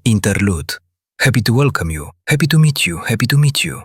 Interlude. Happy to welcome you. Happy to meet you. Happy to meet you.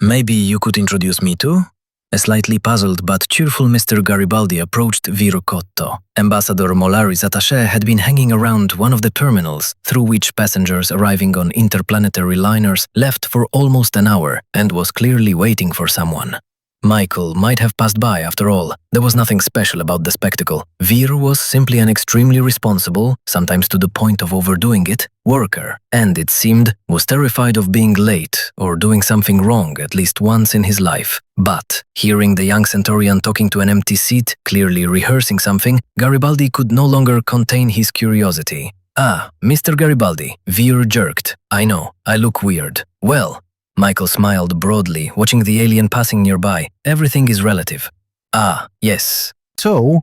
Maybe you could introduce me too? A slightly puzzled but cheerful Mr. Garibaldi approached Cotto. Ambassador Mollari's attaché had been hanging around one of the terminals through which passengers arriving on interplanetary liners left for almost an hour and was clearly waiting for someone. Michael might have passed by after all. There was nothing special about the spectacle. Vir was simply an extremely responsible, sometimes to the point of overdoing it, worker, and it seemed was terrified of being late or doing something wrong at least once in his life. But, hearing the young Centaurian talking to an empty seat, clearly rehearsing something, Garibaldi could no longer contain his curiosity. "Ah, Mr. Garibaldi," Vir jerked. "I know, I look weird. Well," Michael smiled broadly, watching the alien passing nearby. "Everything is relative." "Ah, yes." "So,"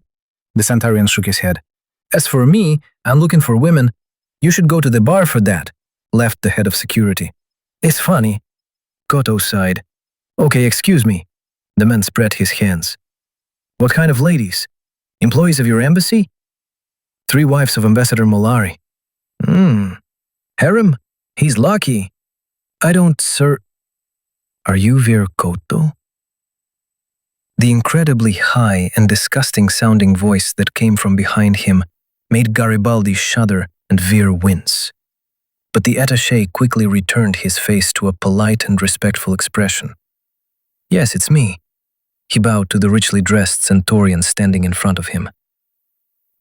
the Centaurian shook his head. "As for me, I'm looking for women. You should go to the bar for that," laughed the head of security. "It's funny." Cotto sighed. "Okay, excuse me." The man spread his hands. "What kind of ladies? Employees of your embassy?" "3 wives of Ambassador Mollari." "Harem? He's lucky." "I don't, sir." "Are you Vir Cotto?" The incredibly high and disgusting-sounding voice that came from behind him made Garibaldi shudder and Vir wince. But the attaché quickly returned his face to a polite and respectful expression. "Yes, it's me." He bowed to the richly dressed Centaurian standing in front of him.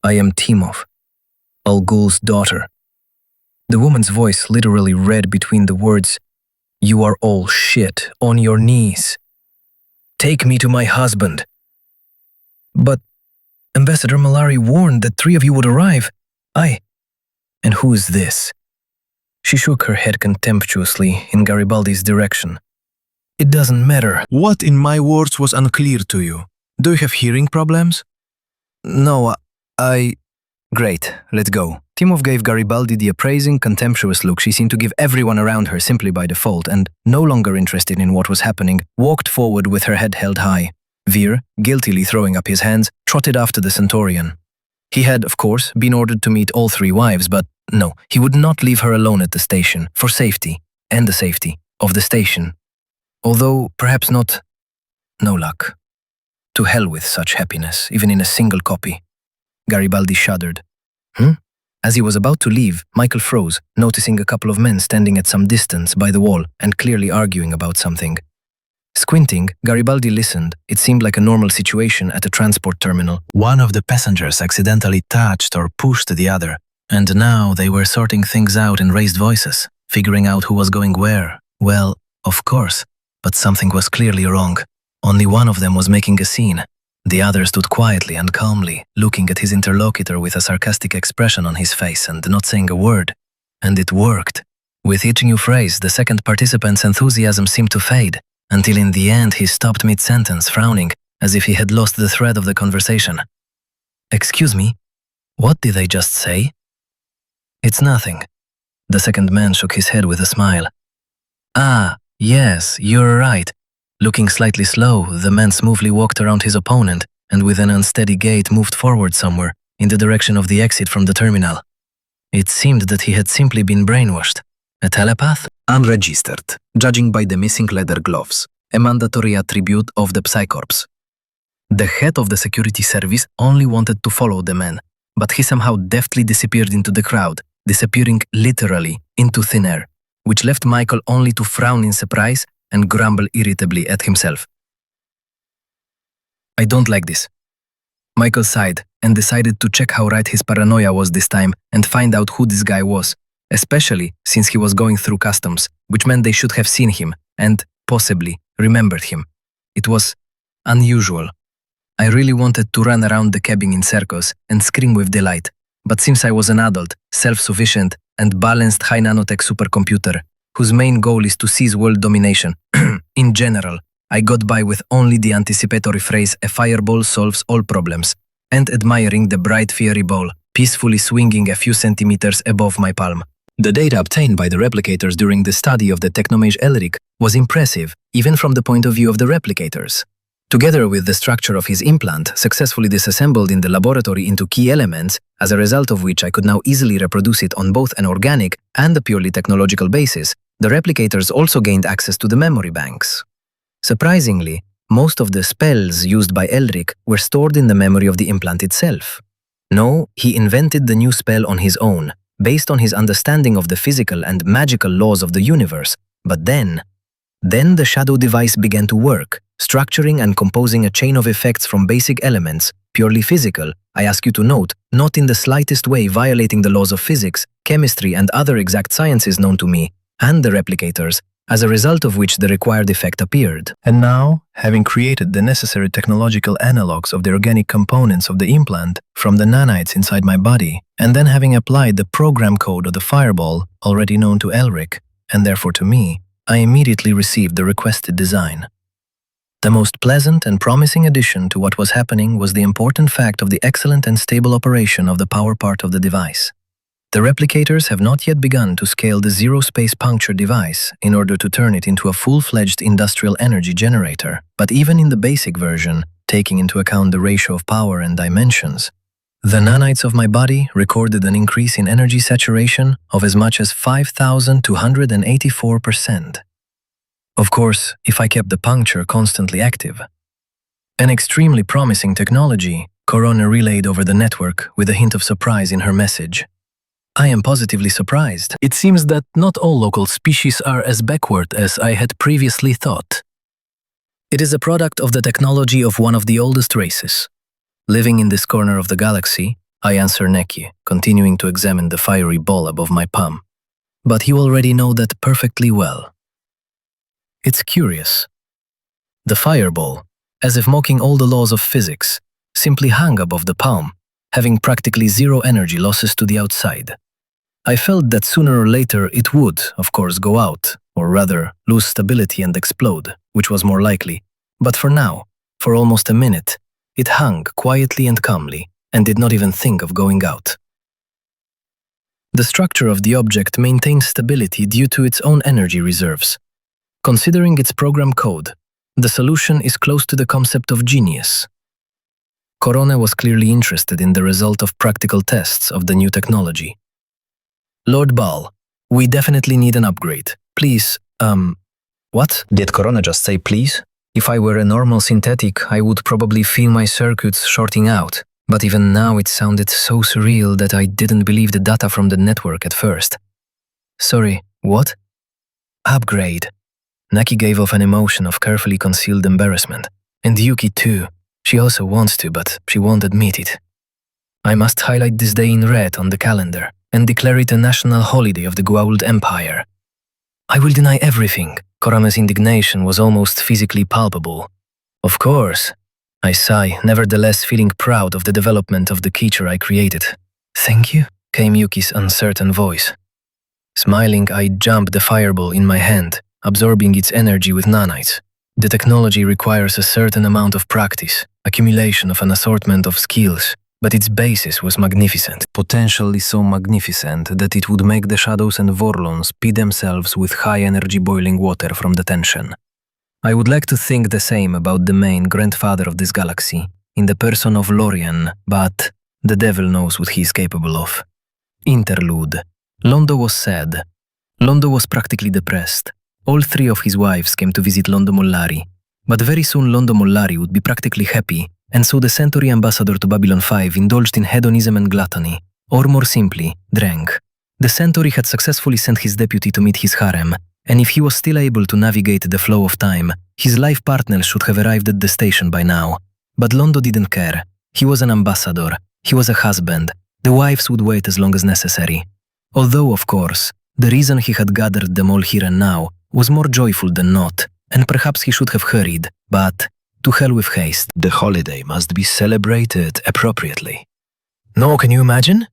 "I am Timov, Al Ghul's daughter." The woman's voice literally read between the words, "You are all shit, on your knees. Take me to my husband." "But Ambassador Mollari warned that 3 of you would arrive. And who is this?" She shook her head contemptuously in Garibaldi's direction. "It doesn't matter." What in my words was unclear to you? Do you have hearing problems? "No, Great, let's go." Timov gave Garibaldi the appraising, contemptuous look she seemed to give everyone around her simply by default, and, no longer interested in what was happening, walked forward with her head held high. Vir, guiltily throwing up his hands, trotted after the Centaurian. He had, of course, been ordered to meet all 3 wives, but no, he would not leave her alone at the station, for safety, and the safety of the station. Although, perhaps not. No luck. To hell with such happiness, even in a single copy. Garibaldi shuddered. As he was about to leave, Michael froze, noticing a couple of men standing at some distance by the wall and clearly arguing about something. Squinting, Garibaldi listened. It seemed like a normal situation at a transport terminal. One of the passengers accidentally touched or pushed the other, and now they were sorting things out in raised voices, figuring out who was going where. Well, of course, but something was clearly wrong. Only one of them was making a scene. The other stood quietly and calmly, looking at his interlocutor with a sarcastic expression on his face and not saying a word. And it worked. With each new phrase, the second participant's enthusiasm seemed to fade, until in the end he stopped mid-sentence, frowning, as if he had lost the thread of the conversation. "Excuse me, what did I just say?" "It's nothing." The second man shook his head with a smile. "Ah, yes, you're right." Looking slightly slow, the man smoothly walked around his opponent and with an unsteady gait moved forward somewhere, in the direction of the exit from the terminal. It seemed that he had simply been brainwashed. A telepath? Unregistered, judging by the missing leather gloves, a mandatory attribute of the Psycorps. The head of the security service only wanted to follow the man, but he somehow deftly disappeared into the crowd, disappearing literally into thin air, which left Michael only to frown in surprise and grumble irritably at himself. "I don't like this." Michael sighed and decided to check how right his paranoia was this time and find out who this guy was, especially since he was going through customs, which meant they should have seen him and, possibly, remembered him. It was unusual. I really wanted to run around the cabin in circles and scream with delight, but since I was an adult, self-sufficient, and balanced high nanotech supercomputer, whose main goal is to seize world domination, in general, I got by with only the anticipatory phrase "a fireball solves all problems," and admiring the bright fiery ball, peacefully swinging a few centimeters above my palm. The data obtained by the replicators during the study of the Technomage Elric was impressive, even from the point of view of the replicators. together with the structure of his implant, successfully disassembled in the laboratory into key elements, as a result of which I could now easily reproduce it on both an organic and a purely technological basis. The replicators also gained access to the memory banks. Surprisingly, most of the spells used by Elric were stored in the memory of the implant itself. No, he invented the new spell on his own, based on his understanding of the physical and magical laws of the universe, but then the shadow device began to work, structuring and composing a chain of effects from basic elements, purely physical, I ask you to note, not in the slightest way violating the laws of physics, chemistry and other exact sciences known to me, and the replicators, as a result of which the required effect appeared. And now, having created the necessary technological analogs of the organic components of the implant from the nanites inside my body, and then having applied the program code of the fireball, already known to Elric, and therefore to me, I immediately received the requested design. The most pleasant and promising addition to what was happening was the important fact of the excellent and stable operation of the power part of the device. The replicators have not yet begun to scale the zero-space puncture device in order to turn it into a full-fledged industrial energy generator, but even in the basic version, taking into account the ratio of power and dimensions, the nanites of my body recorded an increase in energy saturation of as much as 5,284%. Of course, if I kept the puncture constantly active. An extremely promising technology, Corona relayed over the network with a hint of surprise in her message. I am positively surprised. It seems that not all local species are as backward as I had previously thought. It is a product of the technology of one of the oldest races. Living in this corner of the galaxy, I answer Neki, continuing to examine the fiery ball above my palm. But you already know that perfectly well. It's curious. The fireball, as if mocking all the laws of physics, simply hung above the palm, having practically zero energy losses to the outside. I felt that sooner or later it would, of course, go out, or rather, lose stability and explode, which was more likely. But for now, for almost a minute, it hung quietly and calmly, and did not even think of going out. The structure of the object maintains stability due to its own energy reserves. Considering its program code, the solution is close to the concept of genius. Corona was clearly interested in the result of practical tests of the new technology. Lord Ball, we definitely need an upgrade. Please, what? Did Corona just say please? If I were a normal synthetic, I would probably feel my circuits shorting out. But even now it sounded so surreal that I didn't believe the data from the network at first. Sorry, what? Upgrade. Naki gave off an emotion of carefully concealed embarrassment. And Yuki too. She also wants to, but she won't admit it. I must highlight this day in red on the calendar and declare it a national holiday of the Goa'uld Empire. I will deny everything. Korona's indignation was almost physically palpable. Of course, I sigh, nevertheless feeling proud of the development of the creature I created. Thank you, came Yuki's uncertain voice. Smiling, I jumped the fireball in my hand, absorbing its energy with nanites. The technology requires a certain amount of practice, accumulation of an assortment of skills, but its basis was magnificent. Potentially so magnificent that it would make the shadows and Vorlons pee themselves with high-energy boiling water from the tension. I would like to think the same about the main grandfather of this galaxy, in the person of Lorien, but the devil knows what he is capable of. Interlude. Londo was sad. Londo was practically depressed. All three of his wives came to visit Londo Mollari, but very soon Londo Mollari would be practically happy, and so the Centauri Ambassador to Babylon 5 indulged in hedonism and gluttony, or more simply, drank. The Centauri had successfully sent his deputy to meet his harem, and if he was still able to navigate the flow of time, his life partner should have arrived at the station by now. But Londo didn't care. He was an ambassador. He was a husband. The wives would wait as long as necessary. Although, of course, the reason he had gathered them all here and now was more joyful than not, and perhaps he should have hurried, but to hell with haste. The holiday must be celebrated appropriately. No, can you imagine?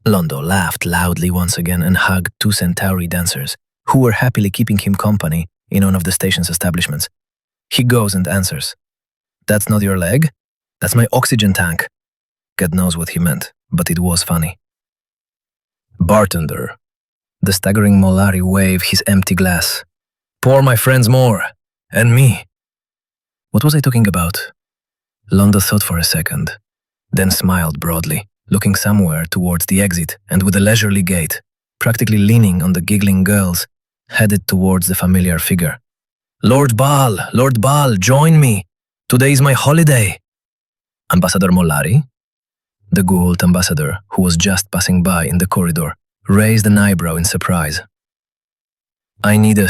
Londo laughed loudly once again and hugged two Centauri dancers, who were happily keeping him company in one of the station's establishments. He goes and answers. That's not your leg? That's my oxygen tank. God knows what he meant, but it was funny. Bartender. The staggering Mollari waved his empty glass. Pour my friends more. And me. What was I talking about? Londo thought for a second, then smiled broadly, looking somewhere towards the exit, and with a leisurely gait, practically leaning on the giggling girls, headed towards the familiar figure. Lord Bal, join me! Today is my holiday! Ambassador Mollari? The Gould ambassador, who was just passing by in the corridor, raised an eyebrow in surprise. I need a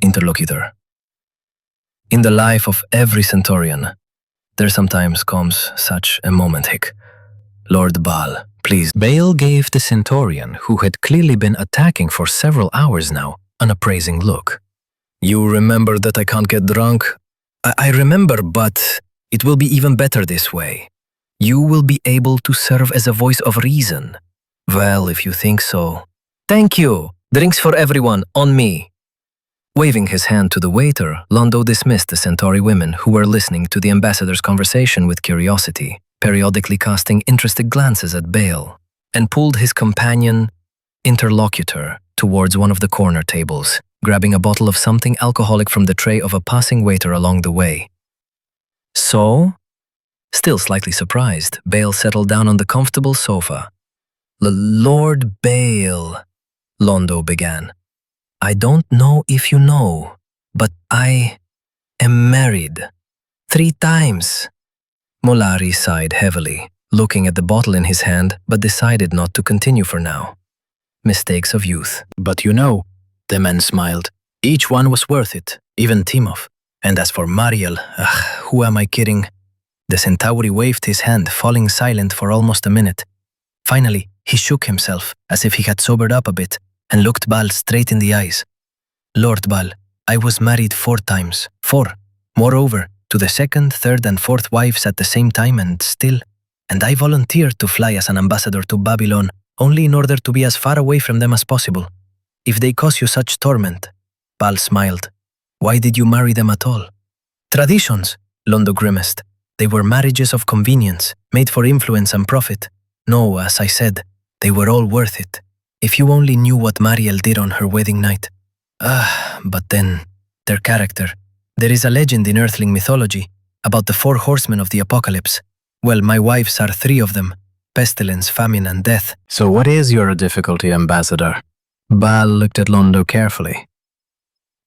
interlocutor. In the life of every Centaurian, there sometimes comes such a moment. Lord Bal, please. Bale gave the Centaurian, who had clearly been attacking for several hours now, an appraising look. You remember that I can't get drunk? I remember, but it will be even better this way. You will be able to serve as a voice of reason. Well, if you think so. Thank you. Drinks for everyone, on me. Waving his hand to the waiter, Londo dismissed the Centauri women who were listening to the ambassador's conversation with curiosity, periodically casting interested glances at Bale, and pulled his interlocutor towards one of the corner tables, grabbing a bottle of something alcoholic from the tray of a passing waiter along the way. So? Still slightly surprised, Bale settled down on the comfortable sofa. Lord Bale, Londo began. I don't know if you know, but I am married. 3 times. Mollari sighed heavily, looking at the bottle in his hand, but decided not to continue for now. Mistakes of youth. But you know, the men smiled. Each one was worth it, even Timov. And as for Mariel, who am I kidding? The Centauri waved his hand, falling silent for almost a minute. Finally, he shook himself, as if he had sobered up a bit, and looked Bal straight in the eyes. Lord Bal, I was married 4 times. 4. Moreover, to the 2nd, 3rd, and 4th wives at the same time, and I volunteered to fly as an ambassador to Babylon, only in order to be as far away from them as possible. If they cause you such torment, Bal smiled. Why did you marry them at all? Traditions, Londo grimaced. They were marriages of convenience, made for influence and profit. No, as I said, they were all worth it. If you only knew what Mariel did on her wedding night. But then, their character. There is a legend in Earthling mythology about the 4 horsemen of the apocalypse. Well, my wives are 3 of them. Pestilence, famine, and death. So what is your difficulty, Ambassador? Bal looked at Londo carefully.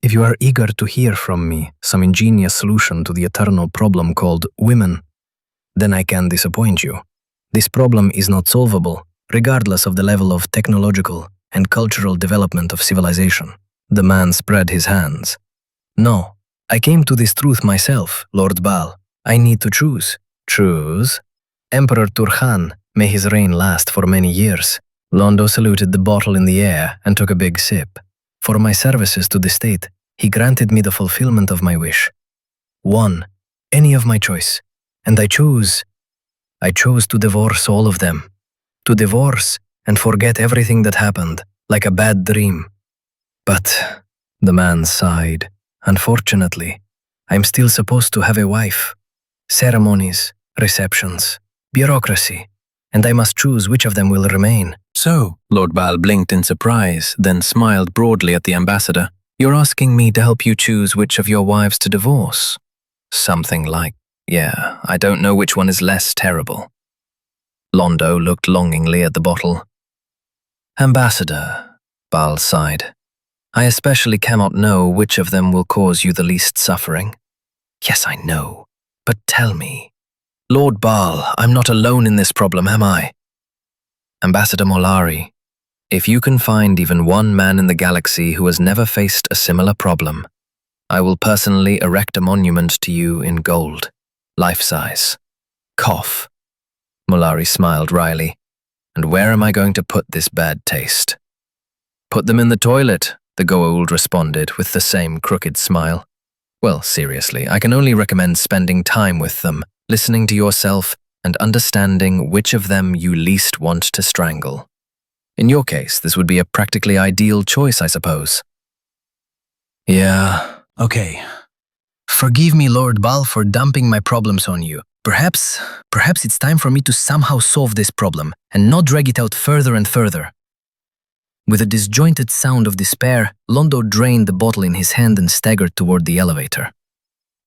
If you are eager to hear from me some ingenious solution to the eternal problem called women, then I can disappoint you. This problem is not solvable, regardless of the level of technological and cultural development of civilization. The man spread his hands. No, I came to this truth myself, Lord Bal. I need to choose. Choose? Emperor Turhan, may his reign last for many years. Londo saluted the bottle in the air and took a big sip. For my services to the state, he granted me the fulfillment of my wish. 1, any of my choice. And I chose to divorce all of them. To divorce and forget everything that happened, like a bad dream. But, the man sighed, unfortunately, I'm still supposed to have a wife. Ceremonies, receptions, bureaucracy, and I must choose which of them will remain. So, Lord Bal blinked in surprise, then smiled broadly at the ambassador. You're asking me to help you choose which of your wives to divorce? Something like, yeah, I don't know which one is less terrible. Londo looked longingly at the bottle. Ambassador, Bal sighed, I especially cannot know which of them will cause you the least suffering. Yes, I know, but tell me. Lord Bal, I'm not alone in this problem, am I? Ambassador Mollari, if you can find even one man in the galaxy who has never faced a similar problem, I will personally erect a monument to you in gold, life-size. Cough. Mollari smiled wryly. And where am I going to put this bad taste? Put them in the toilet, the Goa'uld responded with the same crooked smile. Well, seriously, I can only recommend spending time with them, listening to yourself, and understanding which of them you least want to strangle. In your case, this would be a practically ideal choice, I suppose. Yeah, okay. Forgive me, Lord Bal, for dumping my problems on you. Perhaps it's time for me to somehow solve this problem and not drag it out further and further. With a disjointed sound of despair, Londo drained the bottle in his hand and staggered toward the elevator.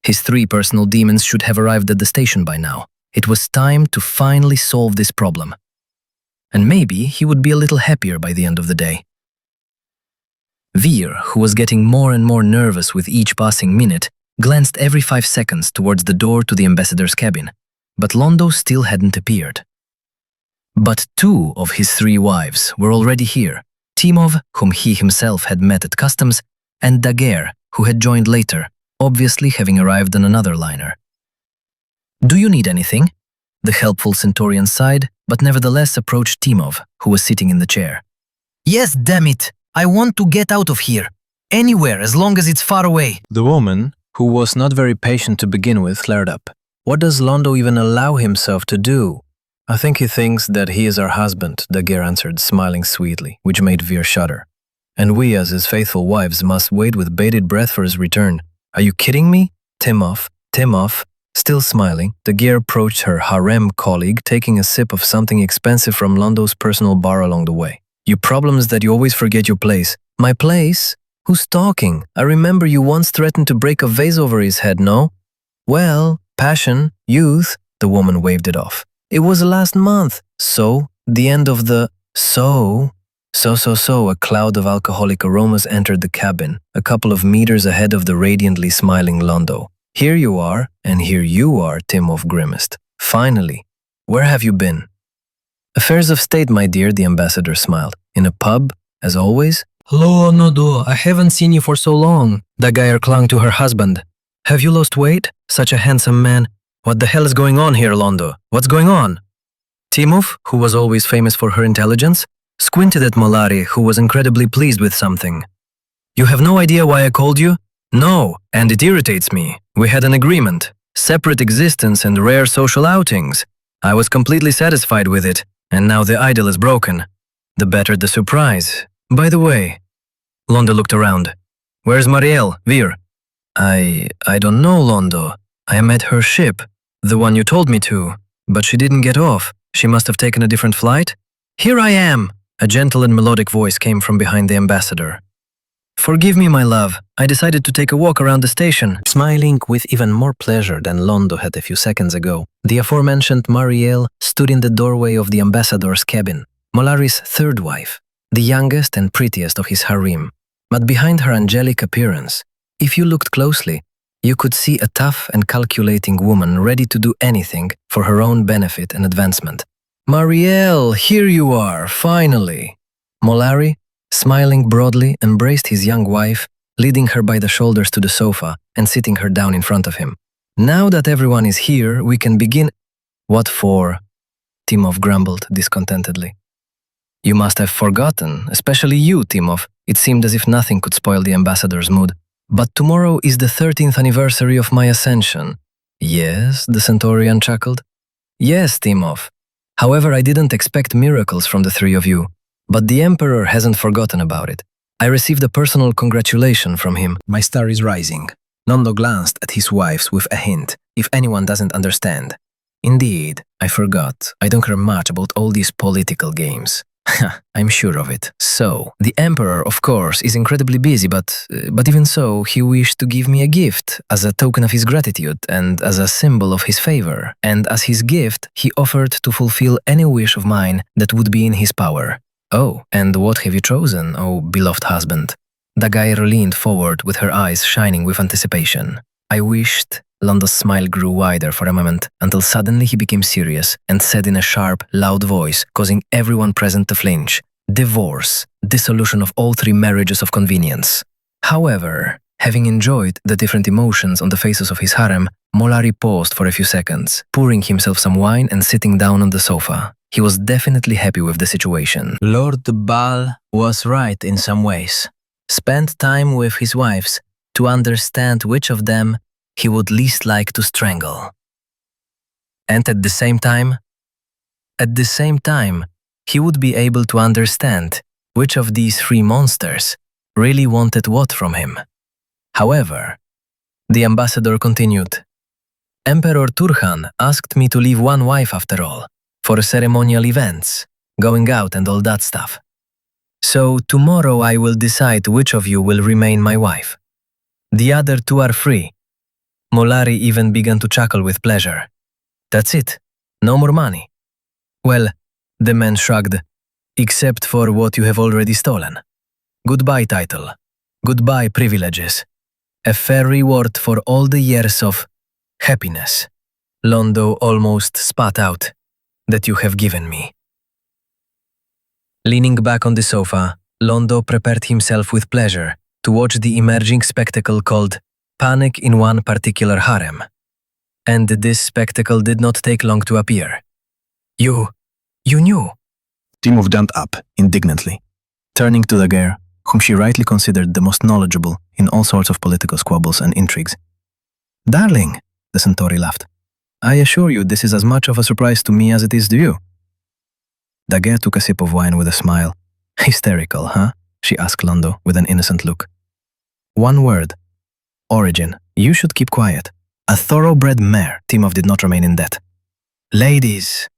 His 3 personal demons should have arrived at the station by now. It was time to finally solve this problem. And maybe he would be a little happier by the end of the day. Veer, who was getting more and more nervous with each passing minute, glanced every 5 seconds towards the door to the ambassador's cabin, but Londo still hadn't appeared. But 2 of his 3 wives were already here, Timov, whom he himself had met at customs, and Daguerre, who had joined later, obviously having arrived on another liner. "Do you need anything?" The helpful Centaurian sighed, but nevertheless approached Timov, who was sitting in the chair. "Yes, damn it! I want to get out of here. Anywhere, as long as it's far away." The woman, who was not very patient to begin with, flared up. What does Londo even allow himself to do? "I think he thinks that he is our husband," Daguerre answered, smiling sweetly, which made Veer shudder. "And we, as his faithful wives, must wait with bated breath for his return. Are you kidding me?" Timov, still smiling, Daguerre approached her harem colleague, taking a sip of something expensive from Londo's personal bar along the way. "You problems that you always forget your place." "My place? Who's talking? I remember you once threatened to break a vase over his head, no?" "Well, passion, youth," the woman waved it off. "It was last month. So, the end of the... So, a cloud of alcoholic aromas entered the cabin, a couple of meters ahead of the radiantly smiling Londo. "Here you are, and here you are," Timov grimaced. "Finally. Where have you been?" "Affairs of state, my dear," the ambassador smiled. "In a pub, as always?" "Hello, Londo. I haven't seen you for so long." Daguerre clung to her husband. "Have you lost weight? Such a handsome man. What the hell is going on here, Londo? What's going on?" Timov, who was always famous for her intelligence, squinted at Mollari, who was incredibly pleased with something. "You have no idea why I called you?" "No, and it irritates me. We had an agreement. Separate existence and rare social outings. I was completely satisfied with it, and now the idyll is broken. The better the surprise. By the way..." Londo looked around. "Where's Marielle, Veer?" I don't know, Londo. I am at her ship, the one you told me to, but she didn't get off. She must have taken a different flight." "Here I am!" A gentle and melodic voice came from behind the ambassador. "Forgive me, my love. I decided to take a walk around the station." Smiling with even more pleasure than Londo had a few seconds ago, the aforementioned Marielle stood in the doorway of the ambassador's cabin, Mollari's 3rd wife, the youngest and prettiest of his harem. But behind her angelic appearance, if you looked closely, you could see a tough and calculating woman ready to do anything for her own benefit and advancement. "Marielle, here you are, finally!" Mollari, smiling broadly, embraced his young wife, leading her by the shoulders to the sofa and sitting her down in front of him. "Now that everyone is here, we can begin..." "What for?" Timov grumbled discontentedly. "You must have forgotten, especially you, Timov." It seemed as if nothing could spoil the ambassador's mood. "But tomorrow is the 13th anniversary of my ascension." "Yes," the Centaurian chuckled. "Yes, Timov. However, I didn't expect miracles from the 3 of you. But the Emperor hasn't forgotten about it. I received a personal congratulation from him." My star is rising. Londo glanced at his wives with a hint, if anyone doesn't understand. "Indeed, I forgot. I don't care much about all these political games." "I'm sure of it. So, the Emperor, of course, is incredibly busy, but even so, he wished to give me a gift as a token of his gratitude and as a symbol of his favor. And as his gift, he offered to fulfill any wish of mine that would be in his power." "Oh, and what have you chosen, oh beloved husband?" Daguerre leaned forward with her eyes shining with anticipation. "I wished..." Londo's smile grew wider for a moment, until suddenly he became serious and said in a sharp, loud voice, causing everyone present to flinch, "Divorce, dissolution of all 3 marriages of convenience." However, having enjoyed the different emotions on the faces of his harem, Mollari paused for a few seconds, pouring himself some wine and sitting down on the sofa. He was definitely happy with the situation. Lord Baal was right in some ways. Spent time with his wives to understand which of them he would least like to strangle. And at the same time, he would be able to understand which of these 3 monsters really wanted what from him. However, the ambassador continued, "Emperor Turhan asked me to leave one wife after all, for ceremonial events, going out and all that stuff. So tomorrow I will decide which of you will remain my wife. The other 2 are free. Mollari even began to chuckle with pleasure. That's it. No more money. Well, the man shrugged. Except for what you have already stolen. Goodbye title. Goodbye privileges. A fair reward for all the years of happiness. Londo almost spat out. That you have given me. Leaning back on the sofa, Londo prepared himself with pleasure to watch the emerging spectacle called Panic in One Particular Harem. And this spectacle did not take long to appear. You knew. Timov jumped up indignantly, turning to Daguerre, whom she rightly considered the most knowledgeable in all sorts of political squabbles and intrigues. Darling, the Centauri laughed. I assure you this is as much of a surprise to me as it is to you. Daguerre took a sip of wine with a smile. Hysterical, huh? She asked Londo with an innocent look. One word. Origin. You should keep quiet. A thoroughbred mare. Timov did not remain in debt. Ladies,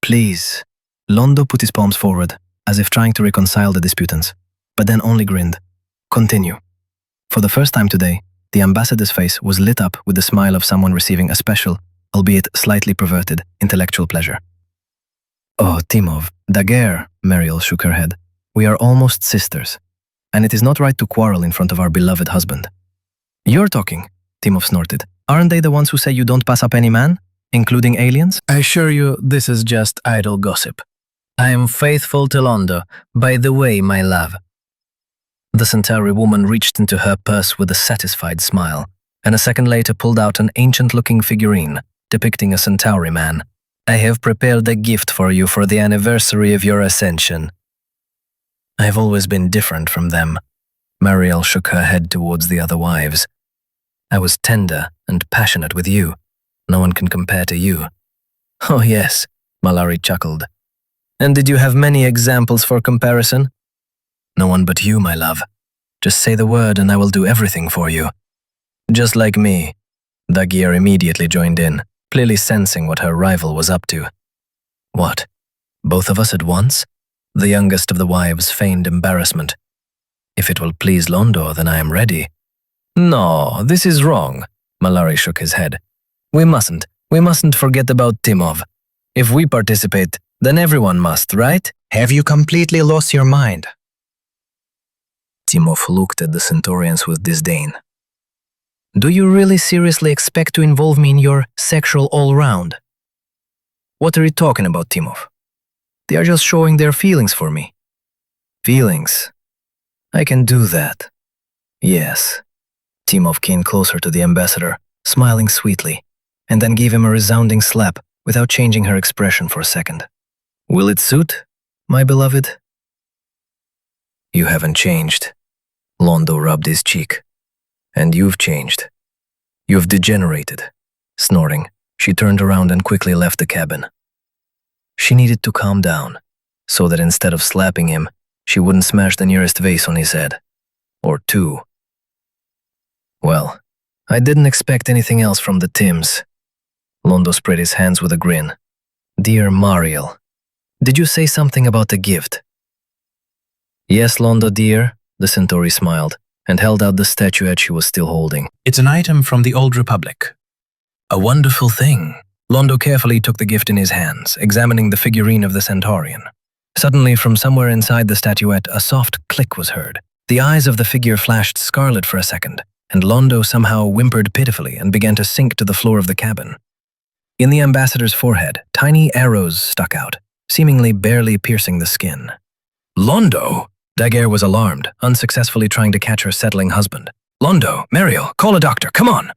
please. Londo put his palms forward, as if trying to reconcile the disputants, but then only grinned. Continue. For the first time today, the ambassador's face was lit up with the smile of someone receiving a special, albeit slightly perverted, intellectual pleasure. Oh, Timov, Daguerre, Mariel shook her head. We are almost sisters, and it is not right to quarrel in front of our beloved husband. You're talking, Timov snorted. Aren't they the ones who say you don't pass up any man, including aliens? I assure you this is just idle gossip. I am faithful to Londo, by the way, my love. The Centauri woman reached into her purse with a satisfied smile, and a second later pulled out an ancient-looking figurine depicting a Centauri man. I have prepared a gift for you for the anniversary of your ascension. I have always been different from them. Mariel shook her head towards the other wives. I was tender and passionate with you. No one can compare to you. Oh yes, Mollari chuckled. And did you have many examples for comparison? No one but you, my love. Just say the word and I will do everything for you. Just like me. Daguerre immediately joined in, clearly sensing what her rival was up to. What? Both of us at once? The youngest of the wives feigned embarrassment. If it will please Londo, then I am ready. No, this is wrong. Mollari shook his head. We mustn't forget about Timov. If we participate, then everyone must, right? Have you completely lost your mind? Timov looked at the Centaurians with disdain. Do you really seriously expect to involve me in your sexual all-round? What are you talking about, Timov? They are just showing their feelings for me. Feelings? I can do that. Yes. Timov came closer to the ambassador, smiling sweetly, and then gave him a resounding slap without changing her expression for a second. Will it suit, my beloved? You haven't changed. Londo rubbed his cheek. And you've changed. You've degenerated. Snoring, she turned around and quickly left the cabin. She needed to calm down, so that instead of slapping him, she wouldn't smash the nearest vase on his head. Or two. Well, I didn't expect anything else from the Tims. Londo spread his hands with a grin. Dear Mariel, did you say something about the gift? Yes, Londo dear, the Centauri smiled, and held out the statuette she was still holding. It's an item from the Old Republic. A wonderful thing. Londo carefully took the gift in his hands, examining the figurine of the Centaurian. Suddenly, from somewhere inside the statuette, a soft click was heard. The eyes of the figure flashed scarlet for a second, and Londo somehow whimpered pitifully and began to sink to the floor of the cabin. In the ambassador's forehead, tiny arrows stuck out, seemingly barely piercing the skin. Londo! Daguerre was alarmed, unsuccessfully trying to catch her settling husband. Londo, Mariel, call a doctor, come on!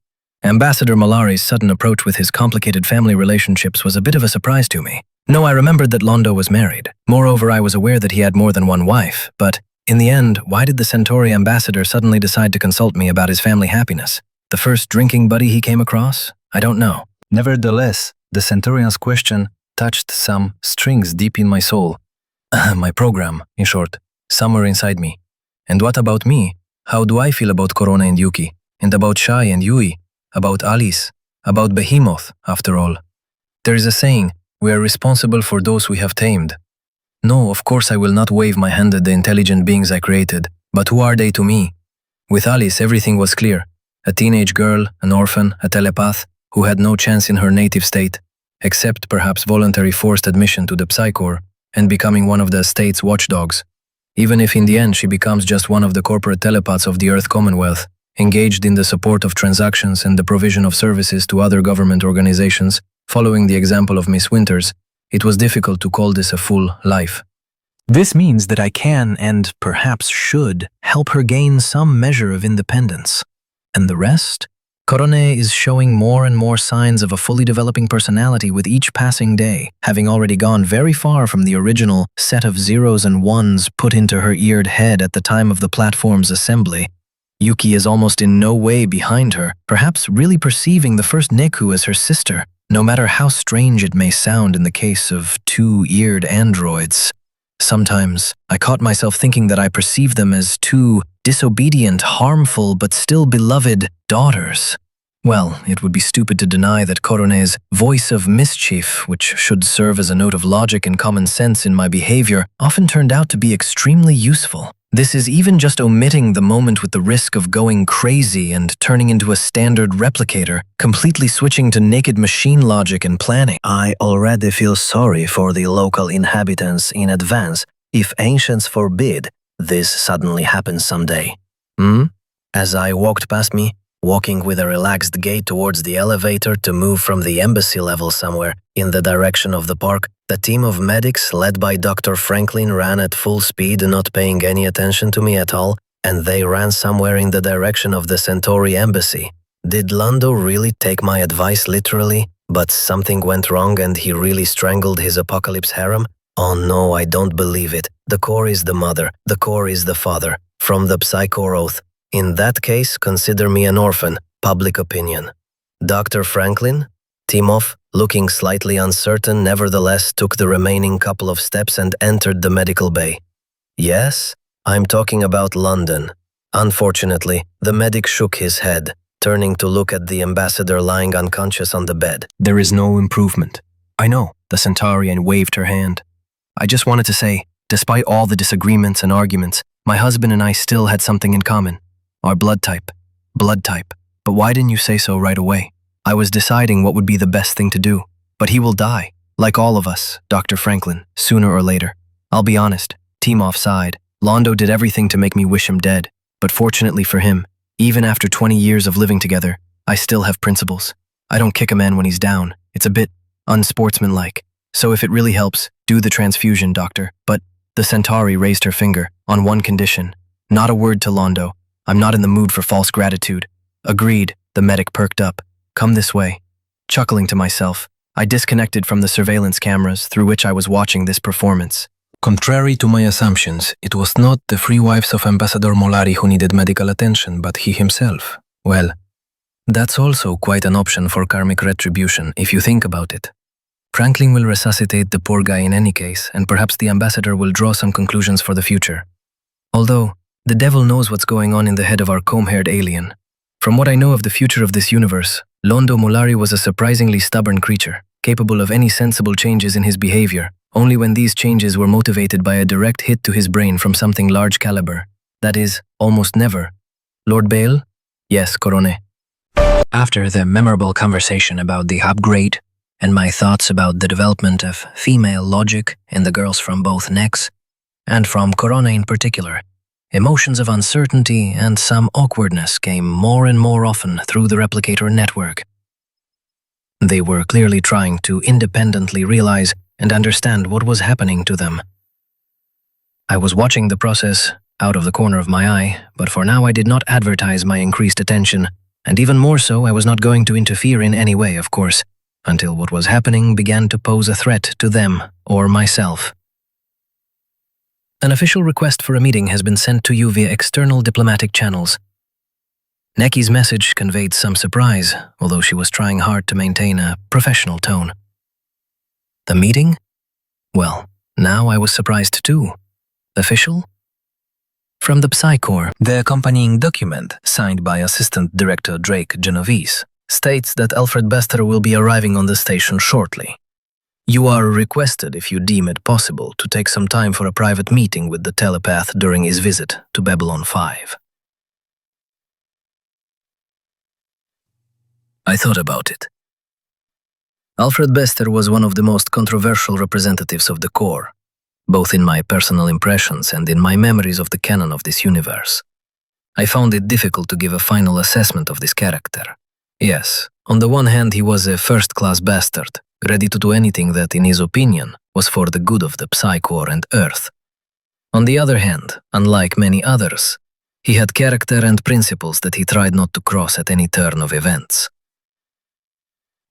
Ambassador Mollari's sudden approach with his complicated family relationships was a bit of a surprise to me. No, I remembered that Londo was married. Moreover, I was aware that he had more than one wife. But, in the end, why did the Centauri ambassador suddenly decide to consult me about his family happiness? The first drinking buddy he came across? I don't know. Nevertheless, the Centaurian's question touched some strings deep in my soul. My program, in short, somewhere inside me. And what about me? How do I feel about Corona and Yuki? And about Shai and Yui? About Alice? About Behemoth, after all? There is a saying, we are responsible for those we have tamed. No, of course I will not wave my hand at the intelligent beings I created, but who are they to me? With Alice everything was clear. A teenage girl, an orphan, a telepath, who had no chance in her native state, except perhaps voluntary forced admission to the Psychor and becoming one of the state's watchdogs. Even if in the end she becomes just one of the corporate telepaths of the Earth Commonwealth, engaged in the support of transactions and the provision of services to other government organizations, following the example of Miss Winters, it was difficult to call this a full life. This means that I can, and perhaps should, help her gain some measure of independence. And the rest? Korone is showing more and more signs of a fully developing personality with each passing day, having already gone very far from the original set of zeros and ones put into her eared head at the time of the platform's assembly. Yuki is almost in no way behind her, perhaps really perceiving the first Neku as her sister, no matter how strange it may sound in the case of two-eared androids. Sometimes I caught myself thinking that I perceived them as two disobedient, harmful, but still beloved daughters. Well, it would be stupid to deny that Korone's voice of mischief, which should serve as a note of logic and common sense in my behavior, often turned out to be extremely useful. This is even just omitting the moment with the risk of going crazy and turning into a standard replicator, completely switching to naked machine logic and planning. I already feel sorry for the local inhabitants in advance if ancients forbid this suddenly happens someday. As I walked past me, walking with a relaxed gait towards the elevator to move from the embassy level somewhere in the direction of the park, the team of medics led by Dr. Franklin ran at full speed, not paying any attention to me at all, and they ran somewhere in the direction of the Centauri Embassy. Did Londo really take my advice literally, but something went wrong and he really strangled his apocalypse harem? Oh no, I don't believe it. The core is the mother, the core is the father, from the Psychor oath. In that case, consider me an orphan, public opinion. Dr. Franklin? Timov, looking slightly uncertain, nevertheless took the remaining couple of steps and entered the medical bay. Yes, I'm talking about London. Unfortunately, the medic shook his head, turning to look at the ambassador lying unconscious on the bed. There is no improvement. I know, the Centaurian waved her hand. I just wanted to say, despite all the disagreements and arguments, my husband and I still had something in common. Our blood type. Blood type. But why didn't you say so right away? I was deciding what would be the best thing to do. But he will die, like all of us, Dr. Franklin, sooner or later. I'll be honest, Timov sighed. Londo did everything to make me wish him dead. But fortunately for him, even after 20 years of living together, I still have principles. I don't kick a man when he's down. It's a bit unsportsmanlike. So if it really helps, do the transfusion, doctor. But the Centauri raised her finger, on one condition. Not a word to Londo. I'm not in the mood for false gratitude. Agreed, the medic perked up. Come this way. Chuckling to myself, I disconnected from the surveillance cameras through which I was watching this performance. Contrary to my assumptions, it was not the three wives of Ambassador Mollari who needed medical attention, but he himself. Well, that's also quite an option for karmic retribution, if you think about it. Franklin will resuscitate the poor guy in any case, and perhaps the ambassador will draw some conclusions for the future. Although, the devil knows what's going on in the head of our comb-haired alien. From what I know of the future of this universe, Londo Mollari was a surprisingly stubborn creature, capable of any sensible changes in his behavior, only when these changes were motivated by a direct hit to his brain from something large caliber. That is, almost never. Lord Bale? Yes, Korone. After the memorable conversation about the upgrade and my thoughts about the development of female logic in the girls from both necks, and from Korone in particular, emotions of uncertainty and some awkwardness came more and more often through the replicator network. They were clearly trying to independently realize and understand what was happening to them. I was watching the process out of the corner of my eye, but for now I did not advertise my increased attention, and even more so, I was not going to interfere in any way, of course, until what was happening began to pose a threat to them or myself. An official request for a meeting has been sent to you via external diplomatic channels. Neki's message conveyed some surprise, although she was trying hard to maintain a professional tone. The meeting? Well, now I was surprised too. Official? From the Psychor, the accompanying document, signed by Assistant Director Drake Genovese, states that Alfred Bester will be arriving on the station shortly. You are requested, if you deem it possible, to take some time for a private meeting with the telepath during his visit to Babylon 5. I thought about it. Alfred Bester was one of the most controversial representatives of the Corps, both in my personal impressions and in my memories of the canon of this universe. I found it difficult to give a final assessment of this character. Yes, on the one hand he was a first-class bastard, ready to do anything that, in his opinion, was for the good of the Psy-Corps and Earth. On the other hand, unlike many others, he had character and principles that he tried not to cross at any turn of events.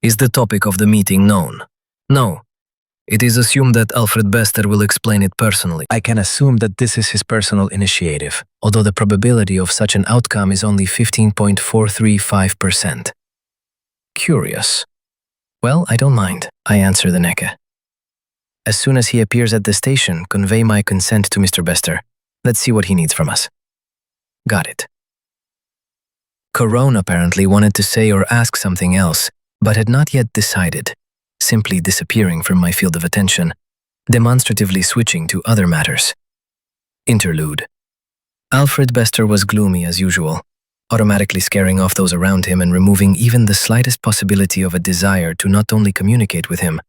Is the topic of the meeting known? No. It is assumed that Alfred Bester will explain it personally. I can assume that this is his personal initiative, although the probability of such an outcome is only 15.435%. Curious. Well, I don't mind, I answer the Neka. As soon as he appears at the station, convey my consent to Mr. Bester. Let's see what he needs from us. Got it. Corone apparently wanted to say or ask something else, but had not yet decided, simply disappearing from my field of attention, demonstratively switching to other matters. Interlude. Alfred Bester was gloomy as usual, automatically scaring off those around him and removing even the slightest possibility of a desire to not only communicate with him,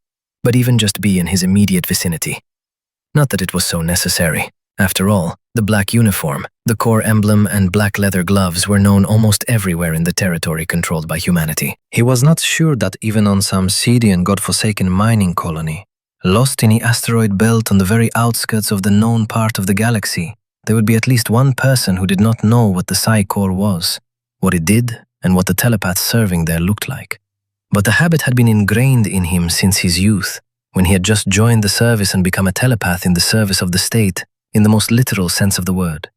but even just be in his immediate vicinity. Not that it was so necessary. After all, the black uniform, the Corps emblem, and black leather gloves were known almost everywhere in the territory controlled by humanity. He was not sure that even on some seedy and godforsaken mining colony, lost in the asteroid belt on the very outskirts of the known part of the galaxy, there would be at least one person who did not know what the Psy-Corps was, what it did, and what the telepath serving there looked like. But the habit had been ingrained in him since his youth, when he had just joined the service and become a telepath in the service of the state, in the most literal sense of the word.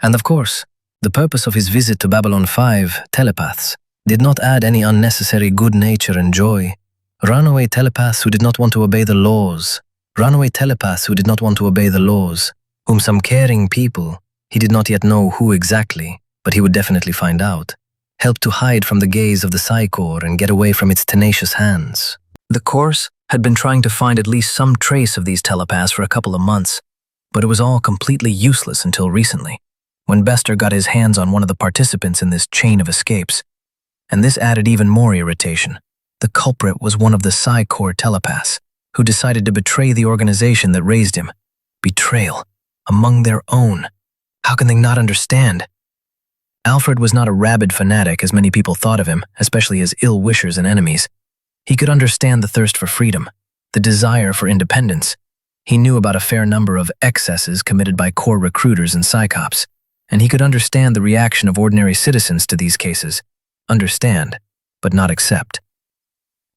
And of course, the purpose of his visit to Babylon 5, telepaths, did not add any unnecessary good nature and joy. Runaway telepaths who did not want to obey the laws. Runaway telepaths who did not want to obey the laws, whom some caring people, he did not yet know who exactly, but he would definitely find out, helped to hide from the gaze of the Psy-Corps and get away from its tenacious hands. The Corps had been trying to find at least some trace of these telepaths for a couple of months, but it was all completely useless until recently, when Bester got his hands on one of the participants in this chain of escapes. And this added even more irritation. The culprit was one of the Psy-Corps telepaths, who decided to betray the organization that raised him. Betrayal. Among their own. How can they not understand? Alfred was not a rabid fanatic as many people thought of him, especially his ill-wishers and enemies. He could understand the thirst for freedom, the desire for independence. He knew about a fair number of excesses committed by Corps recruiters and psychops, and he could understand the reaction of ordinary citizens to these cases. Understand, but not accept.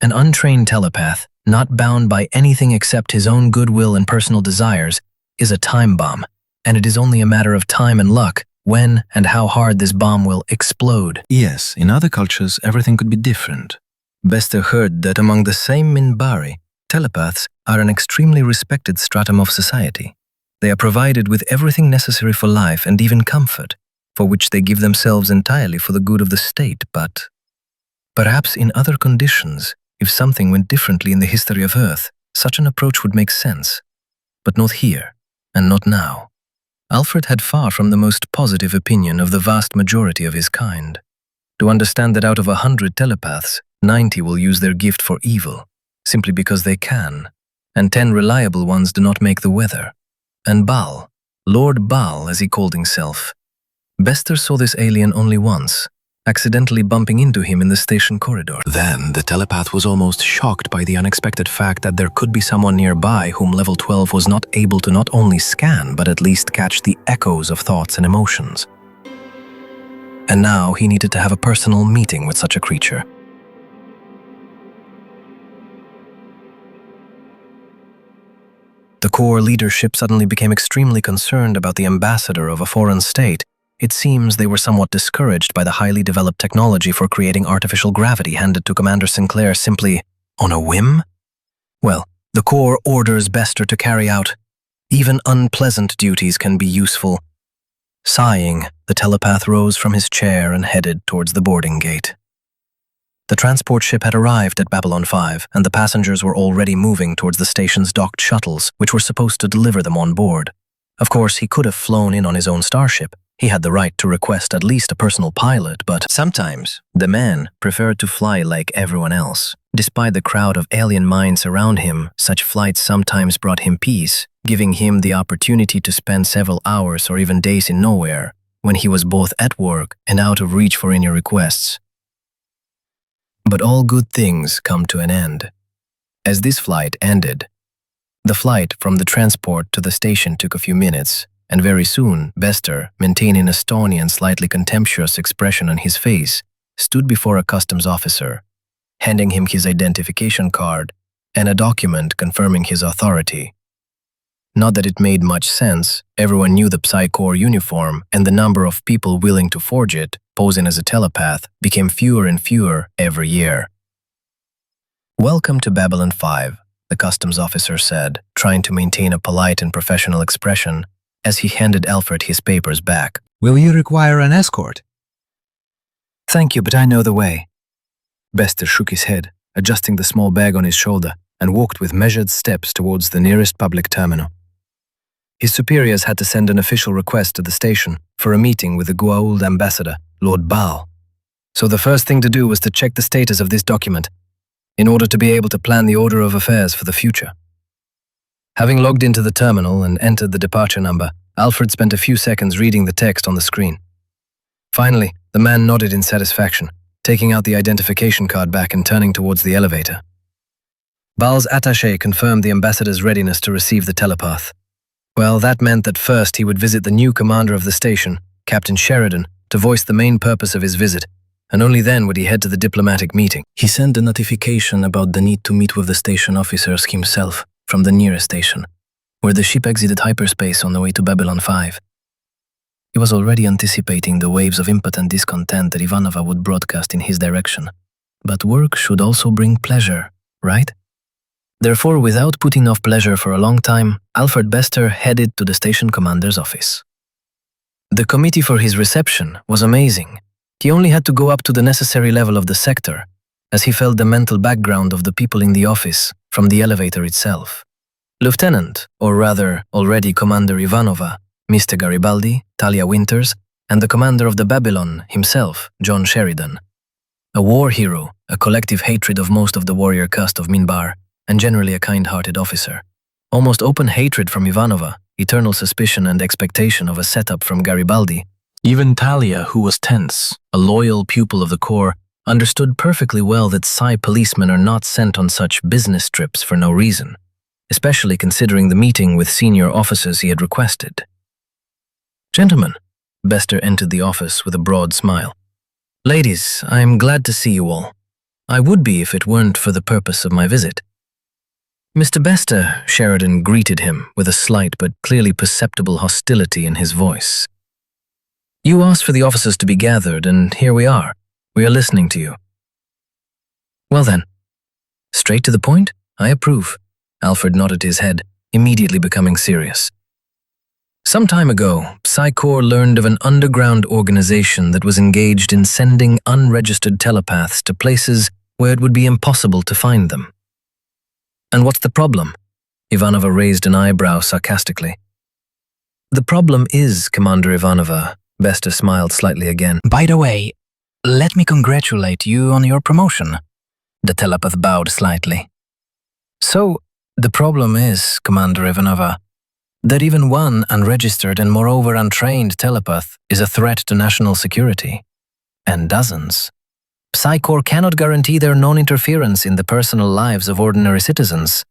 An untrained telepath, not bound by anything except his own goodwill and personal desires, is a time bomb, and it is only a matter of time and luck when and how hard this bomb will explode. Yes, in other cultures everything could be different. Bester heard that among the same Minbari, telepaths are an extremely respected stratum of society. They are provided with everything necessary for life and even comfort, for which they give themselves entirely for the good of the state, but perhaps in other conditions, if something went differently in the history of Earth, such an approach would make sense. But not here, and not now. Alfred had far from the most positive opinion of the vast majority of his kind. To understand that out of 100 telepaths, 90 will use their gift for evil, simply because they can, and 10 reliable ones do not make the weather. And Baal, Lord Baal as he called himself, Bester saw this alien only once, accidentally bumping into him in the station corridor. Then the telepath was almost shocked by the unexpected fact that there could be someone nearby whom level 12 was not able to not only scan but at least catch the echoes of thoughts and emotions. And now he needed to have a personal meeting with such a creature. The Corps leadership suddenly became extremely concerned about the ambassador of a foreign state. It seems they were somewhat discouraged by the highly developed technology for creating artificial gravity handed to Commander Sinclair simply on a whim? Well, the Corps orders Bester to carry out. Even unpleasant duties can be useful. Sighing, the telepath rose from his chair and headed towards the boarding gate. The transport ship had arrived at Babylon 5, and the passengers were already moving towards the station's docked shuttles, which were supposed to deliver them on board. Of course, he could have flown in on his own starship, He had the right to request at least a personal pilot, but sometimes the man preferred to fly like everyone else. Despite the crowd of alien minds around him, such flights sometimes brought him peace, giving him the opportunity to spend several hours or even days in nowhere, when he was both at work and out of reach for any requests. But all good things come to an end. As this flight ended, the flight from the transport to the station took a few minutes, and very soon Bester, maintaining a stony and slightly contemptuous expression on his face, stood before a customs officer, handing him his identification card and a document confirming his authority. Not that it made much sense, everyone knew the Psy Corps uniform, and the number of people willing to forge it, posing as a telepath, became fewer and fewer every year. "Welcome to Babylon 5, the customs officer said, trying to maintain a polite and professional expression as he handed Alfred his papers back. Will you require an escort? Thank you, but I know the way. Bester shook his head, adjusting the small bag on his shoulder, and walked with measured steps towards the nearest public terminal. His superiors had to send an official request to the station for a meeting with the Goa'uld ambassador, Lord Baal. So the first thing to do was to check the status of this document, in order to be able to plan the order of affairs for the future. Having logged into the terminal and entered the departure number, Alfred spent a few seconds reading the text on the screen. Finally, the man nodded in satisfaction, taking out the identification card back and turning towards the elevator. Baal's attaché confirmed the ambassador's readiness to receive the telepath. Well, that meant that first he would visit the new commander of the station, Captain Sheridan, to voice the main purpose of his visit, and only then would he head to the diplomatic meeting. He sent a notification about the need to meet with the station officers himself from the nearest station, where the ship exited hyperspace on the way to Babylon 5. He was already anticipating the waves of impotent discontent that Ivanova would broadcast in his direction. But work should also bring pleasure, right? Therefore, without putting off pleasure for a long time, Alfred Bester headed to the station commander's office. The committee for his reception was amazing. He only had to go up to the necessary level of the sector, as he felt the mental background of the people in the office from the elevator itself. Lieutenant, or rather already Commander Ivanova, Mr. Garibaldi, Talia Winters, and the commander of the Babylon himself, John Sheridan. A war hero, a collective hatred of most of the warrior caste of Minbar, and generally a kind-hearted officer. Almost open hatred from Ivanova, eternal suspicion and expectation of a setup from Garibaldi. Even Talia, who was tense, a loyal pupil of the Corps, understood perfectly well that Psi policemen are not sent on such business trips for no reason, especially considering the meeting with senior officers he had requested. "Gentlemen," Bester entered the office with a broad smile. "Ladies, I am glad to see you all. I would be if it weren't for the purpose of my visit." "Mr. Bester," Sheridan greeted him with a slight but clearly perceptible hostility in his voice. "You asked for the officers to be gathered, and here we are. We are listening to you." "Well then, straight to the point? I approve." Alfred nodded his head, immediately becoming serious. Some time ago, Psi Corps learned of an underground organization that was engaged in sending unregistered telepaths to places where it would be impossible to find them. "And what's the problem?" Ivanova raised an eyebrow sarcastically. "The problem is, Commander Ivanova," Bester smiled slightly again. "By the way, let me congratulate you on your promotion." The telepath bowed slightly. "So, the problem is, Commander Ivanova, that even one unregistered and moreover untrained telepath is a threat to national security. And dozens. Psi Corps cannot guarantee their non-interference in the personal lives of ordinary citizens.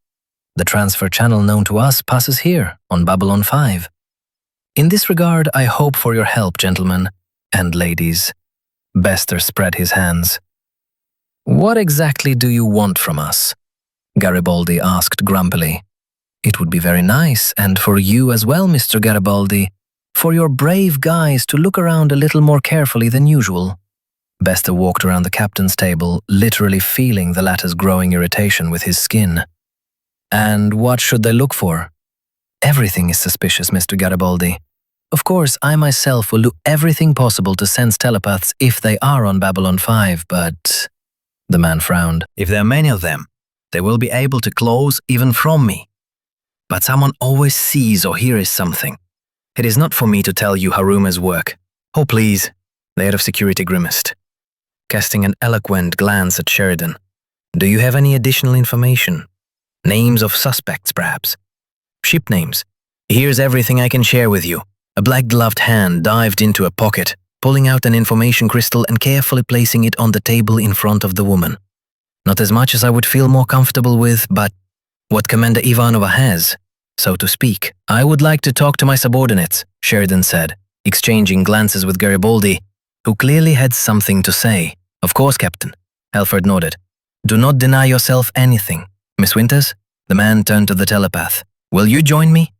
The transfer channel known to us passes here, on Babylon 5. In this regard, I hope for your help, gentlemen and ladies." Bester spread his hands. "What exactly do you want from us?" Garibaldi asked grumpily. "It would be very nice, and for you as well, Mr. Garibaldi, for your brave guys to look around a little more carefully than usual." Bester walked around the captain's table, literally feeling the latter's growing irritation with his skin. "And what should they look for?" "Everything is suspicious, Mr. Garibaldi. Of course, I myself will do everything possible to sense telepaths if they are on Babylon 5, but..." The man frowned. If there are many of them, they will be able to close even from me. But someone always sees or hears something. It is not for me to tell you how rumors work. Oh, please. The head of security grimaced, casting an eloquent glance at Sheridan. Do you have any additional information? Names of suspects, perhaps? Ship names? Here's everything I can share with you. A black-gloved hand dived into a pocket, pulling out an information crystal and carefully placing it on the table in front of the woman. Not as much as I would feel more comfortable with, but what Commander Ivanova has, so to speak. I would like to talk to my subordinates, Sheridan said, exchanging glances with Garibaldi, who clearly had something to say. Of course, Captain. Alfred nodded. Do not deny yourself anything. Miss Winters? The man turned to the telepath. Will you join me?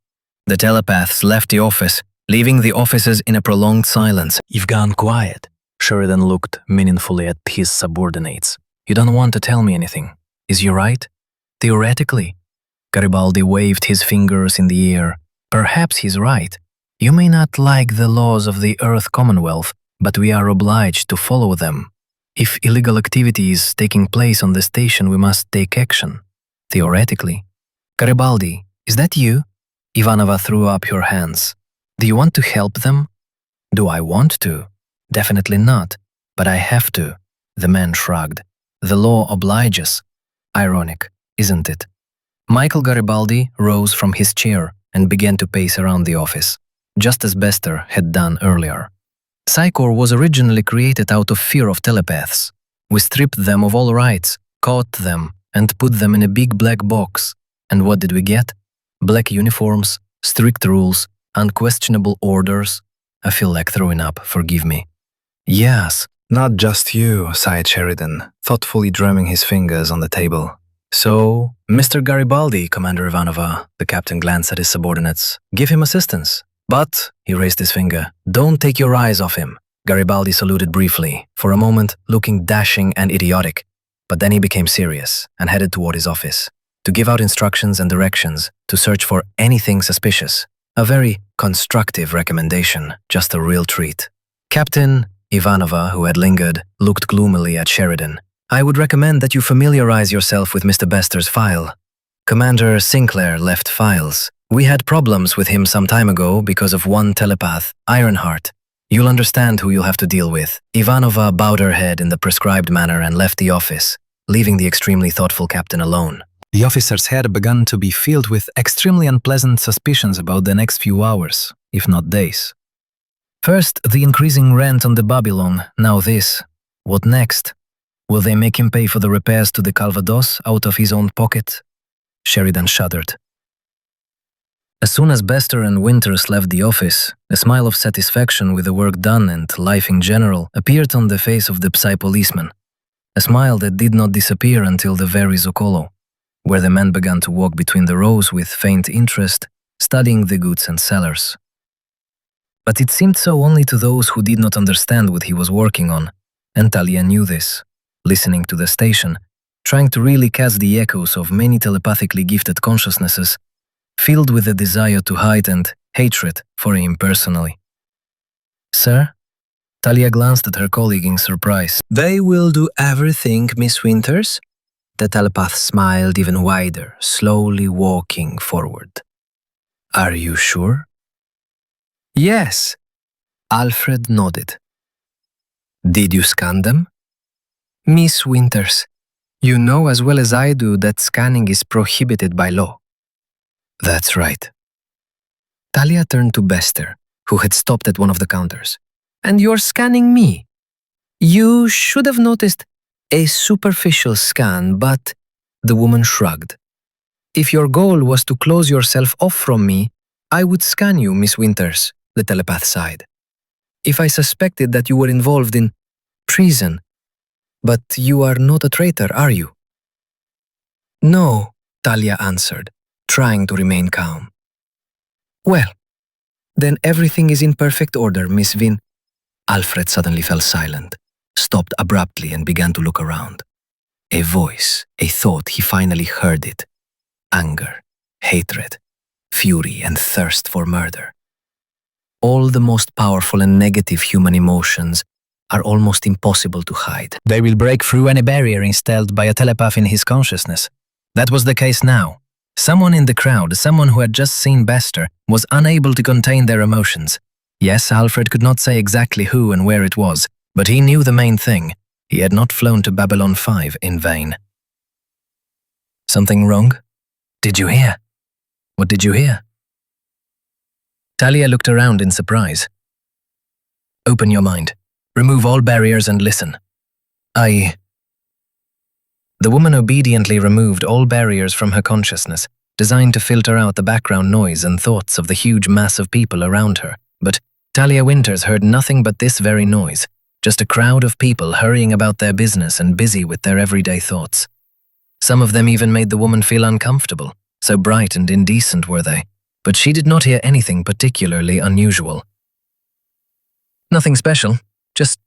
The telepaths left the office, leaving the officers in a prolonged silence. You've gone quiet. Sheridan looked meaningfully at his subordinates. You don't want to tell me anything. Is you right? Theoretically. Garibaldi waved his fingers in the air. Perhaps he's right. You may not like the laws of the Earth Commonwealth, but we are obliged to follow them. If illegal activity is taking place on the station, we must take action. Theoretically. Garibaldi, is that you? Ivanova threw up her hands. Do you want to help them? Do I want to? Definitely not, but I have to. The man shrugged. The law obliges. Ironic, isn't it? Michael Garibaldi rose from his chair and began to pace around the office, just as Bester had done earlier. Psychor was originally created out of fear of telepaths. We stripped them of all rights, caught them, and put them in a big black box. And what did we get? Black uniforms, strict rules, unquestionable orders. I feel like throwing up, forgive me. Yes. Not just you, sighed Sheridan, thoughtfully drumming his fingers on the table. So, Mr. Garibaldi, Commander Ivanova, the captain glanced at his subordinates. Give him assistance. But, he raised his finger, don't take your eyes off him. Garibaldi saluted briefly, for a moment looking dashing and idiotic. But then he became serious and headed toward his office, to give out instructions and directions, to search for anything suspicious. A very constructive recommendation, just a real treat. Captain Ivanova, who had lingered, looked gloomily at Sheridan. I would recommend that you familiarize yourself with Mr. Bester's file. Commander Sinclair left files. We had problems with him some time ago because of one telepath, Ironheart. You'll understand who you'll have to deal with. Ivanova bowed her head in the prescribed manner and left the office, leaving the extremely thoughtful captain alone. The officer's head began to be filled with extremely unpleasant suspicions about the next few hours, if not days. First, the increasing rent on the Babylon, now this. What next? Will they make him pay for the repairs to the Calvados out of his own pocket? Sheridan shuddered. As soon as Bester and Winters left the office, a smile of satisfaction with the work done and life in general appeared on the face of the Psy-policeman, a smile that did not disappear until the very Zocolo, where the man began to walk between the rows with faint interest, studying the goods and sellers. But it seemed so only to those who did not understand what he was working on, and Talia knew this, listening to the station, trying to really catch the echoes of many telepathically gifted consciousnesses, filled with a desire to hide and hatred for him personally. Sir? Talia glanced at her colleague in surprise. They will do everything, Miss Winters. The telepath smiled even wider, slowly walking forward. Are you sure? Yes. Alfred nodded. Did you scan them? Miss Winters, you know as well as I do that scanning is prohibited by law. That's right. Talia turned to Bester, who had stopped at one of the counters. And you're scanning me. You should have noticed a superficial scan, but the woman shrugged. If your goal was to close yourself off from me, I would scan you, Miss Winters, the telepath sighed. If I suspected that you were involved in treason, but you are not a traitor, are you? No, Talia answered, trying to remain calm. Well, then everything is in perfect order, Miss Vin. Alfred suddenly fell silent, stopped abruptly and began to look around. A voice, a thought, he finally heard it. Anger, hatred, fury and thirst for murder. All the most powerful and negative human emotions are almost impossible to hide. They will break through any barrier instilled by a telepath in his consciousness. That was the case now. Someone in the crowd, someone who had just seen Bester, was unable to contain their emotions. Yes, Alfred could not say exactly who and where it was, but he knew the main thing. He had not flown to Babylon 5 in vain. Something wrong? Did you hear? What did you hear? Talia looked around in surprise. Open your mind. Remove all barriers and listen. The woman obediently removed all barriers from her consciousness, designed to filter out the background noise and thoughts of the huge mass of people around her. But Talia Winters heard nothing but this very noise, just a crowd of people hurrying about their business and busy with their everyday thoughts. Some of them even made the woman feel uncomfortable, so bright and indecent were they, but she did not hear anything particularly unusual. Nothing special, just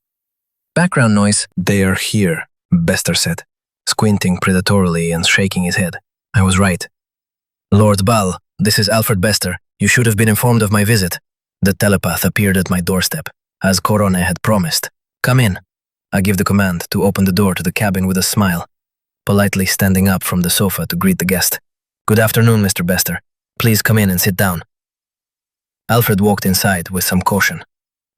background noise. They are here, Bester said, squinting predatorily and shaking his head. I was right. Lord Ball, this is Alfred Bester. You should have been informed of my visit. The telepath appeared at my doorstep, as Corone had promised. Come in. I give the command to open the door to the cabin with a smile, politely standing up from the sofa to greet the guest. Good afternoon, Mr. Bester. Please come in and sit down. Alfred walked inside with some caution,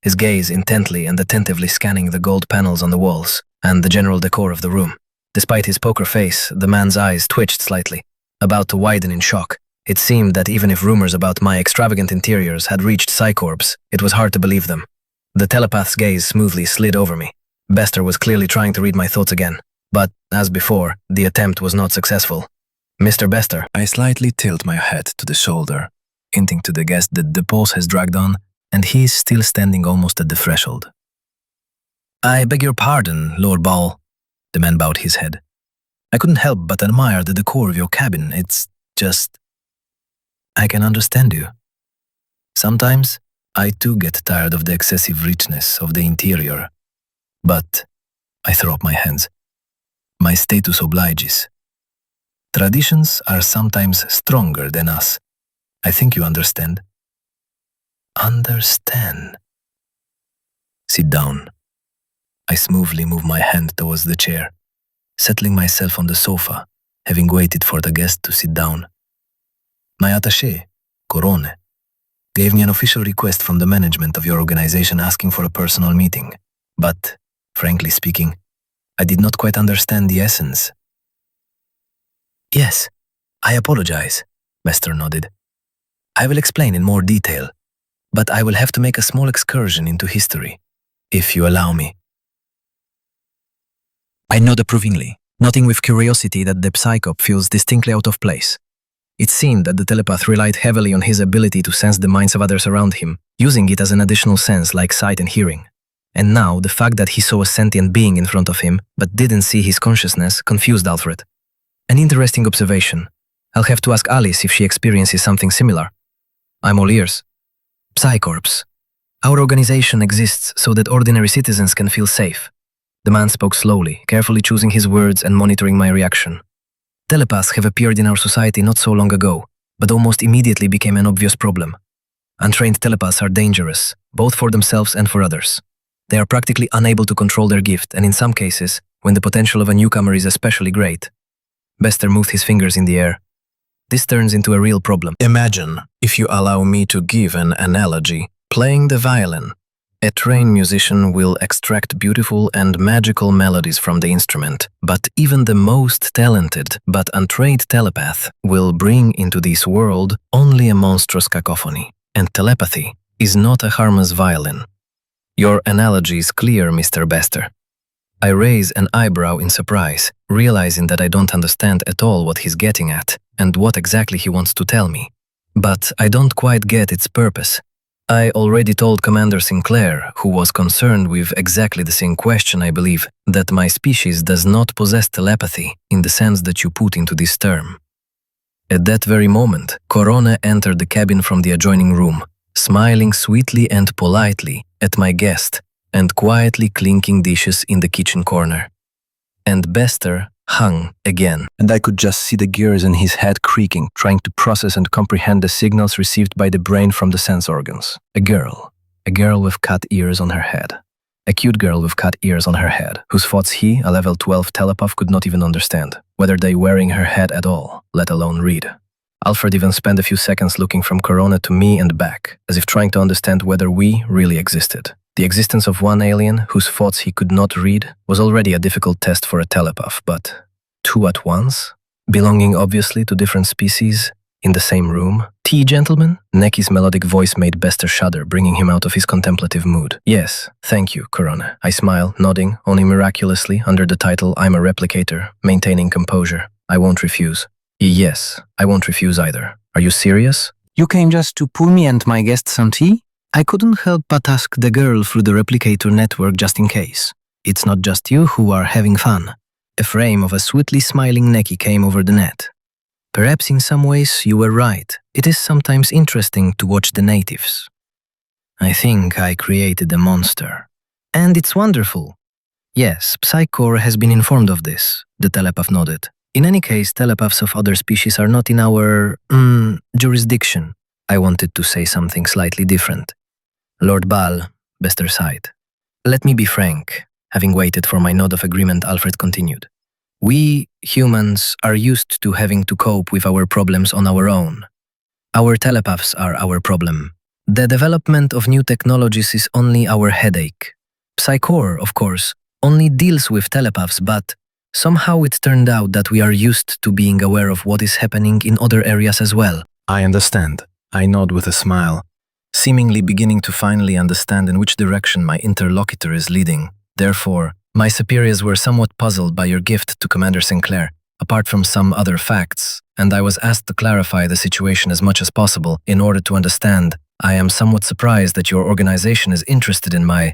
his gaze intently and attentively scanning the gold panels on the walls and the general decor of the room. Despite his poker face, the man's eyes twitched slightly, about to widen in shock. It seemed that even if rumors about my extravagant interiors had reached Psycorps, it was hard to believe them. The telepath's gaze smoothly slid over me. Bester was clearly trying to read my thoughts again, but, as before, the attempt was not successful. Mr. Bester. I slightly tilt my head to the shoulder, hinting to the guest that the pause has dragged on, and he is still standing almost at the threshold. I beg your pardon, Lord Ball. The man bowed his head. I couldn't help but admire the decor of your cabin. It's just... I can understand you. Sometimes, I too get tired of the excessive richness of the interior. But, I throw up my hands. My status obliges. Traditions are sometimes stronger than us. I think you understand. Understand. Sit down. I smoothly move my hand towards the chair, settling myself on the sofa, having waited for the guest to sit down. My attaché, Corone, gave me an official request from the management of your organization asking for a personal meeting. But, frankly speaking, I did not quite understand the essence. Yes, I apologize, Bester nodded. I will explain in more detail, but I will have to make a small excursion into history, if you allow me. I nod approvingly, noting with curiosity that the psychop feels distinctly out of place. It seemed that the telepath relied heavily on his ability to sense the minds of others around him, using it as an additional sense like sight and hearing. And now, the fact that he saw a sentient being in front of him, but didn't see his consciousness, confused Alfred. An interesting observation. I'll have to ask Alice if she experiences something similar. I'm all ears. Psycorps. Our organization exists so that ordinary citizens can feel safe. The man spoke slowly, carefully choosing his words and monitoring my reaction. Telepaths have appeared in our society not so long ago, but almost immediately became an obvious problem. Untrained telepaths are dangerous, both for themselves and for others. They are practically unable to control their gift, and in some cases, when the potential of a newcomer is especially great. Bester moved his fingers in the air. This turns into a real problem. Imagine, if you allow me to give an analogy, playing the violin. A trained musician will extract beautiful and magical melodies from the instrument, but even the most talented but untrained telepath will bring into this world only a monstrous cacophony, and telepathy is not a harmless violin. Your analogy is clear, Mr. Bester. I raise an eyebrow in surprise, realizing that I don't understand at all what he's getting at and what exactly he wants to tell me. But I don't quite get its purpose. I already told Commander Sinclair, who was concerned with exactly the same question, I believe, that my species does not possess telepathy in the sense that you put into this term. At that very moment, Corone entered the cabin from the adjoining room, smiling sweetly and politely at my guest and quietly clinking dishes in the kitchen corner. And Bester hung again. And I could just see the gears in his head creaking, trying to process and comprehend the signals received by the brain from the sense organs. A girl with cat ears on her head. A cute girl with cat ears on her head, whose thoughts he, a level 12 telepath, could not even understand, whether they were in her head at all, let alone read. Alfred even spent a few seconds looking from Corona to me and back, as if trying to understand whether we really existed. The existence of one alien whose thoughts he could not read was already a difficult test for a telepath, but two at once? Belonging obviously to different species, in the same room? Tea, gentlemen? Necky's melodic voice made Bester shudder, bringing him out of his contemplative mood. Yes, thank you, Corona. I smile, nodding, only miraculously, under the title I'm a replicator, maintaining composure. I won't refuse. Yes, I won't refuse either. Are you serious? You came just to pour me and my guests some tea? I couldn't help but ask the girl through the replicator network just in case. It's not just you who are having fun. A frame of a sweetly smiling Necky came over the net. Perhaps in some ways you were right. It is sometimes interesting to watch the natives. I think I created a monster. And it's wonderful. Yes, Psychor has been informed of this, the telepath nodded. In any case, telepaths of other species are not in our, jurisdiction. I wanted to say something slightly different. Lord Ball, Bester sighed. Let me be frank. Having waited for my nod of agreement, Alfred continued. We, humans, are used to having to cope with our problems on our own. Our telepaths are our problem. The development of new technologies is only our headache. Psychor, of course, only deals with telepaths, but somehow it turned out that we are used to being aware of what is happening in other areas as well. I understand. I nod with a smile, seemingly beginning to finally understand in which direction my interlocutor is leading. Therefore, my superiors were somewhat puzzled by your gift to Commander Sinclair, apart from some other facts, and I was asked to clarify the situation as much as possible in order to understand. I am somewhat surprised that your organization is interested in my,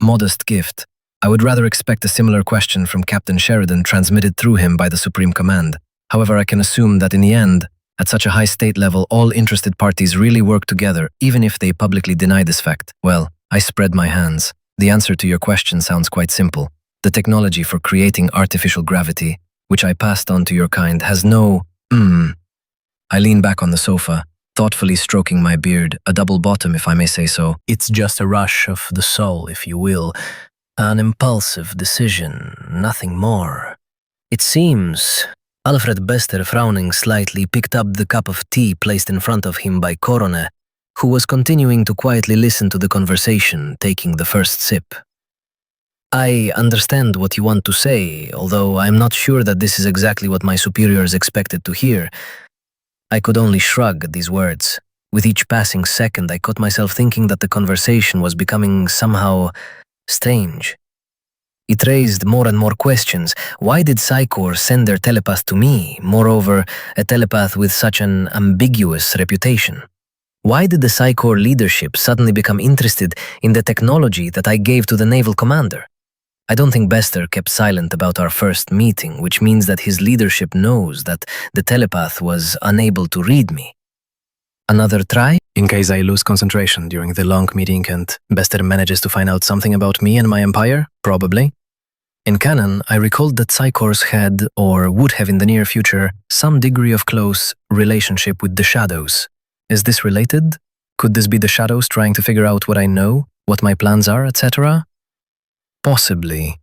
modest gift. I would rather expect a similar question from Captain Sheridan transmitted through him by the Supreme Command. However, I can assume that in the end, at such a high state level, all interested parties really work together, even if they publicly deny this fact. Well, I spread my hands. The answer to your question sounds quite simple. The technology for creating artificial gravity, which I passed on to your kind, has no, I lean back on the sofa, thoughtfully stroking my beard, a double bottom if I may say so. It's just a rush of the soul, if you will. An impulsive decision, nothing more. It seems. Alfred Bester, frowning slightly, picked up the cup of tea placed in front of him by Corona, who was continuing to quietly listen to the conversation, taking the first sip. I understand what you want to say, although I'm not sure that this is exactly what my superiors expected to hear. I could only shrug at these words. With each passing second, I caught myself thinking that the conversation was becoming somehow strange. It raised more and more questions. Why did Psychor send their telepath to me, moreover, a telepath with such an ambiguous reputation? Why did the Psychor leadership suddenly become interested in the technology that I gave to the naval commander? I don't think Bester kept silent about our first meeting, which means that his leadership knows that the telepath was unable to read me. Another try? In case I lose concentration during the long meeting and Bester manages to find out something about me and my empire? Probably. In canon, I recalled that Psychors had, or would have in the near future, some degree of close relationship with the Shadows. Is this related? Could this be the Shadows trying to figure out what I know, what my plans are, etc.? Possibly.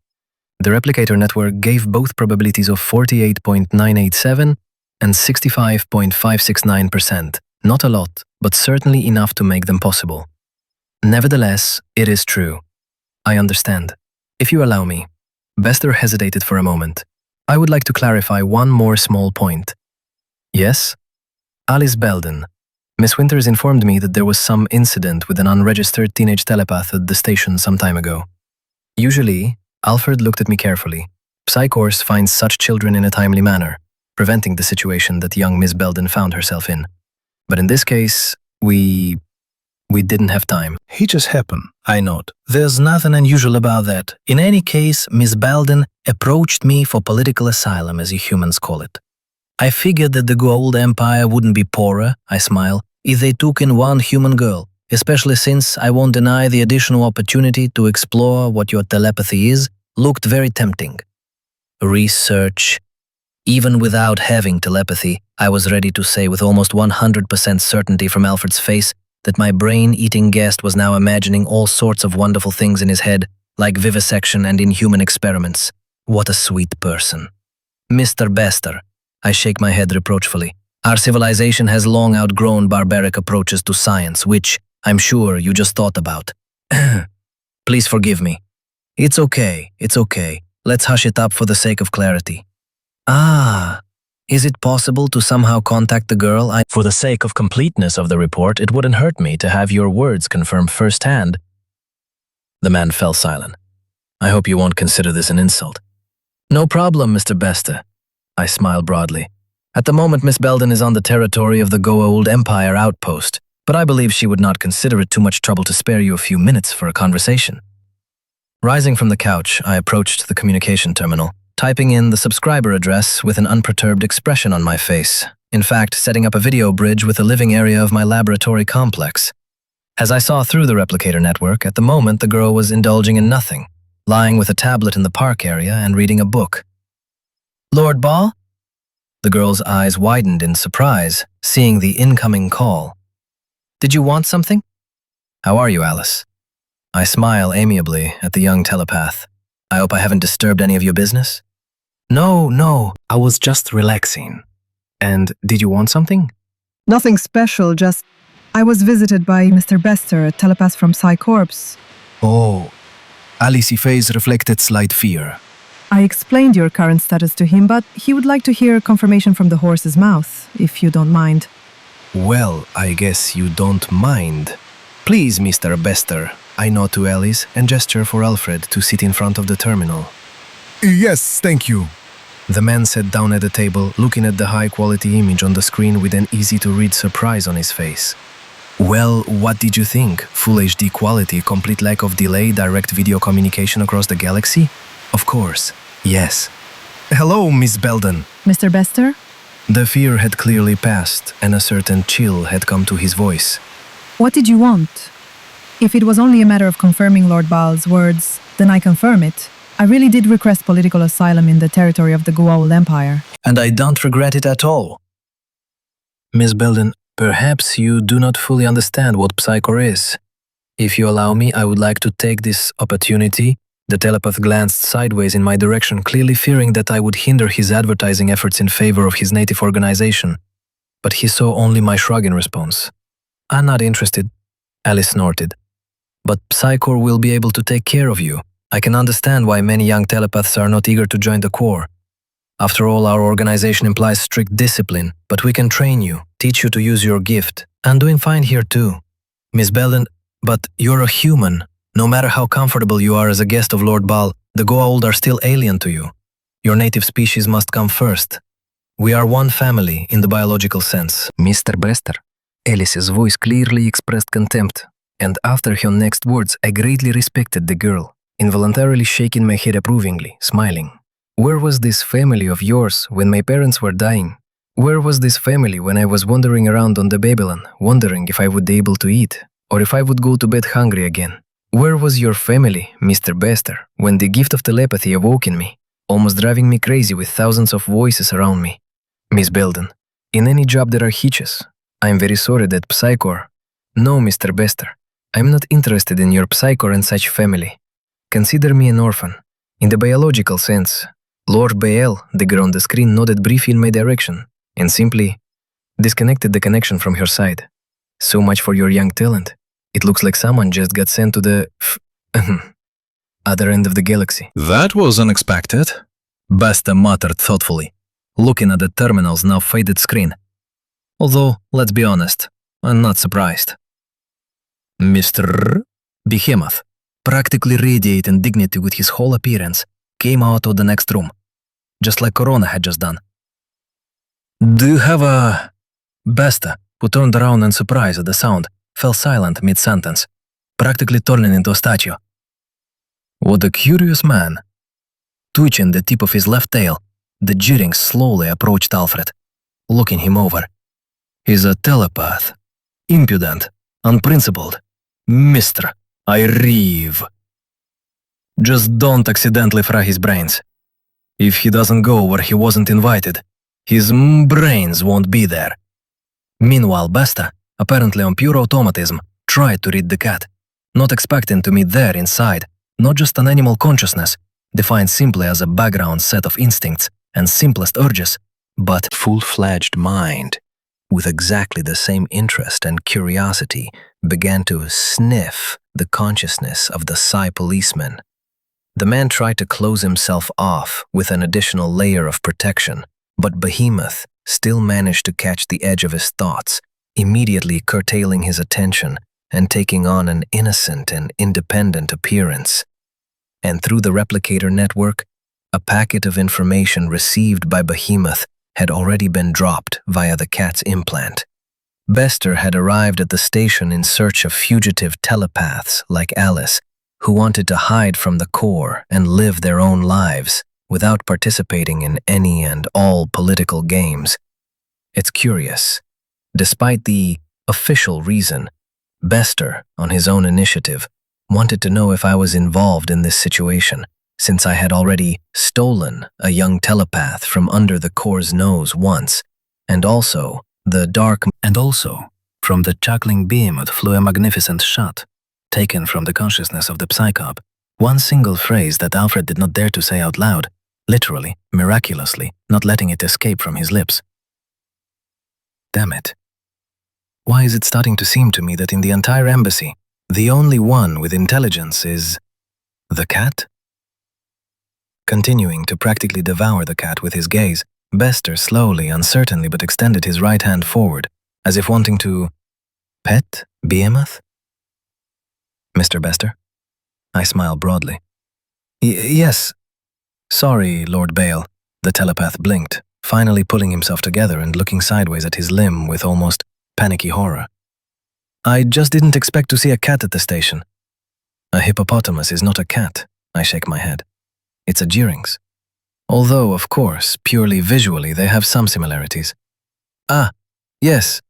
The replicator network gave both probabilities of 48.987 and 65.569%. Not a lot, but certainly enough to make them possible. Nevertheless, it is true. I understand. If you allow me. Bester hesitated for a moment. I would like to clarify one more small point. Yes? Alice Belden. Miss Winters informed me that there was some incident with an unregistered teenage telepath at the station some time ago. Usually, Alfred looked at me carefully. Psychors finds such children in a timely manner, preventing the situation that young Miss Belden found herself in. But in this case, we didn't have time. He just happened, I nod. There's nothing unusual about that. In any case, Miss Belden approached me for political asylum, as you humans call it. I figured that the Gold Empire wouldn't be poorer, I smile, if they took in one human girl, especially since I won't deny the additional opportunity to explore what your telepathy is looked very tempting. Research. Even without having telepathy, I was ready to say with almost 100% certainty from Alfred's face that my brain-eating guest was now imagining all sorts of wonderful things in his head, like vivisection and inhuman experiments. What a sweet person. Mr. Bester. I shake my head reproachfully. Our civilization has long outgrown barbaric approaches to science, which, I'm sure, you just thought about. Please forgive me. It's okay. Let's hush it up for the sake of clarity. Ah, is it possible to somehow contact the girl? For the sake of completeness of the report, it wouldn't hurt me to have your words confirmed firsthand. The man fell silent. I hope you won't consider this an insult. No problem, Mr. Bester. I smiled broadly. At the moment, Miss Belden is on the territory of the Goa'uld Empire outpost, but I believe she would not consider it too much trouble to spare you a few minutes for a conversation. Rising from the couch, I approached the communication terminal, typing in the subscriber address with an unperturbed expression on my face, in fact, setting up a video bridge with the living area of my laboratory complex. As I saw through the replicator network, at the moment the girl was indulging in nothing, lying with a tablet in the park area and reading a book. Lord Ball? The girl's eyes widened in surprise, seeing the incoming call. Did you want something? How are you, Alice? I smile amiably at the young telepath. I hope I haven't disturbed any of your business? No, I was just relaxing. And did you want something? Nothing special, just I was visited by Mr. Bester, a telepath from Psi Corps. Oh, Alice's face reflected slight fear. I explained your current status to him, but he would like to hear confirmation from the horse's mouth, if you don't mind. Well, I guess you don't mind. Please, Mr. Bester. I nod to Alice and gesture for Alfred to sit in front of the terminal. Yes, thank you. The man sat down at the table, looking at the high-quality image on the screen with an easy-to-read surprise on his face. Well, what did you think? Full HD quality, complete lack of delay, direct video communication across the galaxy? Of course, yes. Hello, Miss Belden. Mr. Bester? The fear had clearly passed, and a certain chill had come to his voice. What did you want? If it was only a matter of confirming Lord Baal's words, then I confirm it. I really did request political asylum in the territory of the Goa'uld Empire. And I don't regret it at all. Miss Belden, perhaps you do not fully understand what Psychor is. If you allow me, I would like to take this opportunity. The telepath glanced sideways in my direction, clearly fearing that I would hinder his advertising efforts in favor of his native organization. But he saw only my shrug in response. I'm not interested, Alice snorted. But Psychor will be able to take care of you. I can understand why many young telepaths are not eager to join the Corps. After all, our organization implies strict discipline, but we can train you, teach you to use your gift. I'm doing fine here too. Miss Belden, but you're a human. No matter how comfortable you are as a guest of Lord Baal, the Goa'uld are still alien to you. Your native species must come first. We are one family in the biological sense. Mr. Bester. Alice's voice clearly expressed contempt, and after her next words, I greatly respected the girl, involuntarily shaking my head approvingly, smiling. Where was this family of yours when my parents were dying? Where was this family when I was wandering around on the Babylon, wondering if I would be able to eat, or if I would go to bed hungry again? Where was your family, Mr. Bester, when the gift of telepathy awoke in me, almost driving me crazy with thousands of voices around me? Miss Belden, in any job there are hitches. I am very sorry that Psychor... No, Mr. Bester, I am not interested in your Psychor and such family. Consider me an orphan. In the biological sense, Lord Baal, the girl on the screen, nodded briefly in my direction and simply disconnected the connection from her side. So much for your young talent. It looks like someone just got sent to the other end of the galaxy. That was unexpected, Bester muttered thoughtfully, looking at the terminal's now faded screen. Although, let's be honest, I'm not surprised. Mr. Behemoth, practically radiating dignity with his whole appearance, came out of the next room, just like Corona had just done. Do you have a... Bester, who turned around in surprise at the sound, fell silent mid-sentence, practically turning into a statue. What a curious man. Twitching the tip of his left tail, the jeering slowly approached Alfred, looking him over. He's a telepath. Impudent. Unprincipled. Mister, I reeve. Just don't accidentally fry his brains. If he doesn't go where he wasn't invited, his brains won't be there. Meanwhile, Bester, apparently on pure automatism, tried to read the cat, not expecting to meet there inside, not just an animal consciousness, defined simply as a background set of instincts and simplest urges, but full-fledged mind, with exactly the same interest and curiosity, began to sniff the consciousness of the psi policeman. The man tried to close himself off with an additional layer of protection, but Behemoth still managed to catch the edge of his thoughts, immediately curtailing his attention and taking on an innocent and independent appearance. And through the replicator network, a packet of information received by Behemoth had already been dropped via the cat's implant. Bester had arrived at the station in search of fugitive telepaths like Alice, who wanted to hide from the core and live their own lives without participating in any and all political games. It's curious. Despite the official reason, Bester, on his own initiative, wanted to know if I was involved in this situation, since I had already stolen a young telepath from under the core's nose once, and also from the chuckling Behemoth flew a magnificent shot, taken from the consciousness of the psychop. One single phrase that Alfred did not dare to say out loud, literally, miraculously, not letting it escape from his lips. Damn it. Why is it starting to seem to me that in the entire embassy, the only one with intelligence is the cat? Continuing to practically devour the cat with his gaze, Bester slowly, uncertainly, but extended his right hand forward, as if wanting to pet Behemoth. Mr. Bester? I smiled broadly. Yes. Sorry, Lord Bale. The telepath blinked, finally pulling himself together and looking sideways at his limb with almost panicky horror. I just didn't expect to see a cat at the station. A hippopotamus is not a cat, I shake my head. It's a Gearings. Although, of course, purely visually they have some similarities. Ah, yes.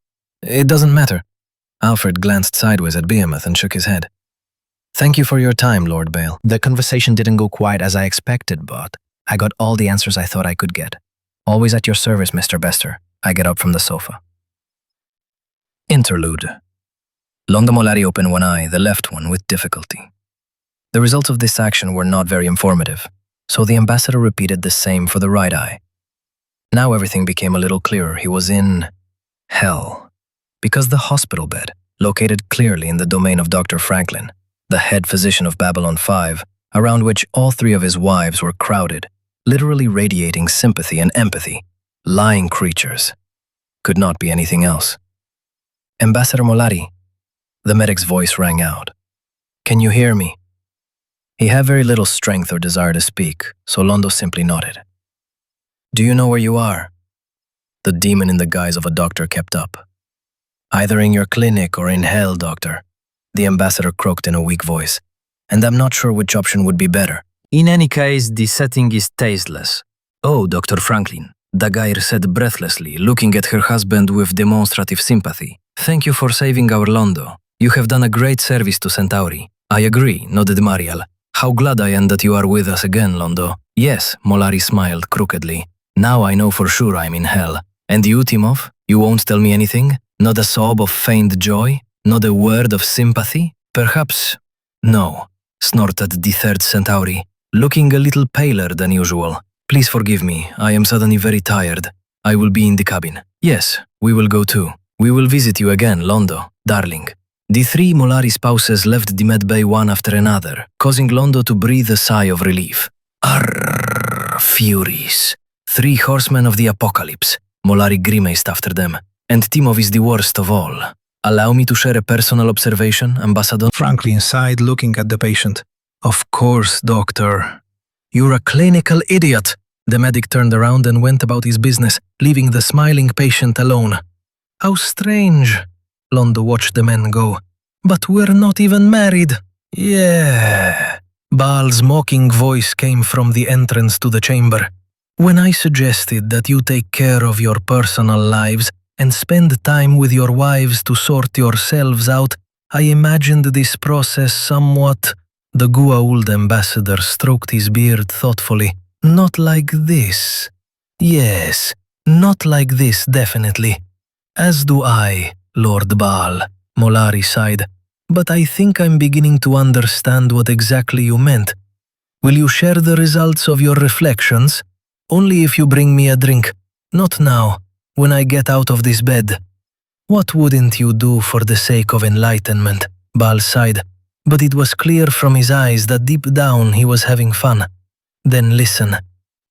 It doesn't matter. Alfred glanced sideways at Behemoth and shook his head. Thank you for your time, Lord Bale. The conversation didn't go quite as I expected, but I got all the answers I thought I could get. Always at your service, Mr. Bester. I get up from the sofa. Interlude. Londo Mollari opened one eye, the left one, with difficulty. The results of this action were not very informative, so the ambassador repeated the same for the right eye. Now everything became a little clearer. He was in hell, because the hospital bed, located clearly in the domain of Dr. Franklin, the head physician of Babylon 5, around which all three of his wives were crowded, literally radiating sympathy and empathy, lying creatures, could not be anything else. Ambassador Mollari, the medic's voice rang out. Can you hear me? He had very little strength or desire to speak, so Londo simply nodded. Do you know where you are? The demon in the guise of a doctor kept up. Either in your clinic or in hell, doctor, the ambassador croaked in a weak voice, and I'm not sure which option would be better. In any case, the setting is tasteless. Oh, Dr. Franklin, Dagair said breathlessly, looking at her husband with demonstrative sympathy. Thank you for saving our Londo. You have done a great service to Centauri. I agree, nodded Mariel. How glad I am that you are with us again, Londo. Yes, Mollari smiled crookedly. Now I know for sure I'm in hell. And you, Timov? You won't tell me anything? Not a sob of feigned joy? Not a word of sympathy? Perhaps? No, snorted the third Centauri, looking a little paler than usual. Please forgive me, I am suddenly very tired. I will be in the cabin. Yes, we will go too. We will visit you again, Londo, darling. The three Mollari spouses left the medbay one after another, causing Londo to breathe a sigh of relief. Arrrrrr, furies. Three horsemen of the apocalypse. Mollari grimaced after them, and Timov is the worst of all. Allow me to share a personal observation, Ambassador? Franklin sighed, looking at the patient. Of course, doctor. You're a clinical idiot. The medic turned around and went about his business, leaving the smiling patient alone. How strange. Londo watched the men go. But we're not even married. Yeah. Baal's mocking voice came from the entrance to the chamber. When I suggested that you take care of your personal lives and spend time with your wives to sort yourselves out, I imagined this process somewhat. The Goa'uld ambassador stroked his beard thoughtfully. Not like this. Yes, not like this, definitely. As do I, Lord Baal, Mollari sighed. But I think I'm beginning to understand what exactly you meant. Will you share the results of your reflections? Only if you bring me a drink. Not now, when I get out of this bed. What wouldn't you do for the sake of enlightenment? Bal sighed, but it was clear from his eyes that deep down he was having fun. Then listen,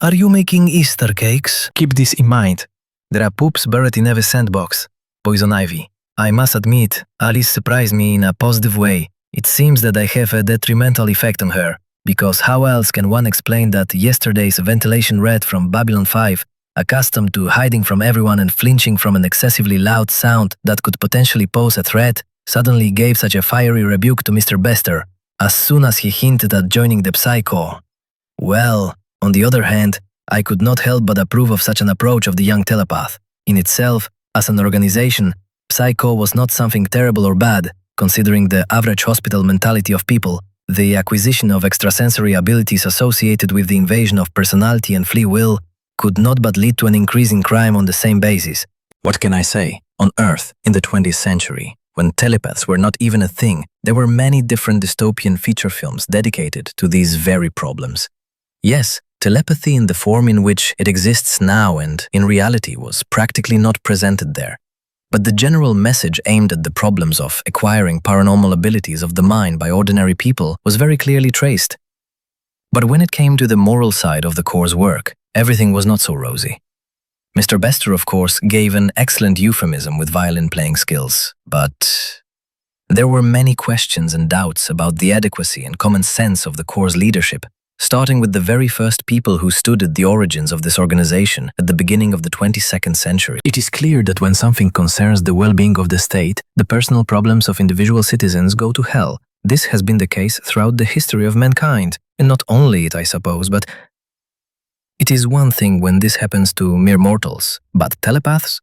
are you making Easter cakes? Keep this in mind. There are poops buried in every sandbox. Poison ivy. I must admit, Alice surprised me in a positive way. It seems that I have a detrimental effect on her, because how else can one explain that yesterday's ventilation rat from Babylon 5, accustomed to hiding from everyone and flinching from an excessively loud sound that could potentially pose a threat, suddenly gave such a fiery rebuke to Mr. Bester as soon as he hinted at joining the Psy Corps? Well, on the other hand, I could not help but approve of such an approach of the young telepath. In itself, as an organization, Psy Corps was not something terrible or bad, considering the average hospital mentality of people. The acquisition of extrasensory abilities associated with the invasion of personality and free will could not but lead to an increase in crime on the same basis. What can I say? On Earth, in the 20th century, when telepaths were not even a thing, there were many different dystopian feature films dedicated to these very problems. Yes, telepathy in the form in which it exists now and in reality was practically not presented there. But the general message aimed at the problems of acquiring paranormal abilities of the mind by ordinary people was very clearly traced. But when it came to the moral side of the Corps' work, everything was not so rosy. Mr. Bester, of course, gave an excellent euphemism with violin-playing skills, but there were many questions and doubts about the adequacy and common sense of the Corps' leadership, starting with the very first people who stood at the origins of this organization at the beginning of the 22nd century. It is clear that when something concerns the well-being of the state, the personal problems of individual citizens go to hell. This has been the case throughout the history of mankind, and not only it, I suppose, but it is one thing when this happens to mere mortals, but telepaths?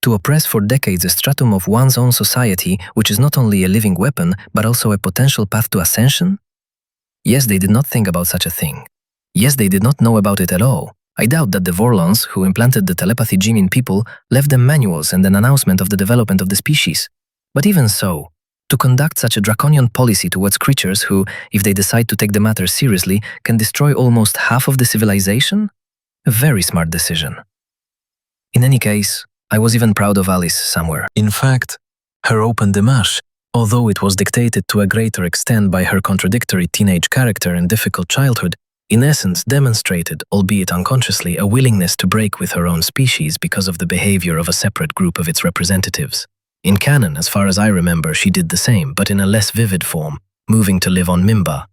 To oppress for decades a stratum of one's own society, which is not only a living weapon, but also a potential path to ascension? Yes, they did not think about such a thing. Yes, they did not know about it at all. I doubt that the Vorlons, who implanted the telepathy gene in people, left them manuals and an announcement of the development of the species. But even so, to conduct such a draconian policy towards creatures who, if they decide to take the matter seriously, can destroy almost half of the civilization? A very smart decision. In any case, I was even proud of Alice somewhere. In fact, her open démarche, although it was dictated to a greater extent by her contradictory teenage character and difficult childhood, in essence demonstrated, albeit unconsciously, a willingness to break with her own species because of the behavior of a separate group of its representatives. In canon, as far as I remember, she did the same, but in a less vivid form, moving to live on Mimba.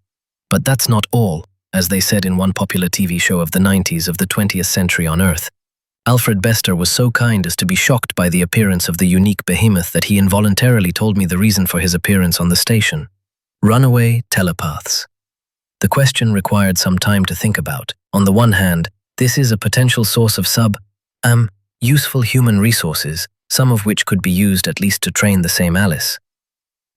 But that's not all, as they said in one popular TV show of the 90s of the 20th century on Earth. Alfred Bester was so kind as to be shocked by the appearance of the unique behemoth that he involuntarily told me the reason for his appearance on the station. Runaway telepaths. The question required some time to think about. On the one hand, this is a potential source of useful human resources, some of which could be used at least to train the same Alice.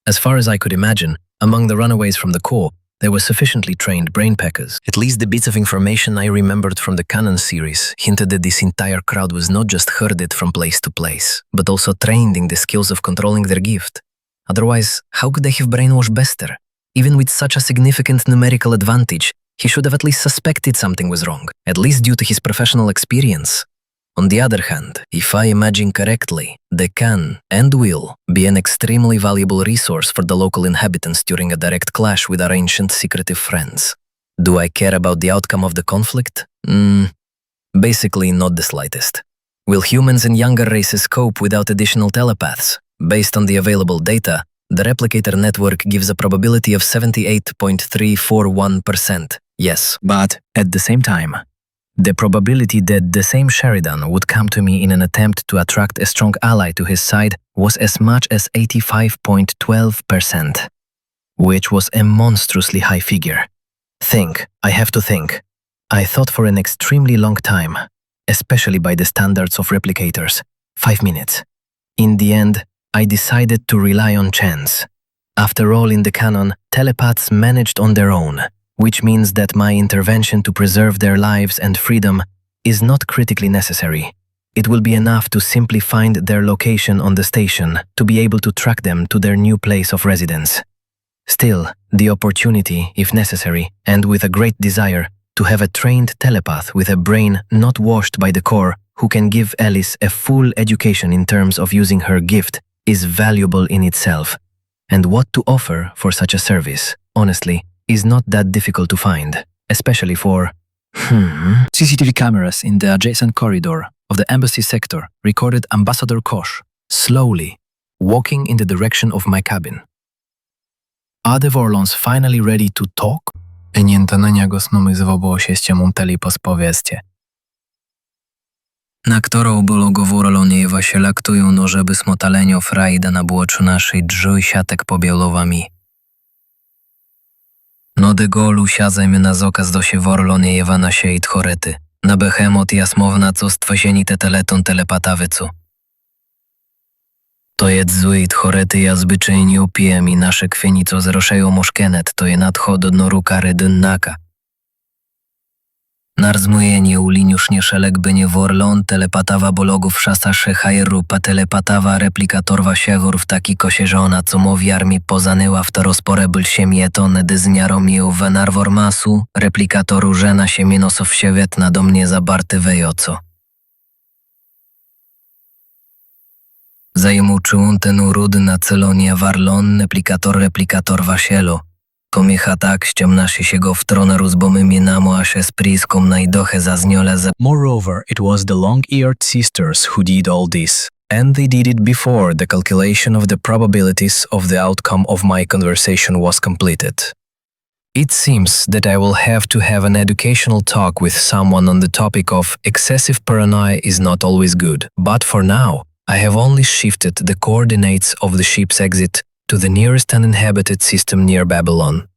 As far as I could imagine, among the runaways from the Corps, there were sufficiently trained brainpackers. At least the bits of information I remembered from the Canon series hinted that this entire crowd was not just herded from place to place, but also trained in the skills of controlling their gift. Otherwise, how could they have brainwashed Bester? Even with such a significant numerical advantage, he should have at least suspected something was wrong, at least due to his professional experience. On the other hand, if I imagine correctly, they can and will be an extremely valuable resource for the local inhabitants during a direct clash with our ancient secretive friends. Do I care about the outcome of the conflict? Basically not the slightest. Will humans and younger races cope without additional telepaths? Based on the available data, the replicator network gives a probability of 78.341%. Yes, but at the same time, the probability that the same Sheridan would come to me in an attempt to attract a strong ally to his side was as much as 85.12%, which was a monstrously high figure. I have to think. I thought for an extremely long time, especially by the standards of replicators, 5 minutes. In the end, I decided to rely on chance. After all, in the canon, telepaths managed on their own, which means that my intervention to preserve their lives and freedom is not critically necessary. It will be enough to simply find their location on the station to be able to track them to their new place of residence. Still, the opportunity, if necessary, and with a great desire to have a trained telepath with a brain not washed by the Corps who can give Alice a full education in terms of using her gift is valuable in itself. And what to offer for such a service, honestly, is not that difficult to find, especially for CCTV cameras in the adjacent corridor of the embassy sector recorded Ambassador Kosh slowly walking in the direction of my cabin. Are the Vorlons finally ready to talk? Enienta na njega znovu się ściemuteli pospowiedzcie. Na którą było Vorloniewa się laktują, no żeby smotalenio frajda na błoczu naszej drzuj siatek pobielowami. No de golu siadzajmy na zokaz do się Vorloniewa na się i tchorety. Na behemot jasmowna co stwosieni te teleton telepatawycu. To jest zły i tchorety ja zwyczajnie opijem i nasze kwieni co zroszeją moszkenet, to je nadchod od noru kary dynnaka. Narzmujenie uliniusznie szelek by nie Vorlon, telepatawa bologów szasa szechajerupa, telepatawa replikatorwa siewur w taki kosie żona, co mowi armii pozanyła w to rozporę bylsiem jetone dyzniaromił wenarwor masu, replikatoru żena się mienosow siewietna do mnie zabarty wejoco. Zajmuczył ten urudy na celonie Varlon, replikator wasielo. Komiecha tak ściemna się go w tronę rozbomymi namo a się z priską najdoche zazniole za... Moreover, it was the long-eared sisters who did all this, and they did it before the calculation of the probabilities of the outcome of my conversation was completed. It seems that I will have to have an educational talk with someone on the topic of excessive paranoia is not always good, but for now, I have only shifted the coordinates of the ship's exit to the nearest uninhabited system near Babylon.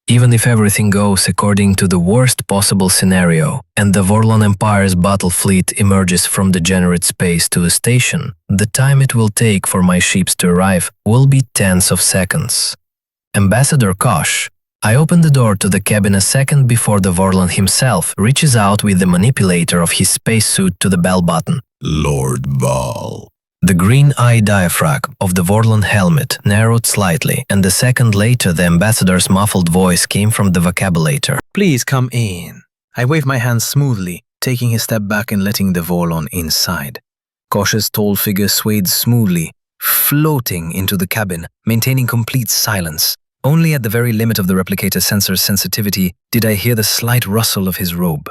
Even if everything goes according to the worst possible scenario, and the Vorlon Empire's battle fleet emerges from degenerate space to the station, the time it will take for my ships to arrive will be tens of seconds. Ambassador Kosh, I open the door to the cabin a second before the Vorlon himself reaches out with the manipulator of his spacesuit to the bell button. Lord Ball. The green eye diaphragm of the Vorlon helmet narrowed slightly, and a second later the ambassador's muffled voice came from the vocabulator. Please come in. I wave my hand smoothly, taking a step back and letting the Vorlon inside. Kosh's tall figure swayed smoothly, floating into the cabin, maintaining complete silence. Only at the very limit of the replicator sensor's sensitivity did I hear the slight rustle of his robe.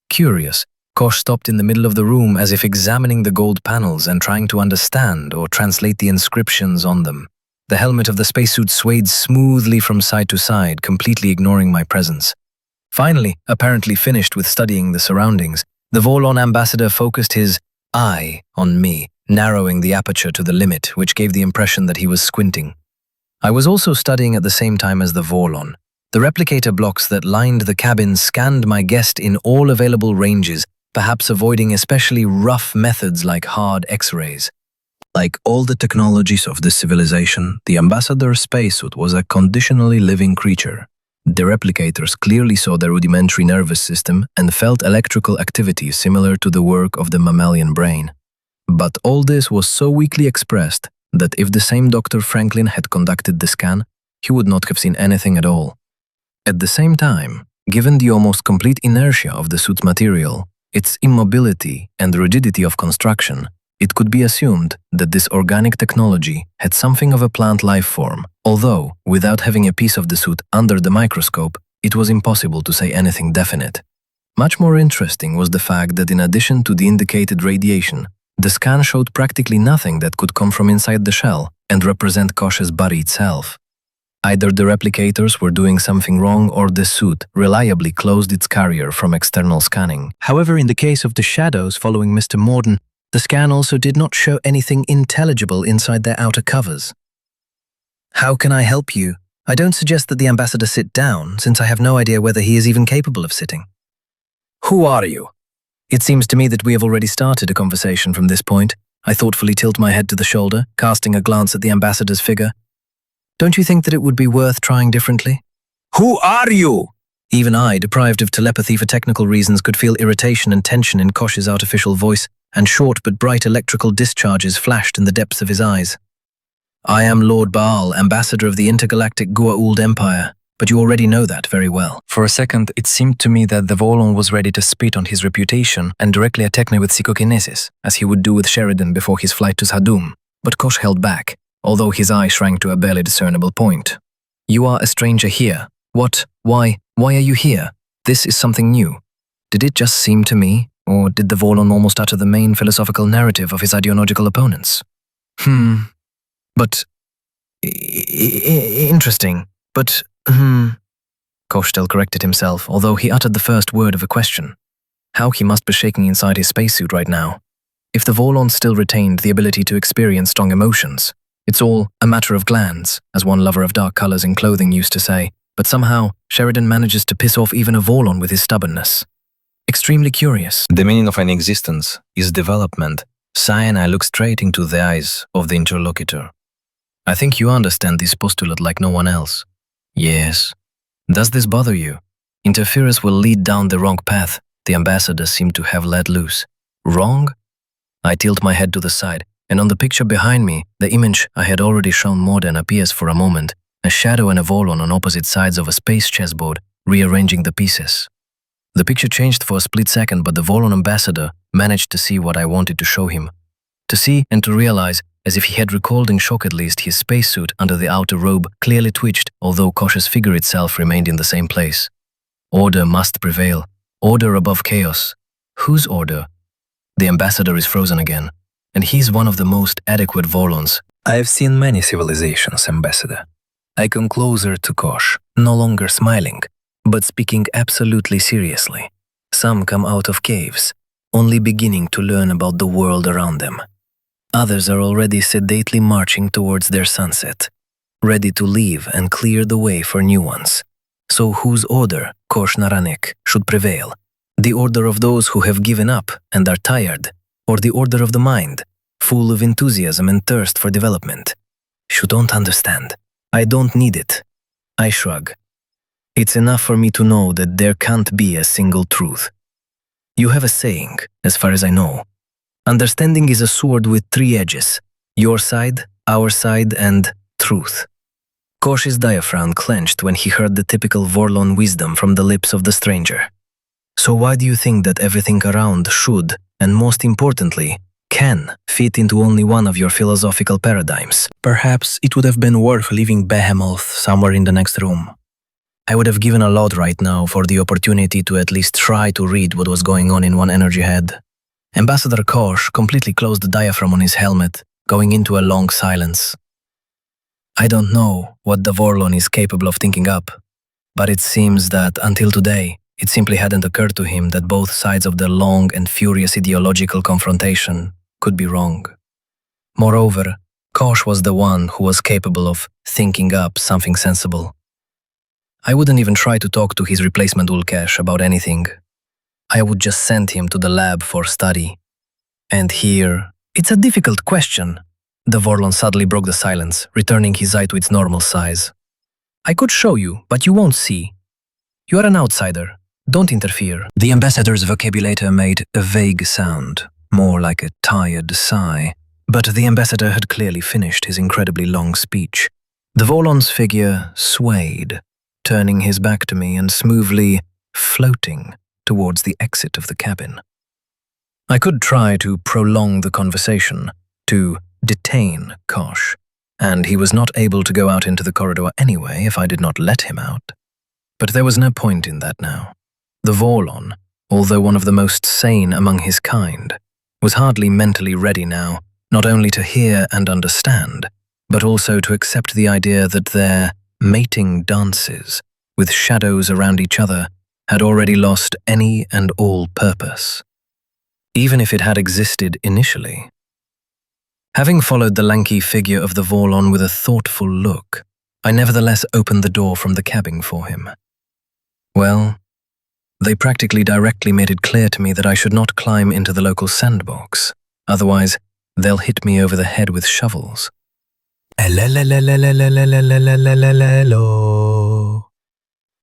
Curious, Kosh stopped in the middle of the room as if examining the gold panels and trying to understand or translate the inscriptions on them. The helmet of the spacesuit swayed smoothly from side to side, completely ignoring my presence. Finally, apparently finished with studying the surroundings, the Vorlon ambassador focused his eye on me, narrowing the aperture to the limit, which gave the impression that he was squinting. I was also studying at the same time as the Vorlon. The replicator blocks that lined the cabin scanned my guest in all available ranges, perhaps avoiding especially rough methods like hard X-rays. Like all the technologies of this civilization, the ambassador's spacesuit was a conditionally living creature. The replicators clearly saw the rudimentary nervous system and felt electrical activity similar to the work of the mammalian brain. But all this was so weakly expressed that if the same Dr. Franklin had conducted the scan, he would not have seen anything at all. At the same time, given the almost complete inertia of the suit's material, its immobility and rigidity of construction, it could be assumed that this organic technology had something of a plant life form, although, without having a piece of the suit under the microscope, it was impossible to say anything definite. Much more interesting was the fact that in addition to the indicated radiation, the scan showed practically nothing that could come from inside the shell and represent Kosh's body itself. Either the replicators were doing something wrong or the suit reliably closed its carrier from external scanning. However, in the case of the shadows following Mr. Morden, the scan also did not show anything intelligible inside their outer covers. How can I help you? I don't suggest that the ambassador sit down, since I have no idea whether he is even capable of sitting. Who are you? It seems to me that we have already started a conversation from this point. I thoughtfully tilt my head to the shoulder, casting a glance at the ambassador's figure. Don't you think that it would be worth trying differently? Who are you? Even I, deprived of telepathy for technical reasons, could feel irritation and tension in Kosh's artificial voice, and short but bright electrical discharges flashed in the depths of his eyes. I am Lord Baal, ambassador of the intergalactic Goa'uld Empire. but you already know that very well. For a second, it seemed to me that the Volon was ready to spit on his reputation and directly attack me with psychokinesis, as he would do with Sheridan before his flight to Sadum. But Kosh held back, although his eye shrank to a barely discernible point. You are a stranger here. What? Why are you here? This is something new. Did it just seem to me, or did the Volon almost utter the main philosophical narrative of his ideological opponents? But... interesting. But... Kosh still corrected himself, although he uttered the first word of a question. How he must be shaking inside his spacesuit right now. If the Volon still retained the ability to experience strong emotions, it's all a matter of glands, as one lover of dark colors in clothing used to say, but somehow Sheridan manages to piss off even a Volon with his stubbornness. Extremely curious. The meaning of an existence is development. Sigh and I look straight into the eyes of the interlocutor. I think you understand this postulate like no one else. Yes. Does this bother you? Interference will lead down the wrong path the ambassador seemed to have let loose. Wrong? I tilt my head to the side, and on the picture behind me, the image I had already shown Morden appears for a moment, a shadow and a Volon on opposite sides of a space chessboard, rearranging the pieces. The picture changed for a split second, but the Volon ambassador managed to see what I wanted to show him. To see and to realize, as if he had recalled in shock at least, his spacesuit under the outer robe clearly twitched, although Kosh's figure itself remained in the same place. Order must prevail. Order above chaos. Whose order? The ambassador is frozen again, and he's one of the most adequate Volons. I have seen many civilizations, Ambassador. I come closer to Kosh, no longer smiling, but speaking absolutely seriously. Some come out of caves, only beginning to learn about the world around them. Others are already sedately marching towards their sunset, ready to leave and clear the way for new ones. So whose order, Kosh Naranek, should prevail? The order of those who have given up and are tired, or the order of the mind, full of enthusiasm and thirst for development? You don't understand. I don't need it. I shrug. It's enough for me to know that there can't be a single truth. You have a saying, as far as I know. Understanding is a sword with three edges. Your side, our side, and truth. Kosh's diaphragm clenched when he heard the typical Vorlon wisdom from the lips of the stranger. So why do you think that everything around should, and most importantly, can fit into only one of your philosophical paradigms? Perhaps it would have been worth leaving Behemoth somewhere in the next room. I would have given a lot right now for the opportunity to at least try to read what was going on in one energy head. Ambassador Kosh completely closed the diaphragm on his helmet, going into a long silence. I don't know what the Vorlon is capable of thinking up, but it seems that until today, it simply hadn't occurred to him that both sides of the long and furious ideological confrontation could be wrong. Moreover, Kosh was the one who was capable of thinking up something sensible. I wouldn't even try to talk to his replacement Ulkesh about anything. I would just send him to the lab for study. And here, it's a difficult question. The Vorlon suddenly broke the silence, returning his eye to its normal size. I could show you, but you won't see. You are an outsider. Don't interfere. The ambassador's vocabulator made a vague sound, more like a tired sigh, but the ambassador had clearly finished his incredibly long speech. The Volon's figure swayed, turning his back to me and smoothly floating towards the exit of the cabin. I could try to prolong the conversation, to detain Kosh, and he was not able to go out into the corridor anyway if I did not let him out. But there was no point in that now. The Vorlon, although one of the most sane among his kind, was hardly mentally ready now, not only to hear and understand, but also to accept the idea that their mating dances, with shadows around each other, had already lost any and all purpose, even if it had existed initially. Having followed the lanky figure of the Vorlon with a thoughtful look, I nevertheless opened the door from the cabin for him. Well, they practically directly made it clear to me that I should not climb into the local sandbox, otherwise they'll hit me over the head with shovels.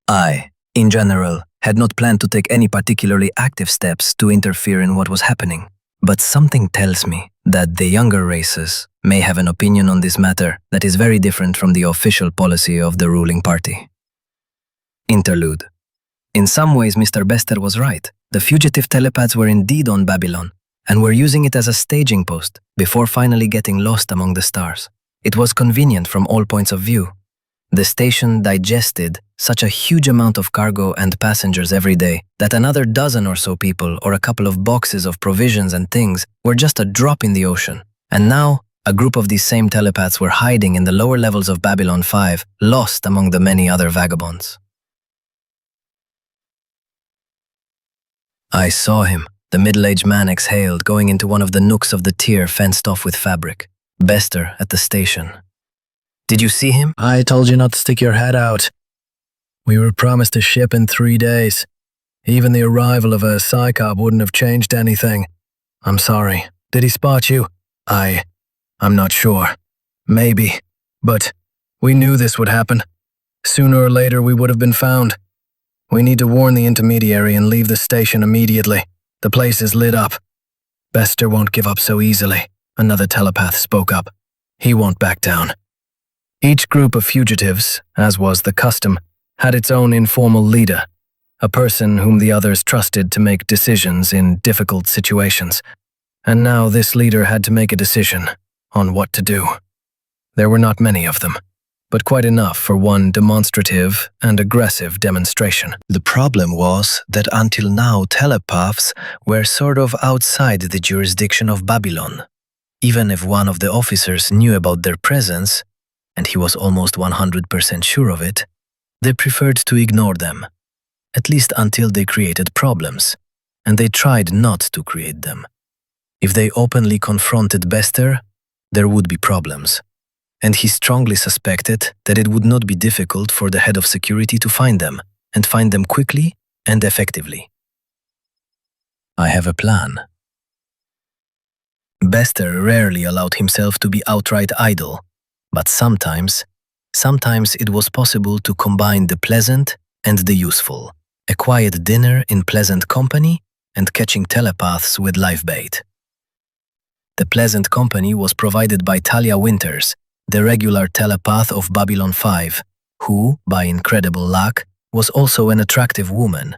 I, in general, had not planned to take any particularly active steps to interfere in what was happening, but something tells me that the younger races may have an opinion on this matter that is very different from the official policy of the ruling party. Interlude. In some ways, Mr. Bester was right. The fugitive telepaths were indeed on Babylon, and were using it as a staging post before finally getting lost among the stars. It was convenient from all points of view. The station digested such a huge amount of cargo and passengers every day that another dozen or so people or a couple of boxes of provisions and things were just a drop in the ocean. And now, a group of these same telepaths were hiding in the lower levels of Babylon 5, lost among the many other vagabonds. I saw him. The middle-aged man exhaled, going into one of the nooks of the tier fenced off with fabric. Bester at the station. Did you see him? I told you not to stick your head out. We were promised a ship in 3 days. Even the arrival of a psychop wouldn't have changed anything. I'm sorry. Did he spot you? I'm not sure. Maybe. But we knew this would happen. Sooner or later we would have been found. We need to warn the intermediary and leave the station immediately. The place is lit up. Bester won't give up so easily. Another telepath spoke up. He won't back down. Each group of fugitives, as was the custom, had its own informal leader, a person whom the others trusted to make decisions in difficult situations. And now this leader had to make a decision on what to do. There were not many of them, but quite enough for one demonstrative and aggressive demonstration. The problem was that until now telepaths were sort of outside the jurisdiction of Babylon. Even if one of the officers knew about their presence, and he was almost 100% sure of it, they preferred to ignore them, at least until they created problems, and they tried not to create them. If they openly confronted Bester, there would be problems, and he strongly suspected that it would not be difficult for the head of security to find them, and find them quickly and effectively. I have a plan. Bester rarely allowed himself to be outright idle, but sometimes it was possible to combine the pleasant and the useful. A quiet dinner in pleasant company and catching telepaths with live bait. The pleasant company was provided by Talia Winters, the regular telepath of Babylon 5, who, by incredible luck, was also an attractive woman,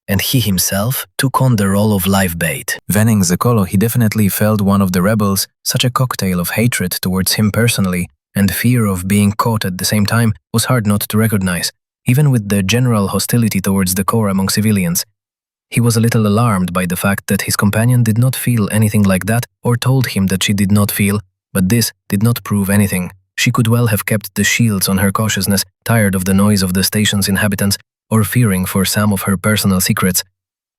and he himself took on the role of live bait. Venning Zekolo, he definitely felt one of the rebels, such a cocktail of hatred towards him personally, and fear of being caught at the same time was hard not to recognize, even with the general hostility towards the Corps among civilians. He was a little alarmed by the fact that his companion did not feel anything like that or told him that she did not feel, but this did not prove anything. She could well have kept the shields on her cautiousness, tired of the noise of the station's inhabitants, or fearing for some of her personal secrets.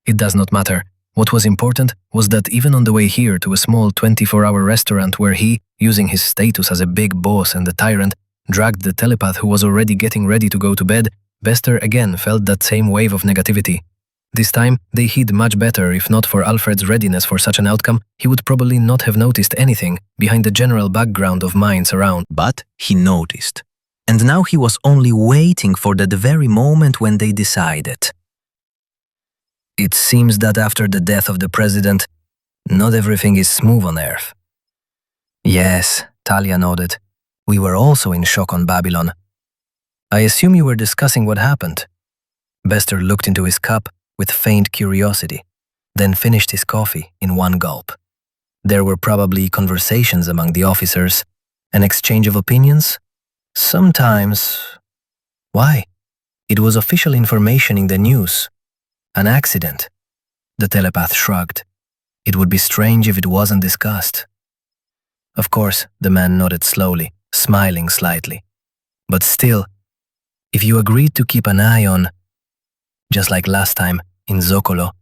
It does not matter. What was important was that even on the way here to a small 24-hour restaurant where he, using his status as a big boss and a tyrant, dragged the telepath who was already getting ready to go to bed, Bester again felt that same wave of negativity. This time, they hid much better. If not for Alfred's readiness for such an outcome, he would probably not have noticed anything behind the general background of minds around. But he noticed. And now he was only waiting for that very moment when they decided. It seems that after the death of the president, not everything is smooth on Earth. Yes, Talia nodded. We were also in shock on Babylon. I assume you were discussing what happened. Bester looked into his cup with faint curiosity, then finished his coffee in one gulp. There were probably conversations among the officers, an exchange of opinions. Sometimes. Why? It was official information in the news. An accident. The telepath shrugged. It would be strange if it wasn't discussed. Of course, the man nodded slowly, smiling slightly. But still, if you agreed to keep an eye on, just like last time in Zocolo,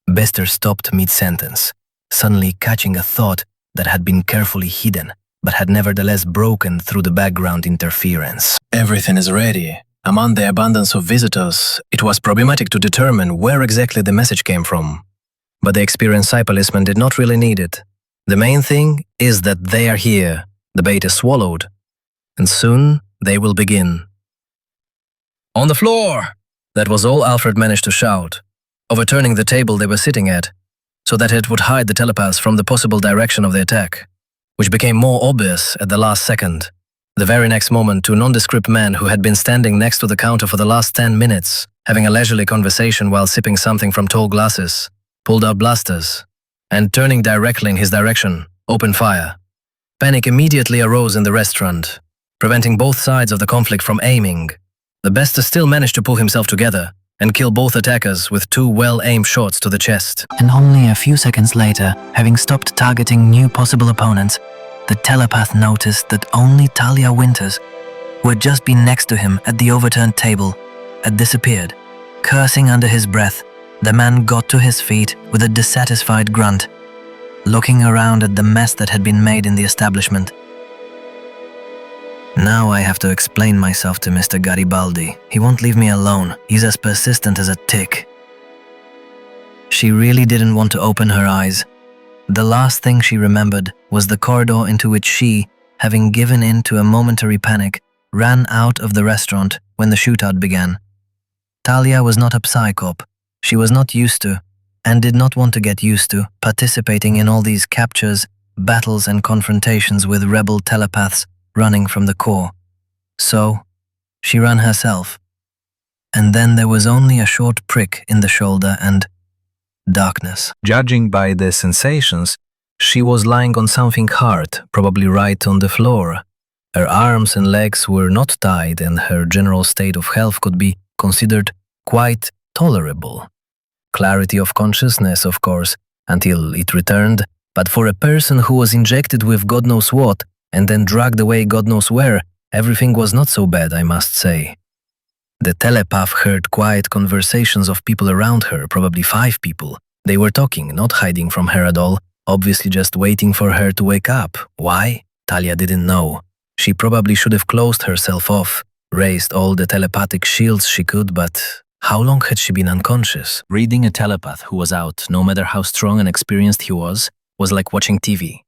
Bester stopped mid-sentence, suddenly catching a thought that had been carefully hidden, but had nevertheless broken through the background interference. Everything is ready. Among the abundance of visitors, it was problematic to determine where exactly the message came from. But the experienced Psi policeman did not really need it. The main thing is that they are here, the bait is swallowed, and soon they will begin. On the floor! That was all Alfred managed to shout, overturning the table they were sitting at, so that it would hide the telepaths from the possible direction of the attack, which became more obvious at the last second. The very next moment, two nondescript men who had been standing next to the counter for the last 10 minutes, having a leisurely conversation while sipping something from tall glasses, pulled out blasters, and turning directly in his direction, opened fire. Panic immediately arose in the restaurant, preventing both sides of the conflict from aiming. The Bester still managed to pull himself together and kill both attackers with two well-aimed shots to the chest. And only a few seconds later, having stopped targeting new possible opponents, the telepath noticed that only Talia Winters, who had just been next to him at the overturned table, had disappeared. Cursing under his breath, the man got to his feet with a dissatisfied grunt, looking around at the mess that had been made in the establishment. Now I have to explain myself to Mr. Garibaldi. He won't leave me alone. He's as persistent as a tick. She really didn't want to open her eyes. The last thing she remembered was the corridor into which she, having given in to a momentary panic, ran out of the restaurant when the shootout began. Talia was not a psychop. She was not used to, and did not want to get used to, participating in all these captures, battles and confrontations with rebel telepaths running from the core. So, she ran herself. And then there was only a short prick in the shoulder and darkness. Judging by the sensations, she was lying on something hard, probably right on the floor. Her arms and legs were not tied, and her general state of health could be considered quite tolerable. Clarity of consciousness, of course, until it returned, but for a person who was injected with God knows what, and then dragged away God knows where, everything was not so bad, I must say. The telepath heard quiet conversations of people around her, probably 5 people. They were talking, not hiding from her at all, obviously just waiting for her to wake up. Why? Talia didn't know. She probably should have closed herself off, raised all the telepathic shields she could, but how long had she been unconscious? Reading a telepath who was out, no matter how strong and experienced he was like watching TV.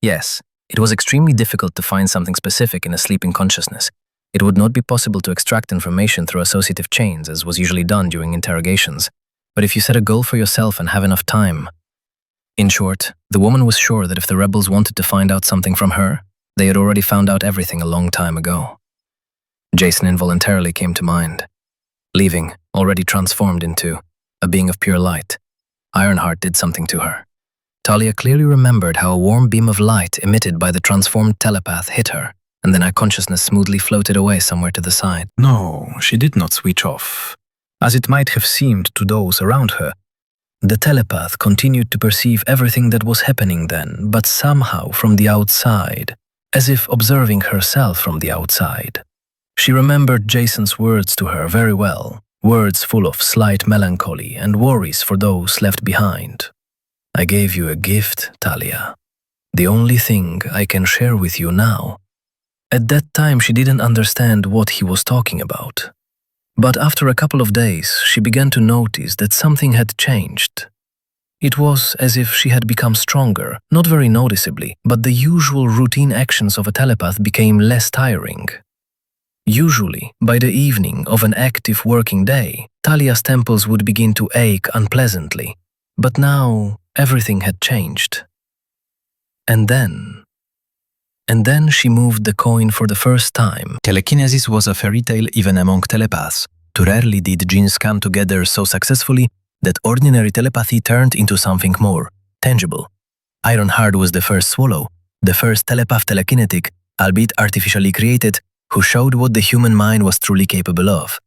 Yes, it was extremely difficult to find something specific in a sleeping consciousness. It would not be possible to extract information through associative chains, as was usually done during interrogations. But if you set a goal for yourself and have enough time… In short, the woman was sure that if the rebels wanted to find out something from her, they had already found out everything a long time ago. Jason involuntarily came to mind. Leaving, already transformed into a being of pure light, Ironheart did something to her. Talia clearly remembered how a warm beam of light emitted by the transformed telepath hit her, and then her consciousness smoothly floated away somewhere to the side. No, she did not switch off. As it might have seemed to those around her, the telepath continued to perceive everything that was happening then, but somehow from the outside, as if observing herself from the outside. She remembered Jason's words to her very well, words full of slight melancholy and worries for those left behind. I gave you a gift, Talia. The only thing I can share with you now. At that time, she didn't understand what he was talking about. But after a couple of days, she began to notice that something had changed. It was as if she had become stronger, not very noticeably, but the usual routine actions of a telepath became less tiring. Usually, by the evening of an active working day, Talia's temples would begin to ache unpleasantly. But now, everything had changed. And then she moved the coin for the first time. Telekinesis was a fairy tale even among telepaths. Too rarely did genes come together so successfully that ordinary telepathy turned into something more tangible. Ironheart was the first swallow, the first telepath telekinetic, albeit artificially created, who showed what the human mind was truly capable of.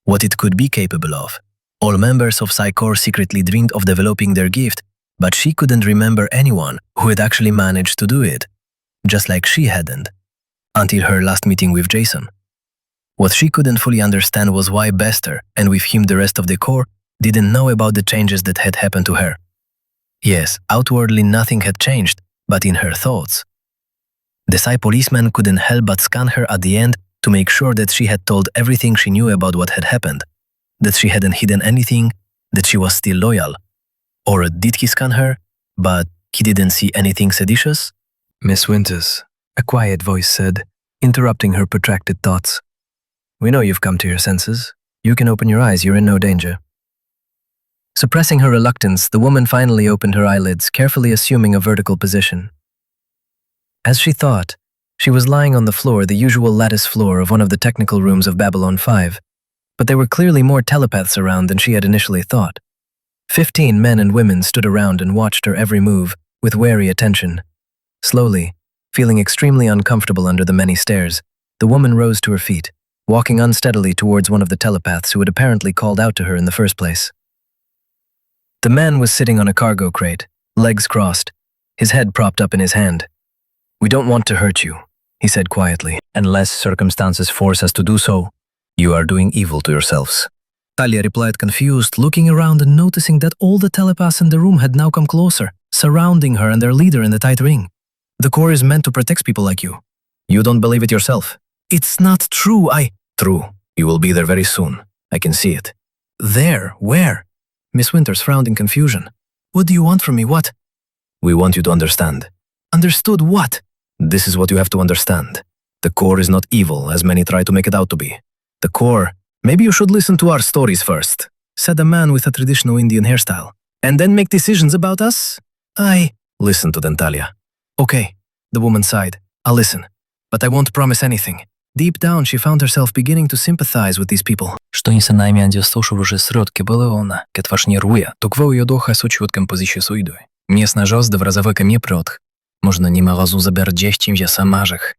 What it could be capable of. All members of Psy-Corps secretly dreamed of developing their gift, but she couldn't remember anyone who had actually managed to do it. Just like she hadn't, until her last meeting with Jason. What she couldn't fully understand was why Bester, and with him the rest of the Corps, didn't know about the changes that had happened to her. Yes, outwardly nothing had changed, but in her thoughts. The Psy policeman couldn't help but scan her at the end to make sure that she had told everything she knew about what had happened, that she hadn't hidden anything, that she was still loyal. Or did he scan her, but he didn't see anything seditious? Miss Winters, a quiet voice said, interrupting her protracted thoughts. We know you've come to your senses. You can open your eyes, you're in no danger. Suppressing her reluctance, the woman finally opened her eyelids, carefully assuming a vertical position. As she thought, She was lying on the floor, the usual lattice floor of one of the technical rooms of Babylon 5, but there were clearly more telepaths around than she had initially thought. 15 men and women stood around and watched her every move with wary attention. Slowly, feeling extremely uncomfortable under the many stares, the woman rose to her feet, walking unsteadily towards one of the telepaths who had apparently called out to her in the first place. The man was sitting on a cargo crate, legs crossed, his head propped up in his hand. "We don't want to hurt you," he said quietly. "Unless circumstances force us to do so, you are doing evil to yourselves." Talia replied confused, looking around and noticing that all the telepaths in the room had now come closer, surrounding her and their leader in the tight ring. "The core is meant to protect people like you. You don't believe it yourself." "It's not true, True. You will be there very soon. I can see it." "There? Where?" Miss Winters frowned in confusion. "What do you want from me? What?" "We want you to understand." "Understood what?" "This is what you have to understand. The core is not evil, as many try to make it out to be. The core... Maybe you should listen to our stories first," said a man with a traditional Indian hairstyle. "And then make decisions about us?" Listen to them, Talia." "Okay," the woman sighed. "I'll listen. But I won't promise anything." Deep down, she found herself beginning to sympathize with these people. Что не се најмеан слушав уже сродке было она, ке тваш не руја, токво ја доха со чуткам позише суидой. Мне снажос да вразаве ке мне прот. Можна нима разу забердзещим я самажах.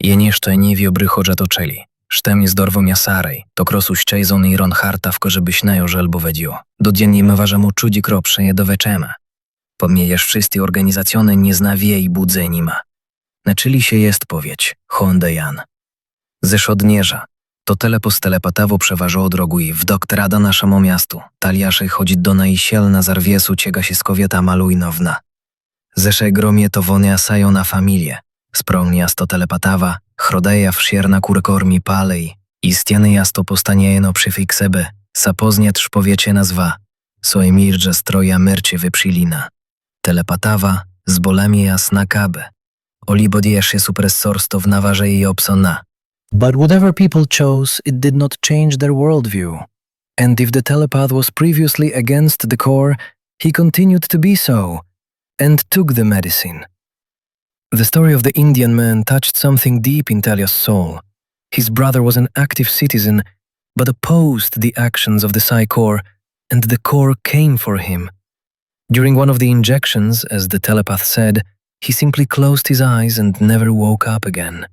Я нешто не вio бриходжа точели. Штем не здорво мя сарай, то кросущай зон Ирон Хартавко, żebyś najo żelbo wedio. Do dziennie my ważemu czudzi kropsze je doweczema. Pomiejasz wszyscy organizacjone nie znawie i budze nima. Naczyli się jest powiedź, Honda Jan. Zesz odnierza, to telepatawo przeważało drogu i w doktrada naszemu miastu. Taliasze chodzi do najsielna zarwiesu ciega się skowieta malujnowna. Zeszej gromie to wonia sajona familię. Sprągnia sto telepatawa, chrodeja wsierna kurkormi palej. I stiany jasto postaniejeno przyfikseby. Sapoznie trz powiecie nazwa. Soje mirże stroja myrcie wyprzilina. Telepatawa z bolami jasna kaby. Olibodiesz się supressorsto w nawarze i opsona. But whatever people chose, it did not change their worldview. And if the telepath was previously against the core, he continued to be so, and took the medicine. The story of the Indian man touched something deep in Talia's soul. His brother was an active citizen, but opposed the actions of the Psi Core, and the core came for him. During one of the injections, as the telepath said, he simply closed his eyes and never woke up again.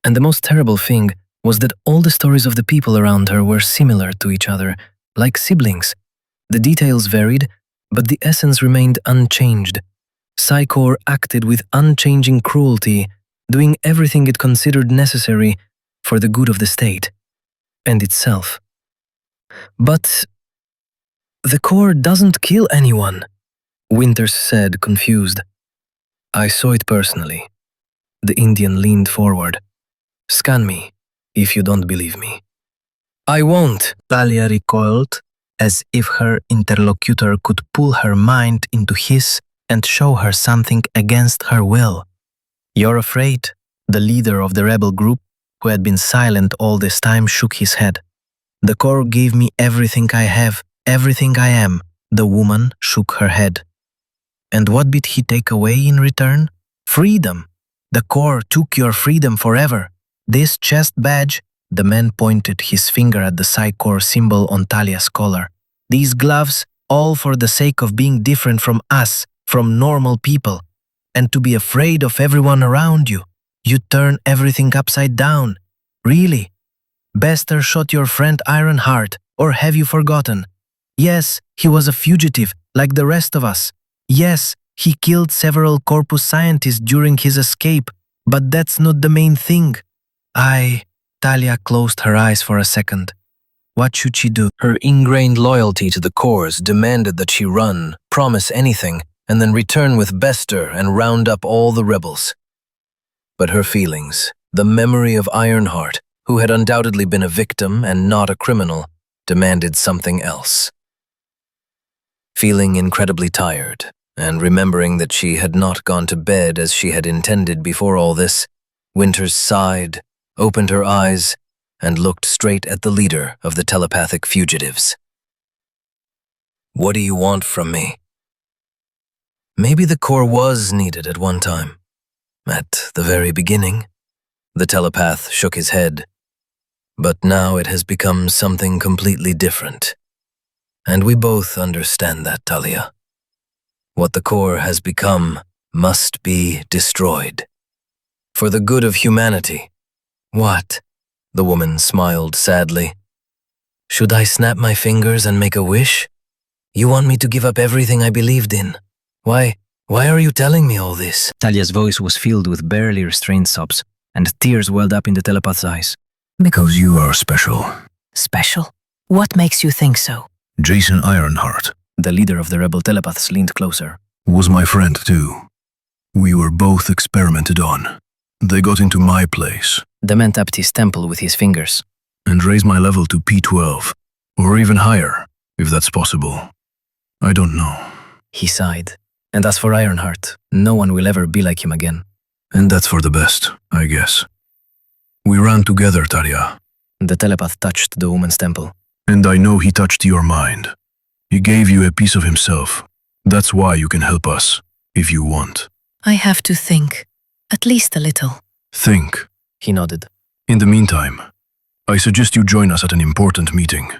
And the most terrible thing was that all the stories of the people around her were similar to each other, like siblings. The details varied, but the essence remained unchanged. Psi Core acted with unchanging cruelty, doing everything it considered necessary for the good of the state and itself. But the core doesn't kill anyone, Winters said, confused. I saw it personally. The Indian leaned forward. Scan me, if you don't believe me. I won't, Talia recoiled, as if her interlocutor could pull her mind into his and show her something against her will. You're afraid? The leader of the rebel group, who had been silent all this time, shook his head. The core gave me everything I have, everything I am. The woman shook her head. And what did he take away in return? Freedom. The core took your freedom forever. This chest badge, the man pointed his finger at the Psi Core symbol on Talia's collar. These gloves, all for the sake of being different from us, from normal people, and to be afraid of everyone around you. You turn everything upside down. Really? Bester shot your friend Ironheart, or have you forgotten? Yes, he was a fugitive, like the rest of us. Yes, he killed several Corpus scientists during his escape, but that's not the main thing. Talia closed her eyes for a second. What should she do? Her ingrained loyalty to the cores demanded that she run, promise anything, and then return with Bester and round up all the rebels. But her feelings, the memory of Ironheart, who had undoubtedly been a victim and not a criminal, demanded something else. Feeling incredibly tired, and remembering that she had not gone to bed as she had intended before all this, Winters sighed, opened her eyes, and looked straight at the leader of the telepathic fugitives. What do you want from me? Maybe the core was needed at one time. At the very beginning, The telepath shook his head. But now it has become something completely different. And we both understand that, Talia. What the core has become must be destroyed. For the good of humanity. What? The woman smiled sadly. Should I snap my fingers and make a wish? You want me to give up everything I believed in? Why are you telling me all this? Talia's voice was filled with barely restrained sobs, and tears welled up in the telepath's eyes. Because you are special. Special? What makes you think so? Jason Ironheart The leader of the rebel telepaths leaned closer. was my friend too. We were both experimented on. They got into my place The man tapped his temple with his fingers. and raised my level to P12, or even higher, if that's possible. I don't know. He sighed. And as for Ironheart, no one will ever be like him again. And that's for the best, I guess. We ran together, Talia, The telepath touched the woman's temple. and I know he touched your mind. He gave you a piece of himself. That's why you can help us, if you want. I have to think. At least a little. Think. He nodded. In the meantime, I suggest you join us at an important meeting.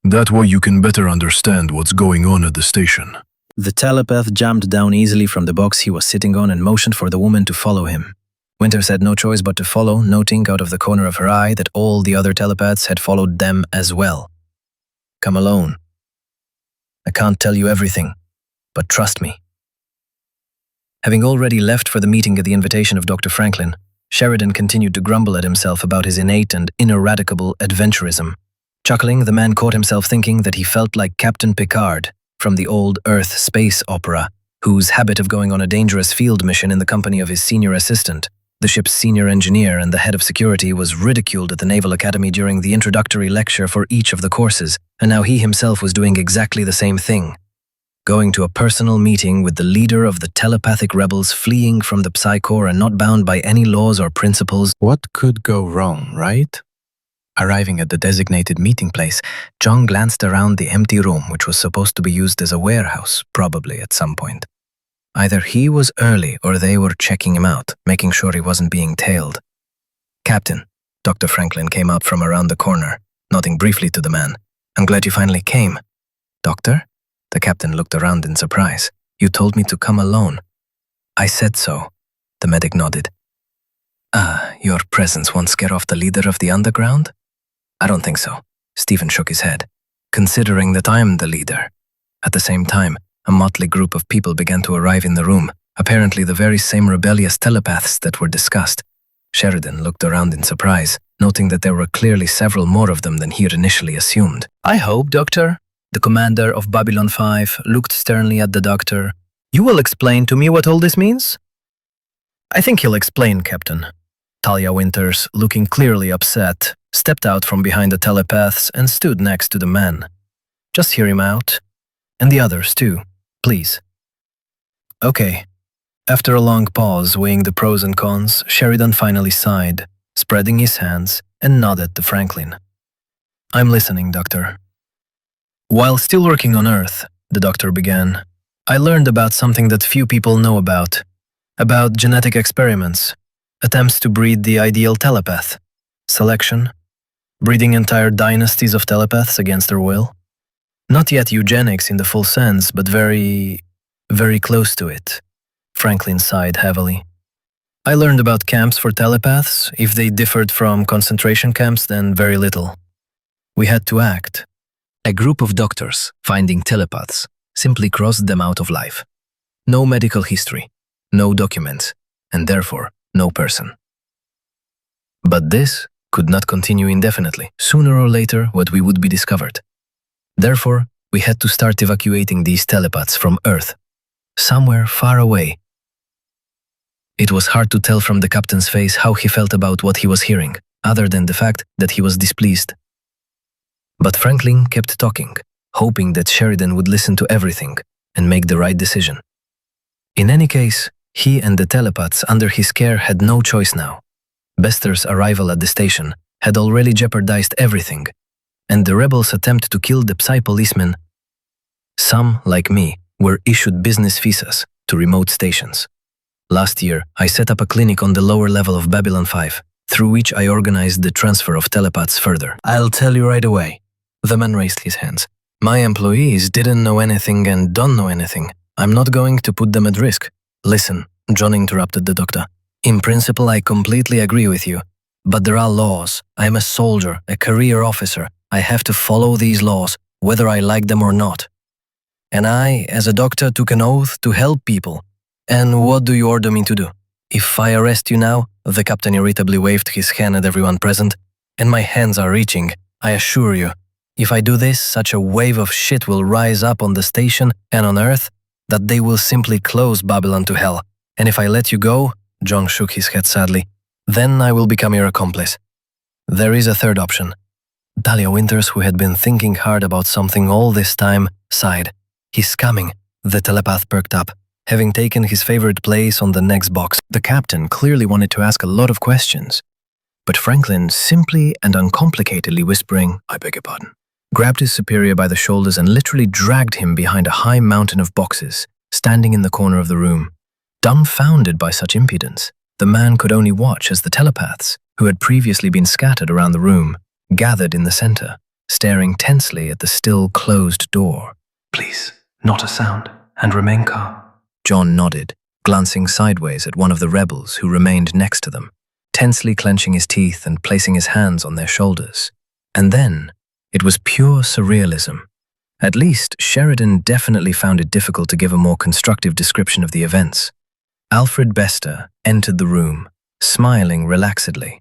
That way you can better understand what's going on at the station. The telepath jumped down easily from the box he was sitting on and motioned for the woman to follow him. Winters had no choice but to follow, noting out of the corner of her eye that all the other telepaths had followed them as well. Come alone. I can't tell you everything, but trust me. Having already left for the meeting at the invitation of Dr. Franklin, Sheridan continued to grumble at himself about his innate and ineradicable adventurism. Chuckling, the man caught himself thinking that he felt like Captain Picard from the old Earth space opera, whose habit of going on a dangerous field mission in the company of his senior assistant, the ship's senior engineer and the head of security, was ridiculed at the Naval Academy during the introductory lecture for each of the courses, and now he himself was doing exactly the same thing. Going to a personal meeting with the leader of the telepathic rebels fleeing from the Psy-Corps and not bound by any laws or principles. What could go wrong, right? Arriving at the designated meeting place, John glanced around the empty room, which was supposed to be used as a warehouse, probably at some point. Either he was early or they were checking him out, making sure he wasn't being tailed. Captain, Dr. Franklin came out from around the corner, nodding briefly to the man. I'm glad you finally came. Doctor? The captain looked around in surprise. You told me to come alone. I said so. The medic nodded. Your presence won't scare off the leader of the underground? I don't think so. Stephen shook his head. Considering that I'm the leader. At the same time, a motley group of people began to arrive in the room, apparently the very same rebellious telepaths that were discussed. Sheridan looked around in surprise, noting that there were clearly several more of them than he had initially assumed. I hope, Doctor. The commander of Babylon 5 looked sternly at the doctor. You will explain to me what all this means? I think he'll explain, Captain. Talia Winters, looking clearly upset, stepped out from behind the telepaths and stood next to the man. Just hear him out. And the others, too, please. Okay. After a long pause, weighing the pros and cons, Sheridan finally sighed, spreading his hands, and nodded to Franklin. I'm listening, Doctor. While still working on Earth, the doctor began, I learned about something that few people know about genetic experiments, attempts to breed the ideal telepath, selection, breeding entire dynasties of telepaths against their will. Not yet eugenics in the full sense, but very, very close to it. Franklin sighed heavily. I learned about camps for telepaths. If they differed from concentration camps, then very little. We had to act. A group of doctors, finding telepaths, simply crossed them out of life. No medical history, no documents, and therefore no person. But this could not continue indefinitely. Sooner or later, what we would be discovered. Therefore, we had to start evacuating these telepaths from Earth, somewhere far away. It was hard to tell from the captain's face how he felt about what he was hearing, other than the fact that he was displeased. But Franklin kept talking, hoping that Sheridan would listen to everything and make the right decision. In any case, he and the telepaths under his care had no choice now. Bester's arrival at the station had already jeopardized everything, and the rebels' attempt to kill the Psy-policemen. Some, like me, were issued business visas to remote stations. Last year, I set up a clinic on the lower level of Babylon 5, through which I organized the transfer of telepaths further. I'll tell you right away. The man raised his hands. My employees didn't know anything and don't know anything. I'm not going to put them at risk. Listen, John interrupted the doctor. In principle, I completely agree with you. But there are laws. I am a soldier, a career officer. I have to follow these laws, whether I like them or not. And I, as a doctor, took an oath to help people. And what do you order me to do? If I arrest you now, the captain irritably waved his hand at everyone present, and my hands are reaching, I assure you. If I do this, such a wave of shit will rise up on the station and on Earth that they will simply close Babylon to hell. And if I let you go, John shook his head sadly, then I will become your accomplice. There is a third option. Dahlia Winters, who had been thinking hard about something all this time, sighed. He's coming. The telepath perked up, having taken his favorite place on the next box. The captain clearly wanted to ask a lot of questions, but Franklin, simply and uncomplicatedly whispering, "I beg your pardon," grabbed his superior by the shoulders and literally dragged him behind a high mountain of boxes, standing in the corner of the room. Dumbfounded by such impudence, the man could only watch as the telepaths, who had previously been scattered around the room, gathered in the center, staring tensely at the still closed door. "Please, not a sound, and remain calm." John nodded, glancing sideways at one of the rebels who remained next to them, tensely clenching his teeth and placing his hands on their shoulders. And then, it was pure surrealism. At least, Sheridan definitely found it difficult to give a more constructive description of the events. Alfred Bester entered the room, smiling relaxedly.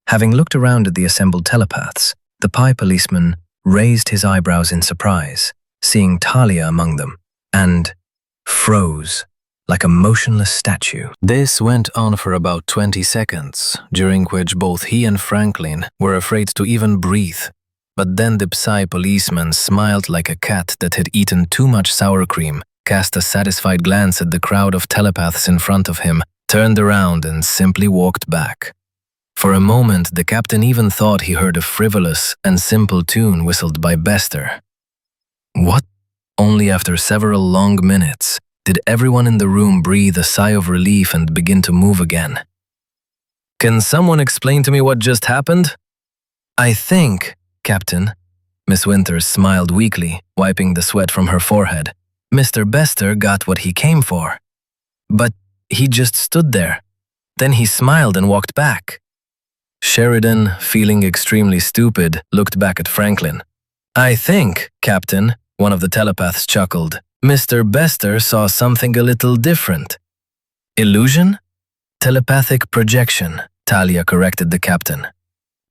Having looked around at the assembled telepaths, the PI policeman raised his eyebrows in surprise, seeing Talia among them, and froze, like a motionless statue. This went on for about 20 seconds, during which both he and Franklin were afraid to even breathe. But then the Psy policeman smiled like a cat that had eaten too much sour cream, cast a satisfied glance at the crowd of telepaths in front of him, turned around and simply walked back. For a moment, the captain even thought he heard a frivolous and simple tune whistled by Bester. What? Only after several long minutes did everyone in the room breathe a sigh of relief and begin to move again. Can someone explain to me what just happened? I think, Captain, Miss Winters smiled weakly, wiping the sweat from her forehead. Mr. Bester got what he came for. But he just stood there. Then he smiled and walked back. Sheridan, feeling extremely stupid, looked back at Franklin. I think, Captain, one of the telepaths chuckled, Mr. Bester saw something a little different. Illusion? Telepathic projection, Talia corrected the captain.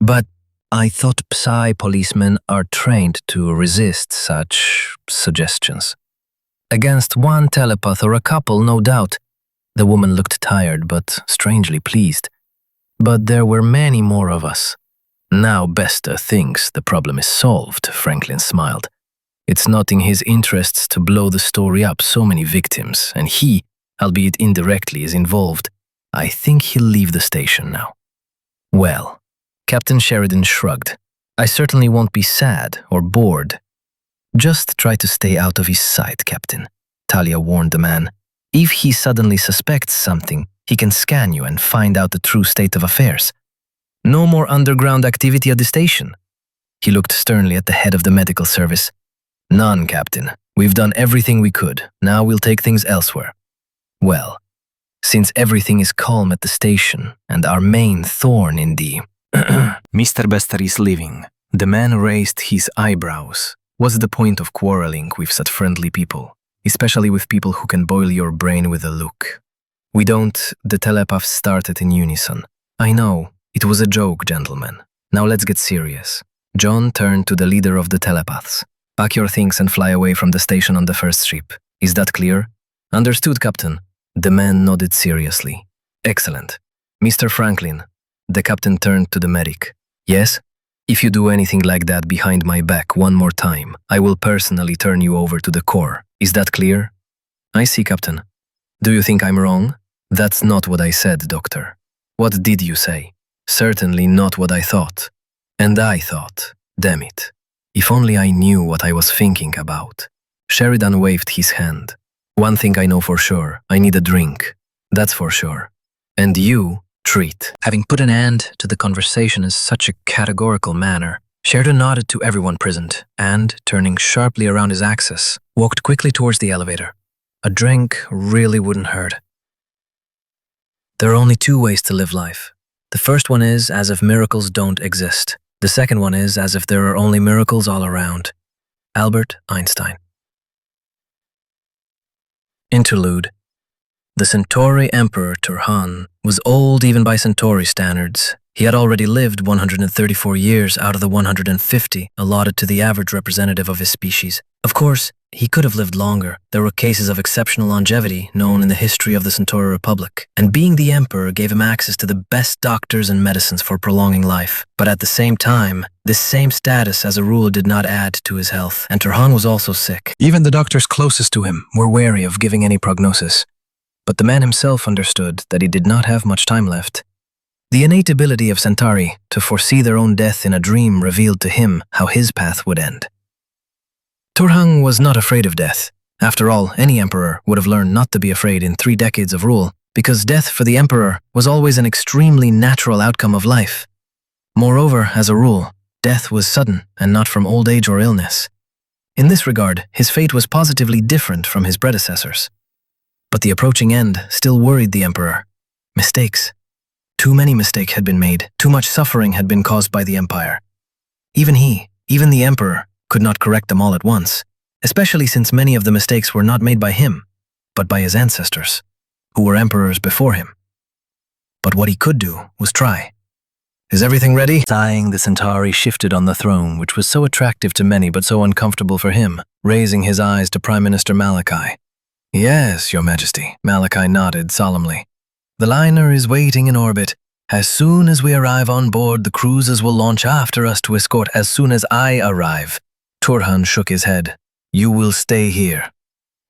But I thought Psy policemen are trained to resist such suggestions. Against one telepath or a couple, no doubt. The woman looked tired but strangely pleased. But there were many more of us. Now Bester thinks the problem is solved, Franklin smiled. It's not in his interests to blow the story up so many victims, and he, albeit indirectly, is involved. I think he'll leave the station now. Well, Captain Sheridan shrugged. I certainly won't be sad or bored. Just try to stay out of his sight, Captain, Talia warned the man. If he suddenly suspects something, he can scan you and find out the true state of affairs. No more underground activity at the station. He looked sternly at the head of the medical service. None, Captain. We've done everything we could. Now we'll take things elsewhere. Well, since everything is calm at the station and our main thorn in the... Mr. Bester is leaving. The man raised his eyebrows. What's the point of quarreling with such friendly people, especially with people who can boil your brain with a look? We don't, the telepaths started in unison. I know, it was a joke, gentlemen. Now let's get serious. John turned to the leader of the telepaths. Pack your things and fly away from the station on the first ship. Is that clear? Understood, Captain. The man nodded seriously. Excellent. Mr. Franklin. The captain turned to the medic. Yes? If you do anything like that behind my back one more time, I will personally turn you over to the Corps. Is that clear? I see, Captain. Do you think I'm wrong? That's not what I said, Doctor. What did you say? Certainly not what I thought. And I thought, damn it, if only I knew what I was thinking about. Sheridan waved his hand. One thing I know for sure, I need a drink. That's for sure. And you, treat. Having put an end to the conversation in such a categorical manner, Sheridan nodded to everyone present and, turning sharply around his axis, walked quickly towards the elevator. A drink really wouldn't hurt. There are only two ways to live life. The first one is as if miracles don't exist. The second one is as if there are only miracles all around. Albert Einstein. Interlude. The Centauri Emperor Turhan was old even by Centauri standards. He had already lived 134 years out of the 150 allotted to the average representative of his species. Of course, he could have lived longer. There were cases of exceptional longevity known in the history of the Centauri Republic, and being the emperor gave him access to the best doctors and medicines for prolonging life. But at the same time, this same status as a rule did not add to his health, and Turhan was also sick. Even the doctors closest to him were wary of giving any prognosis. But the man himself understood that he did not have much time left. The innate ability of Centauri to foresee their own death in a dream revealed to him how his path would end. Turhan was not afraid of death. After all, any emperor would have learned not to be afraid in 3 decades of rule, because death for the emperor was always an extremely natural outcome of life. Moreover, as a rule, death was sudden and not from old age or illness. In this regard, his fate was positively different from his predecessors. But the approaching end still worried the emperor. Mistakes. Too many mistakes had been made. Too much suffering had been caused by the empire. Even the emperor, could not correct them all at once, especially since many of the mistakes were not made by him, but by his ancestors, who were emperors before him. But what he could do was try. Is everything ready? Sighing, the Centauri shifted on the throne, which was so attractive to many but so uncomfortable for him, raising his eyes to Prime Minister Malachi. Yes, Your Majesty, Malachi nodded solemnly. The liner is waiting in orbit. As soon as we arrive on board, the cruisers will launch after us to escort as soon as I arrive. Turhan shook his head. You will stay here.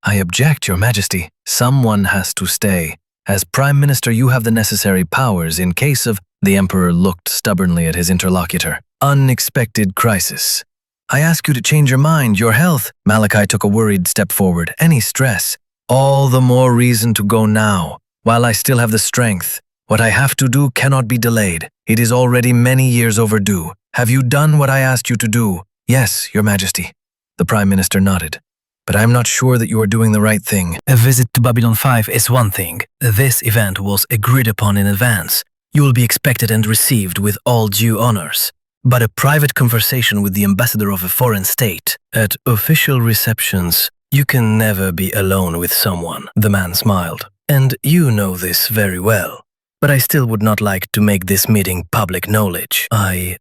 I object, Your Majesty. Someone has to stay. As Prime Minister, you have the necessary powers in case of... The Emperor looked stubbornly at his interlocutor. Unexpected crisis. I ask you to change your mind, your health. Malachi took a worried step forward. Any stress. All the more reason to go now, while I still have the strength. What I have to do cannot be delayed. It is already many years overdue. Have you done what I asked you to do? Yes, Your Majesty. The Prime Minister nodded. But I'm not sure that you are doing the right thing. A visit to Babylon 5 is one thing. This event was agreed upon in advance. You will be expected and received with all due honors. But a private conversation with the ambassador of a foreign state, at official receptions, you can never be alone with someone, the man smiled. And you know this very well. But I still would not like to make this meeting public knowledge.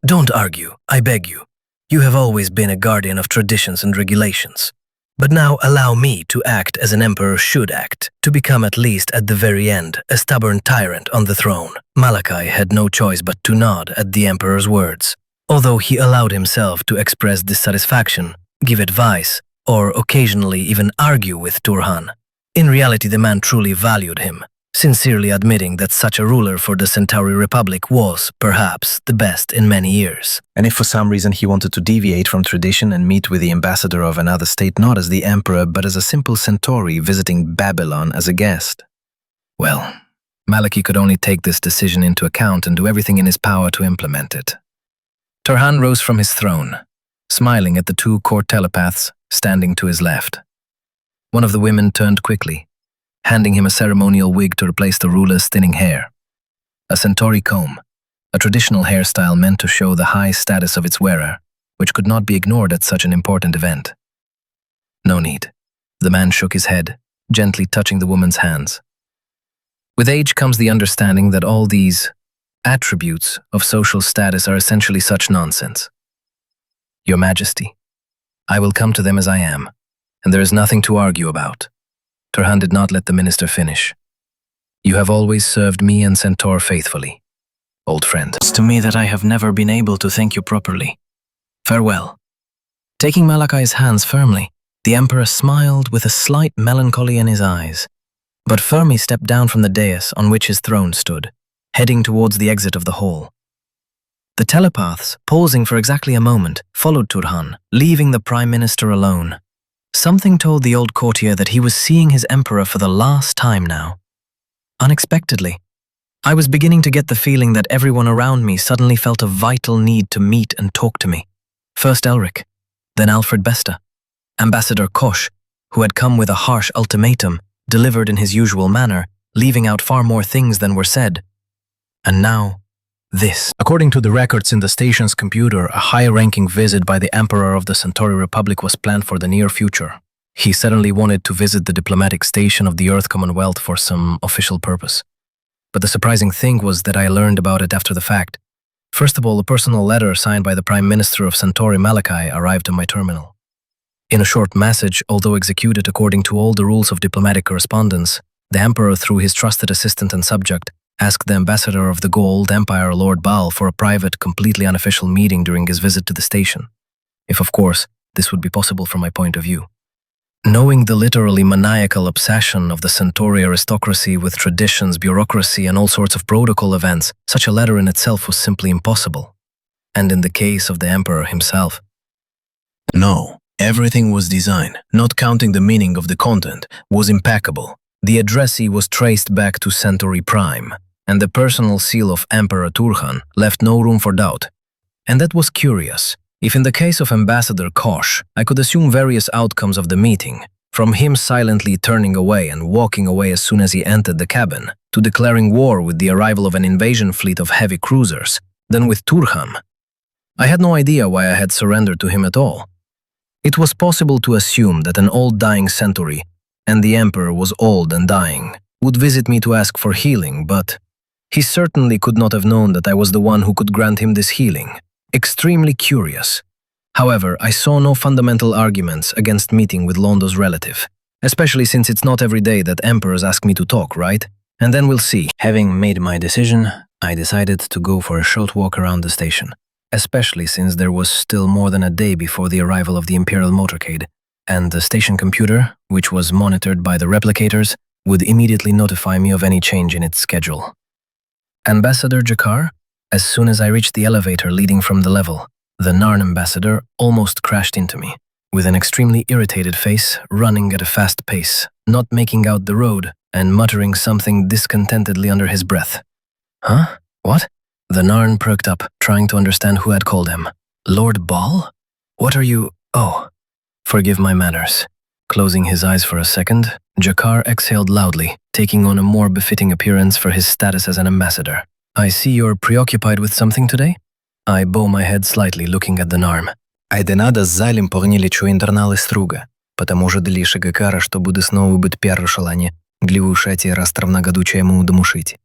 Don't argue, I beg you. You have always been a guardian of traditions and regulations. But now allow me to act as an emperor should act, to become at least at the very end a stubborn tyrant on the throne. Malachi had no choice but to nod at the emperor's words, although he allowed himself to express dissatisfaction, give advice, or occasionally even argue with Turhan. In reality, the man truly valued him, sincerely admitting that such a ruler for the Centauri Republic was, perhaps, the best in many years. And if for some reason he wanted to deviate from tradition and meet with the ambassador of another state not as the emperor but as a simple Centauri visiting Babylon as a guest? Well, Malachi could only take this decision into account and do everything in his power to implement it. Turhan rose from his throne, smiling at the 2 court telepaths standing to his left. One of the women turned quickly, handing him a ceremonial wig to replace the ruler's thinning hair. A Centauri comb, a traditional hairstyle meant to show the high status of its wearer, which could not be ignored at such an important event. No need. The man shook his head, gently touching the woman's hands. With age comes the understanding that all these attributes of social status are essentially such nonsense. Your Majesty, I will come to them as I am, and there is nothing to argue about. Turhan did not let the minister finish. You have always served me and Centaur faithfully, old friend. It's to me that I have never been able to thank you properly. Farewell. Taking Malachi's hands firmly, the emperor smiled with a slight melancholy in his eyes. But Fermi stepped down from the dais on which his throne stood, heading towards the exit of the hall. The telepaths, pausing for exactly a moment, followed Turhan, leaving the prime minister alone. Something told the old courtier that he was seeing his emperor for the last time now. Unexpectedly, I was beginning to get the feeling that everyone around me suddenly felt a vital need to meet and talk to me. First Elric, then Alfred Besta, Ambassador Kosh, who had come with a harsh ultimatum, delivered in his usual manner, leaving out far more things than were said. And now, this. According to the records in the station's computer, a high-ranking visit by the Emperor of the Centauri Republic was planned for the near future. He suddenly wanted to visit the diplomatic station of the Earth Commonwealth for some official purpose. But the surprising thing was that I learned about it after the fact. First of all, a personal letter signed by the Prime Minister of Centauri Malachi arrived on my terminal. In a short message, although executed according to all the rules of diplomatic correspondence, the Emperor, through his trusted assistant and subject, asked the ambassador of the Gold Empire, Lord Baal, for a private, completely unofficial meeting during his visit to the station. If, of course, this would be possible from my point of view. Knowing the literally maniacal obsession of the Centauri aristocracy with traditions, bureaucracy, and all sorts of protocol events, such a letter in itself was simply impossible. And in the case of the Emperor himself. No, everything was designed, not counting the meaning of the content, was impeccable. The addressee was traced back to Centauri Prime, and the personal seal of Emperor Turhan left no room for doubt. And that was curious. If in the case of Ambassador Kosh, I could assume various outcomes of the meeting, from him silently turning away and walking away as soon as he entered the cabin, to declaring war with the arrival of an invasion fleet of heavy cruisers, then with Turhan, I had no idea why I had surrendered to him at all. It was possible to assume that an old dying Centauri, and the Emperor was old and dying, would visit me to ask for healing, but he certainly could not have known that I was the one who could grant him this healing. Extremely curious. However, I saw no fundamental arguments against meeting with Londo's relative, especially since it's not every day that emperors ask me to talk, right? And then we'll see. Having made my decision, I decided to go for a short walk around the station, especially since there was still more than a day before the arrival of the Imperial motorcade, and the station computer, which was monitored by the replicators, would immediately notify me of any change in its schedule. Ambassador Jakar? As soon as I reached the elevator leading from the level, the Narn ambassador almost crashed into me, with an extremely irritated face, running at a fast pace, not making out the road, and muttering something discontentedly under his breath. Huh? What? The Narn perked up, trying to understand who had called him. Lord Baal? What are you… Oh, forgive my manners. Closing his eyes for a second, Jakar exhaled loudly, taking on a more befitting appearance for his status as an ambassador. I see you're preoccupied with something today? I bow my head slightly, looking at the Narm. Айденада с залем порниличу интерналы струга, потому же длише гакара, что буде снова быть первое шалане, гливушать и растровна гадуча ему удомушить.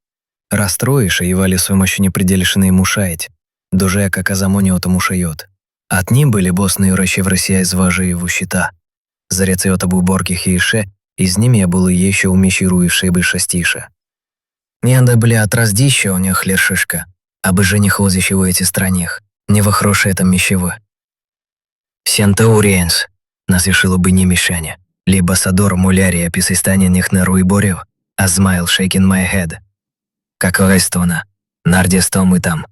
Расстроишь, и вали свой мощи пределишины ему шаять, дуже как азамониота мушает. От ним были босные ращи в России зважи его щита. Зарецеота буборких и ише, из ними я был еще умещируевший бы шастиша. Няда, бля, отраздище у них лершишка, а бы же не ходящего эти странах, не во хорошее там мещево. Centaurians, нас решило бы не мешаня, либо Садор Моllari описыстание них на руиборев, а смайл shaking my head. Как рестона, нарде стом и там.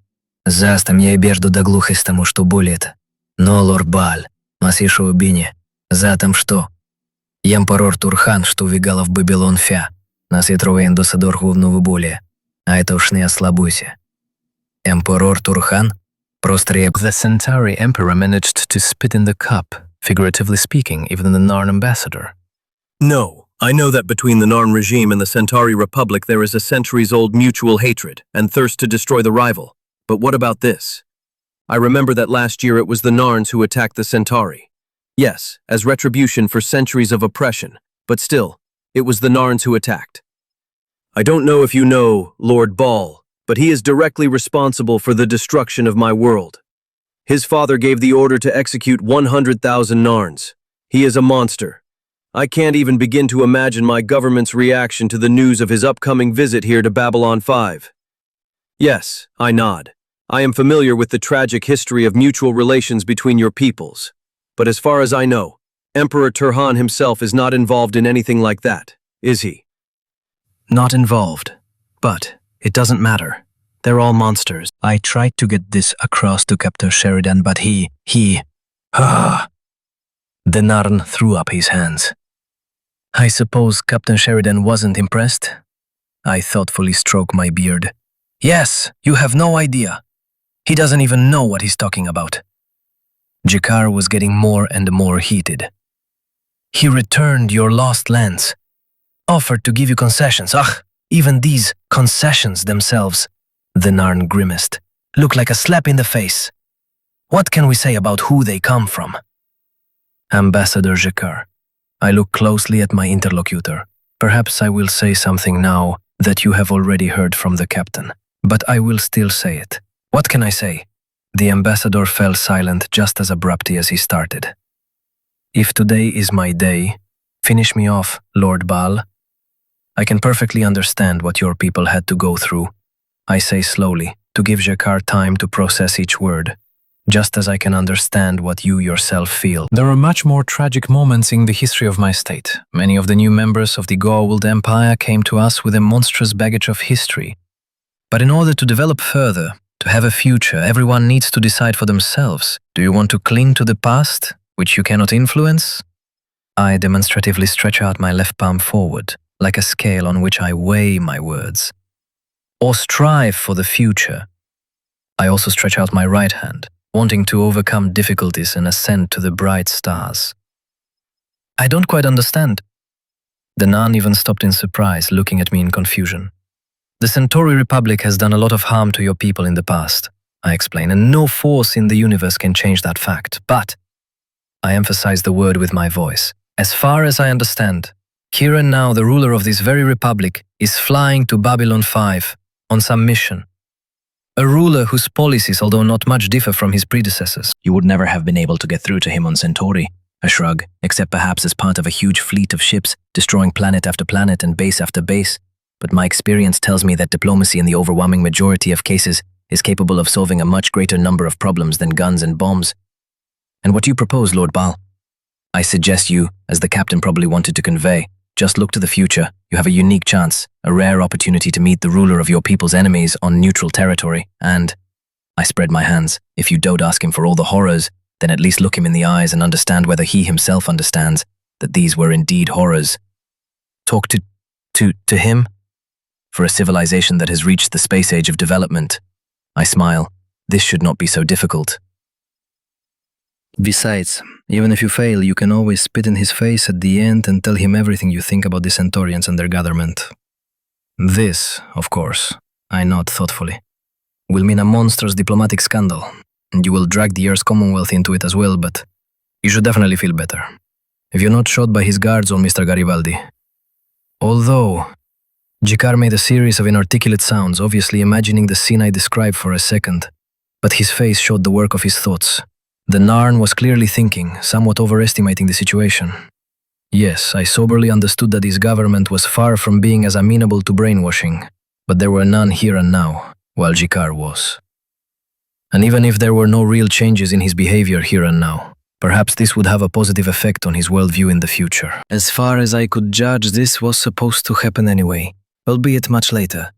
Застам я и бежду до глухостому, что болит. Но лорд Бааль, масишу убине, затом что? Ямпорор Турхан, что увигала в Бабилон фя. Нас и трое индосадор главного боли, а это уж не ослабуйся. Emperor Turhan? Просто The Centauri Emperor managed to spit in the cup, figuratively speaking, even the Narn ambassador. No, I know that between the Narn regime and the Centauri Republic there is a centuries-old mutual hatred and thirst to destroy the rival. But what about this? I remember that last year it was the Narns who attacked the Centauri. Yes, as retribution for centuries of oppression, but still, it was the Narns who attacked. I don't know if you know Lord Baal, but he is directly responsible for the destruction of my world. His father gave the order to execute 100,000 Narns. He is a monster. I can't even begin to imagine my government's reaction to the news of his upcoming visit here to Babylon 5. Yes, I nod. I am familiar with the tragic history of mutual relations between your peoples. But as far as I know, Emperor Turhan himself is not involved in anything like that, is he? Not involved. But it doesn't matter. They're all monsters. I tried to get this across to Captain Sheridan, but he… The Narn threw up his hands. I suppose Captain Sheridan wasn't impressed? I thoughtfully stroke my beard. Yes, you have no idea. He doesn't even know what he's talking about. Jakar was getting more and more heated. He returned your lost lands, offered to give you concessions. Even these concessions themselves, the Narn grimaced, look like a slap in the face. What can we say about who they come from? Ambassador Jakar, I look closely at my interlocutor. Perhaps I will say something now that you have already heard from the captain, but I will still say it. What can I say? The ambassador fell silent just as abruptly as he started. If today is my day, finish me off, Lord Baal. I can perfectly understand what your people had to go through. I say slowly, to give Jakar time to process each word, just as I can understand what you yourself feel. There are much more tragic moments in the history of my state. Many of the new members of the Goa'uld Empire came to us with a monstrous baggage of history. But in order to develop further, to have a future, everyone needs to decide for themselves. Do you want to cling to the past, which you cannot influence? I demonstratively stretch out my left palm forward, like a scale on which I weigh my words. Or strive for the future. I also stretch out my right hand, wanting to overcome difficulties and ascend to the bright stars. I don't quite understand. The Narn even stopped in surprise, looking at me in confusion. The Centauri Republic has done a lot of harm to your people in the past, I explain, and no force in the universe can change that fact. But, I emphasize the word with my voice, as far as I understand, here and now the ruler of this very republic is flying to Babylon 5 on some mission. A ruler whose policies, although not much, differ from his predecessors. You would never have been able to get through to him on Centauri. A shrug, except perhaps as part of a huge fleet of ships, destroying planet after planet and base after base. But my experience tells me that diplomacy in the overwhelming majority of cases is capable of solving a much greater number of problems than guns and bombs. And what you propose, Lord Baal? I suggest you, as the captain probably wanted to convey, just look to the future. You have a unique chance, a rare opportunity to meet the ruler of your people's enemies on neutral territory, and I spread my hands. If you don't ask him for all the horrors, then at least look him in the eyes and understand whether he himself understands that these were indeed horrors. Talk to him? For a civilization that has reached the space age of development. I smile. This should not be so difficult. Besides, even if you fail, you can always spit in his face at the end and tell him everything you think about the Centaurians and their government. This, of course, I nod thoughtfully, will mean a monstrous diplomatic scandal, and you will drag the Earth's Commonwealth into it as well, but you should definitely feel better. If you're not shot by his guards or Mr. Garibaldi. Although, Jakar made a series of inarticulate sounds, obviously imagining the scene I described for a second, but his face showed the work of his thoughts. The Narn was clearly thinking, somewhat overestimating the situation. Yes, I soberly understood that his government was far from being as amenable to brainwashing, but there were none here and now, while Jakar was. And even if there were no real changes in his behavior here and now, perhaps this would have a positive effect on his worldview in the future. As far as I could judge, this was supposed to happen anyway, albeit much later,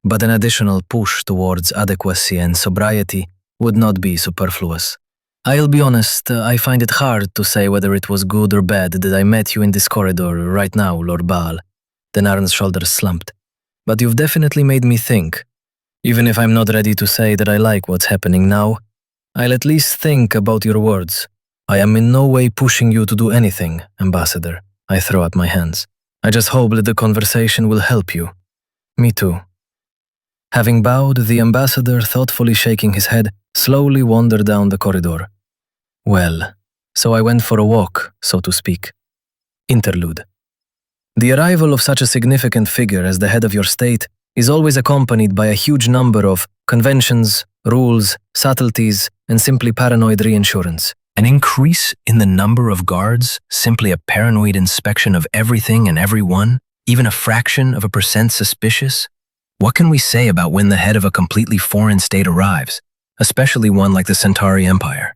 but an additional push towards adequacy and sobriety would not be superfluous. I'll be honest, I find it hard to say whether it was good or bad that I met you in this corridor right now, Lord Baal. The Narn's shoulders slumped. But you've definitely made me think. Even if I'm not ready to say that I like what's happening now, I'll at least think about your words. I am in no way pushing you to do anything, Ambassador. I throw up my hands. I just hope that the conversation will help you. Me too. Having bowed, the ambassador, thoughtfully shaking his head, slowly wandered down the corridor. Well, so I went for a walk, so to speak. Interlude. The arrival of such a significant figure as the head of your state is always accompanied by a huge number of conventions, rules, subtleties, and simply paranoid reassurance. An increase in the number of guards, simply a paranoid inspection of everything and everyone, even a fraction of a % suspicious? What can we say about when the head of a completely foreign state arrives, especially one like the Centauri Empire?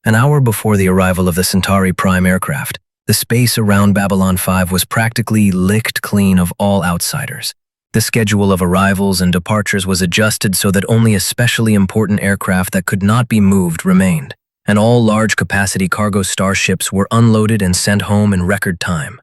An hour before the arrival of the Centauri Prime aircraft, the space around Babylon 5 was practically licked clean of all outsiders. The schedule of arrivals and departures was adjusted so that only especially important aircraft that could not be moved remained, and all large-capacity cargo starships were unloaded and sent home in record time.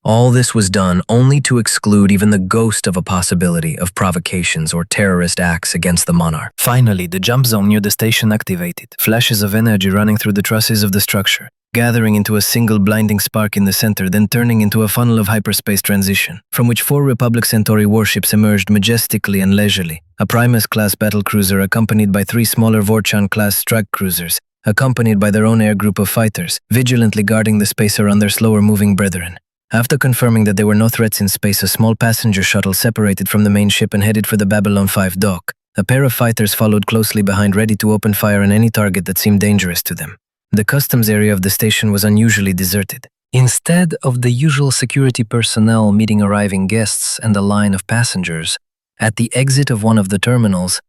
All this was done only to exclude even the ghost of a possibility of provocations or terrorist acts against the monarch. Finally, the jump zone near the station activated, flashes of energy running through the trusses of the structure, gathering into a single blinding spark in the center, then turning into a funnel of hyperspace transition, from which 4 Republic Centauri warships emerged majestically and leisurely. A Primus-class battlecruiser accompanied by 3 smaller Vorchan-class strike cruisers, accompanied by their own air group of fighters, vigilantly guarding the space around their slower-moving brethren. After confirming that there were no threats in space, a small passenger shuttle separated from the main ship and headed for the Babylon 5 dock. A pair of fighters followed closely behind, ready to open fire on any target that seemed dangerous to them. The customs area of the station was unusually deserted. Instead of the usual security personnel meeting arriving guests and a line of passengers, at the exit of one of the terminals,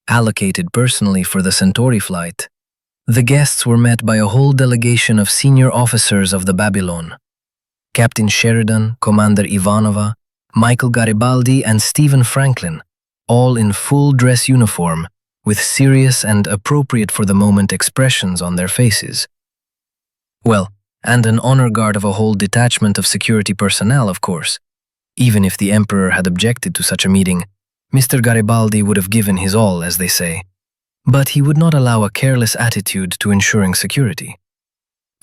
allocated personally for the Centauri flight, the guests were met by a whole delegation of senior officers of the Babylon. Captain Sheridan, Commander Ivanova, Michael Garibaldi, and Stephen Franklin, all in full dress uniform, with serious and appropriate for the moment expressions on their faces. Well, and an honor guard of a whole detachment of security personnel, of course. Even if the Emperor had objected to such a meeting, Mr. Garibaldi would have given his all, as they say. But he would not allow a careless attitude to ensuring security.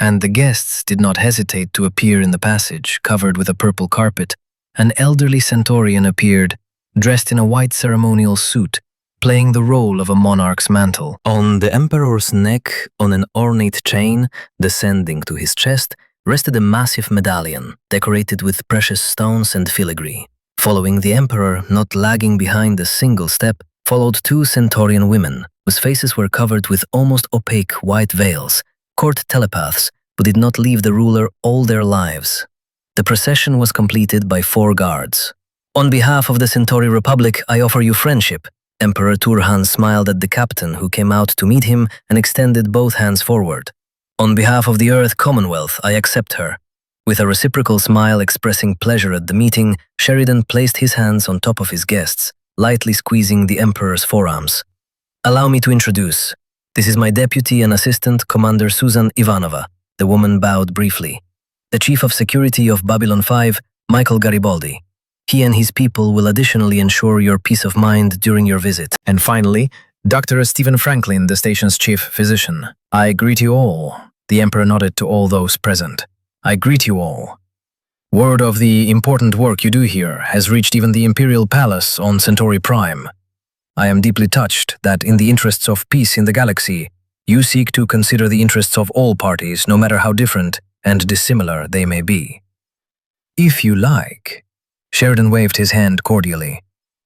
And the guests did not hesitate to appear in the passage, covered with a purple carpet. An elderly Centaurian appeared, dressed in a white ceremonial suit, playing the role of a monarch's mantle. On the Emperor's neck, on an ornate chain, descending to his chest, rested a massive medallion, decorated with precious stones and filigree. Following the Emperor, not lagging behind a single step, followed 2 Centaurian women, whose faces were covered with almost opaque white veils, court telepaths who did not leave the ruler all their lives. The procession was completed by 4 guards. On behalf of the Centauri Republic, I offer you friendship. Emperor Turhan smiled at the captain who came out to meet him and extended both hands forward. On behalf of the Earth Commonwealth, I accept her. With a reciprocal smile expressing pleasure at the meeting, Sheridan placed his hands on top of his guests, lightly squeezing the Emperor's forearms. Allow me to introduce. This is my deputy and assistant, Commander Susan Ivanova. The woman bowed briefly. The Chief of Security of Babylon 5, Michael Garibaldi. He and his people will additionally ensure your peace of mind during your visit. And finally, Dr. Stephen Franklin, the station's chief physician. I greet you all. The Emperor nodded to all those present. I greet you all. Word of the important work you do here has reached even the Imperial Palace on Centauri Prime. I am deeply touched that in the interests of peace in the galaxy, you seek to consider the interests of all parties, no matter how different and dissimilar they may be. If you like, Sheridan waved his hand cordially,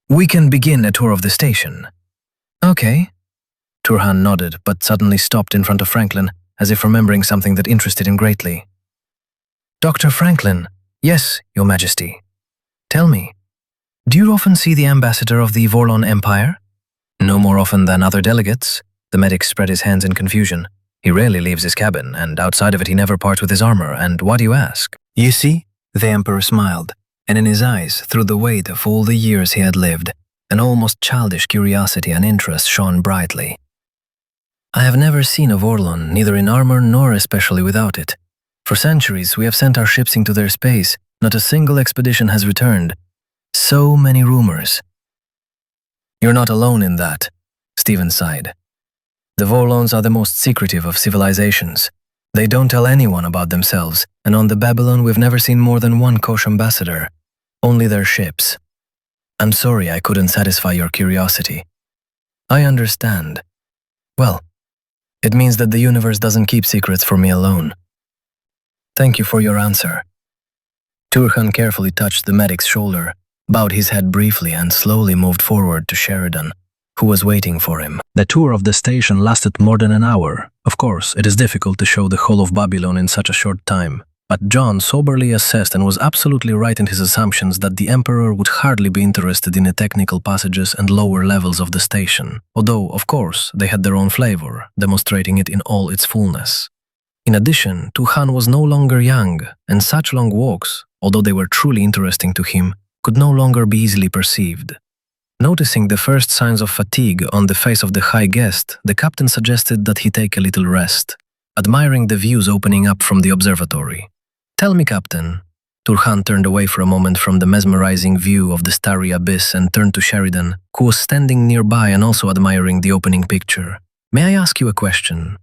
we can begin a tour of the station. Okay. Turhan nodded, but suddenly stopped in front of Franklin, as if remembering something that interested him greatly. Dr. Franklin, yes, Your Majesty. Tell me, do you often see the ambassador of the Vorlon Empire? No more often than other delegates. The medic spread his hands in confusion. He rarely leaves his cabin, and outside of it he never parts with his armor, and why do you ask? You see, the Emperor smiled, and in his eyes, through the weight of all the years he had lived, an almost childish curiosity and interest shone brightly. I have never seen a Vorlon, neither in armor nor especially without it. For centuries we have sent our ships into their space, not a single expedition has returned. So many rumors. You're not alone in that, Stephen sighed. The Vorlons are the most secretive of civilizations. They don't tell anyone about themselves, and on the Babylon we've never seen more than 1 Kosh ambassador. Only their ships. I'm sorry I couldn't satisfy your curiosity. I understand. Well, it means that the universe doesn't keep secrets for me alone. Thank you for your answer. Turhan carefully touched the medic's shoulder, bowed his head briefly and slowly moved forward to Sheridan, who was waiting for him. The tour of the station lasted more than an hour. Of course, it is difficult to show the whole of Babylon in such a short time, but John soberly assessed and was absolutely right in his assumptions that the Emperor would hardly be interested in the technical passages and lower levels of the station, although, of course, they had their own flavor, demonstrating it in all its fullness. In addition, Turhan was no longer young, and such long walks, although they were truly interesting to him, could no longer be easily perceived. Noticing the first signs of fatigue on the face of the high guest, the captain suggested that he take a little rest, admiring the views opening up from the observatory. Tell me, Captain, Turhan turned away for a moment from the mesmerizing view of the starry abyss and turned to Sheridan, who was standing nearby and also admiring the opening picture. "May I ask you a question?"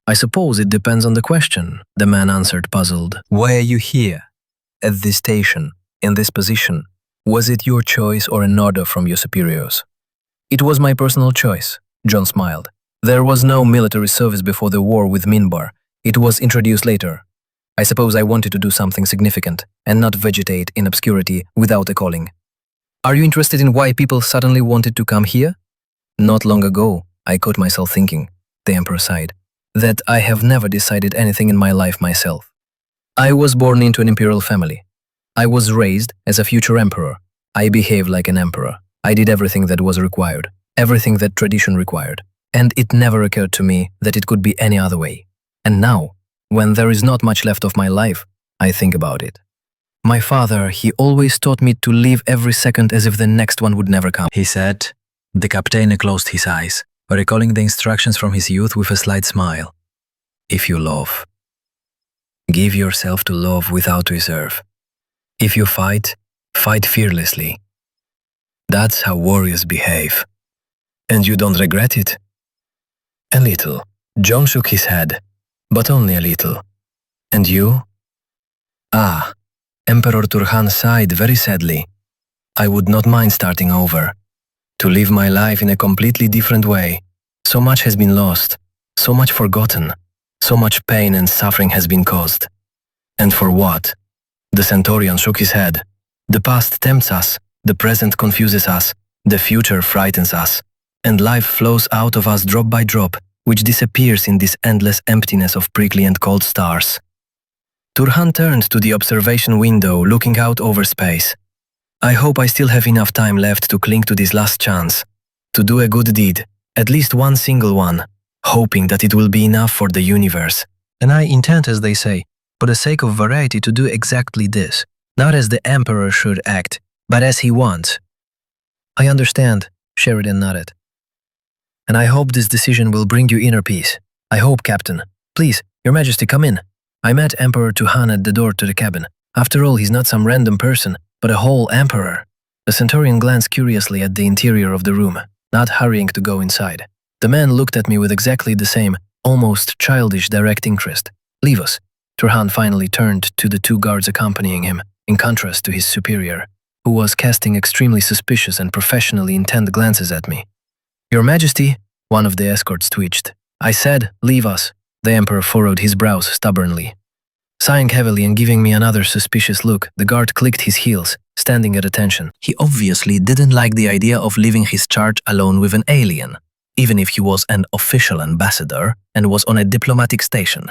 "I suppose it depends on the question," the man answered, puzzled. Why are you here? At this station? In this position? Was it your choice or an order from your superiors?" "It was my personal choice," John smiled. "There was no military service before the war with Minbar. It was introduced later. I suppose I wanted to do something significant and not vegetate in obscurity without a calling." "Are you interested in why people suddenly wanted to come here?" "Not long ago, I caught myself thinking," the Emperor sighed, "that I have never decided anything in my life myself. I was born into an imperial family. I was raised as a future emperor. I behaved like an emperor. I did everything that was required, everything that tradition required, and it never occurred to me that it could be any other way. And now, when there is not much left of my life, I think about it. My father, he always taught me to live every second as if the next one would never come," he said. The captain closed his eyes, recalling the instructions from his youth with a slight smile. "If you love, give yourself to love without reserve. If you fight, fight fearlessly. That's how warriors behave. And you don't regret it?" "A little." John shook his head. "But only a little. And you?" "Ah," Emperor Turhan sighed very sadly. "I would not mind starting over. To live my life in a completely different way. So much has been lost, so much forgotten, so much pain and suffering has been caused. And for what?" The Centaurian shook his head. "The past tempts us, the present confuses us, the future frightens us, and life flows out of us drop by drop, which disappears in this endless emptiness of prickly and cold stars." Turhan turned to the observation window, looking out over space. "I hope I still have enough time left to cling to this last chance, to do a good deed, at least one single one, hoping that it will be enough for the universe. And I intend, as they say, for the sake of variety, to do exactly this, not as the Emperor should act, but as he wants." "I understand," Sheridan nodded. "And I hope this decision will bring you inner peace. I hope, Captain. Please, Your Majesty, come in." I met Emperor Turhan at the door to the cabin. After all, he's not some random person, but a whole emperor. The Centaurian glanced curiously at the interior of the room, not hurrying to go inside. The man looked at me with exactly the same, almost childish direct interest. "Leave us." Turhan finally turned to the two guards accompanying him, in contrast to his superior, who was casting extremely suspicious and professionally intent glances at me. "Your Majesty," one of the escorts twitched. "I said, leave us." The Emperor furrowed his brows stubbornly. Sighing heavily and giving me another suspicious look, the guard clicked his heels, standing at attention. He obviously didn't like the idea of leaving his charge alone with an alien, even if he was an official ambassador and was on a diplomatic station.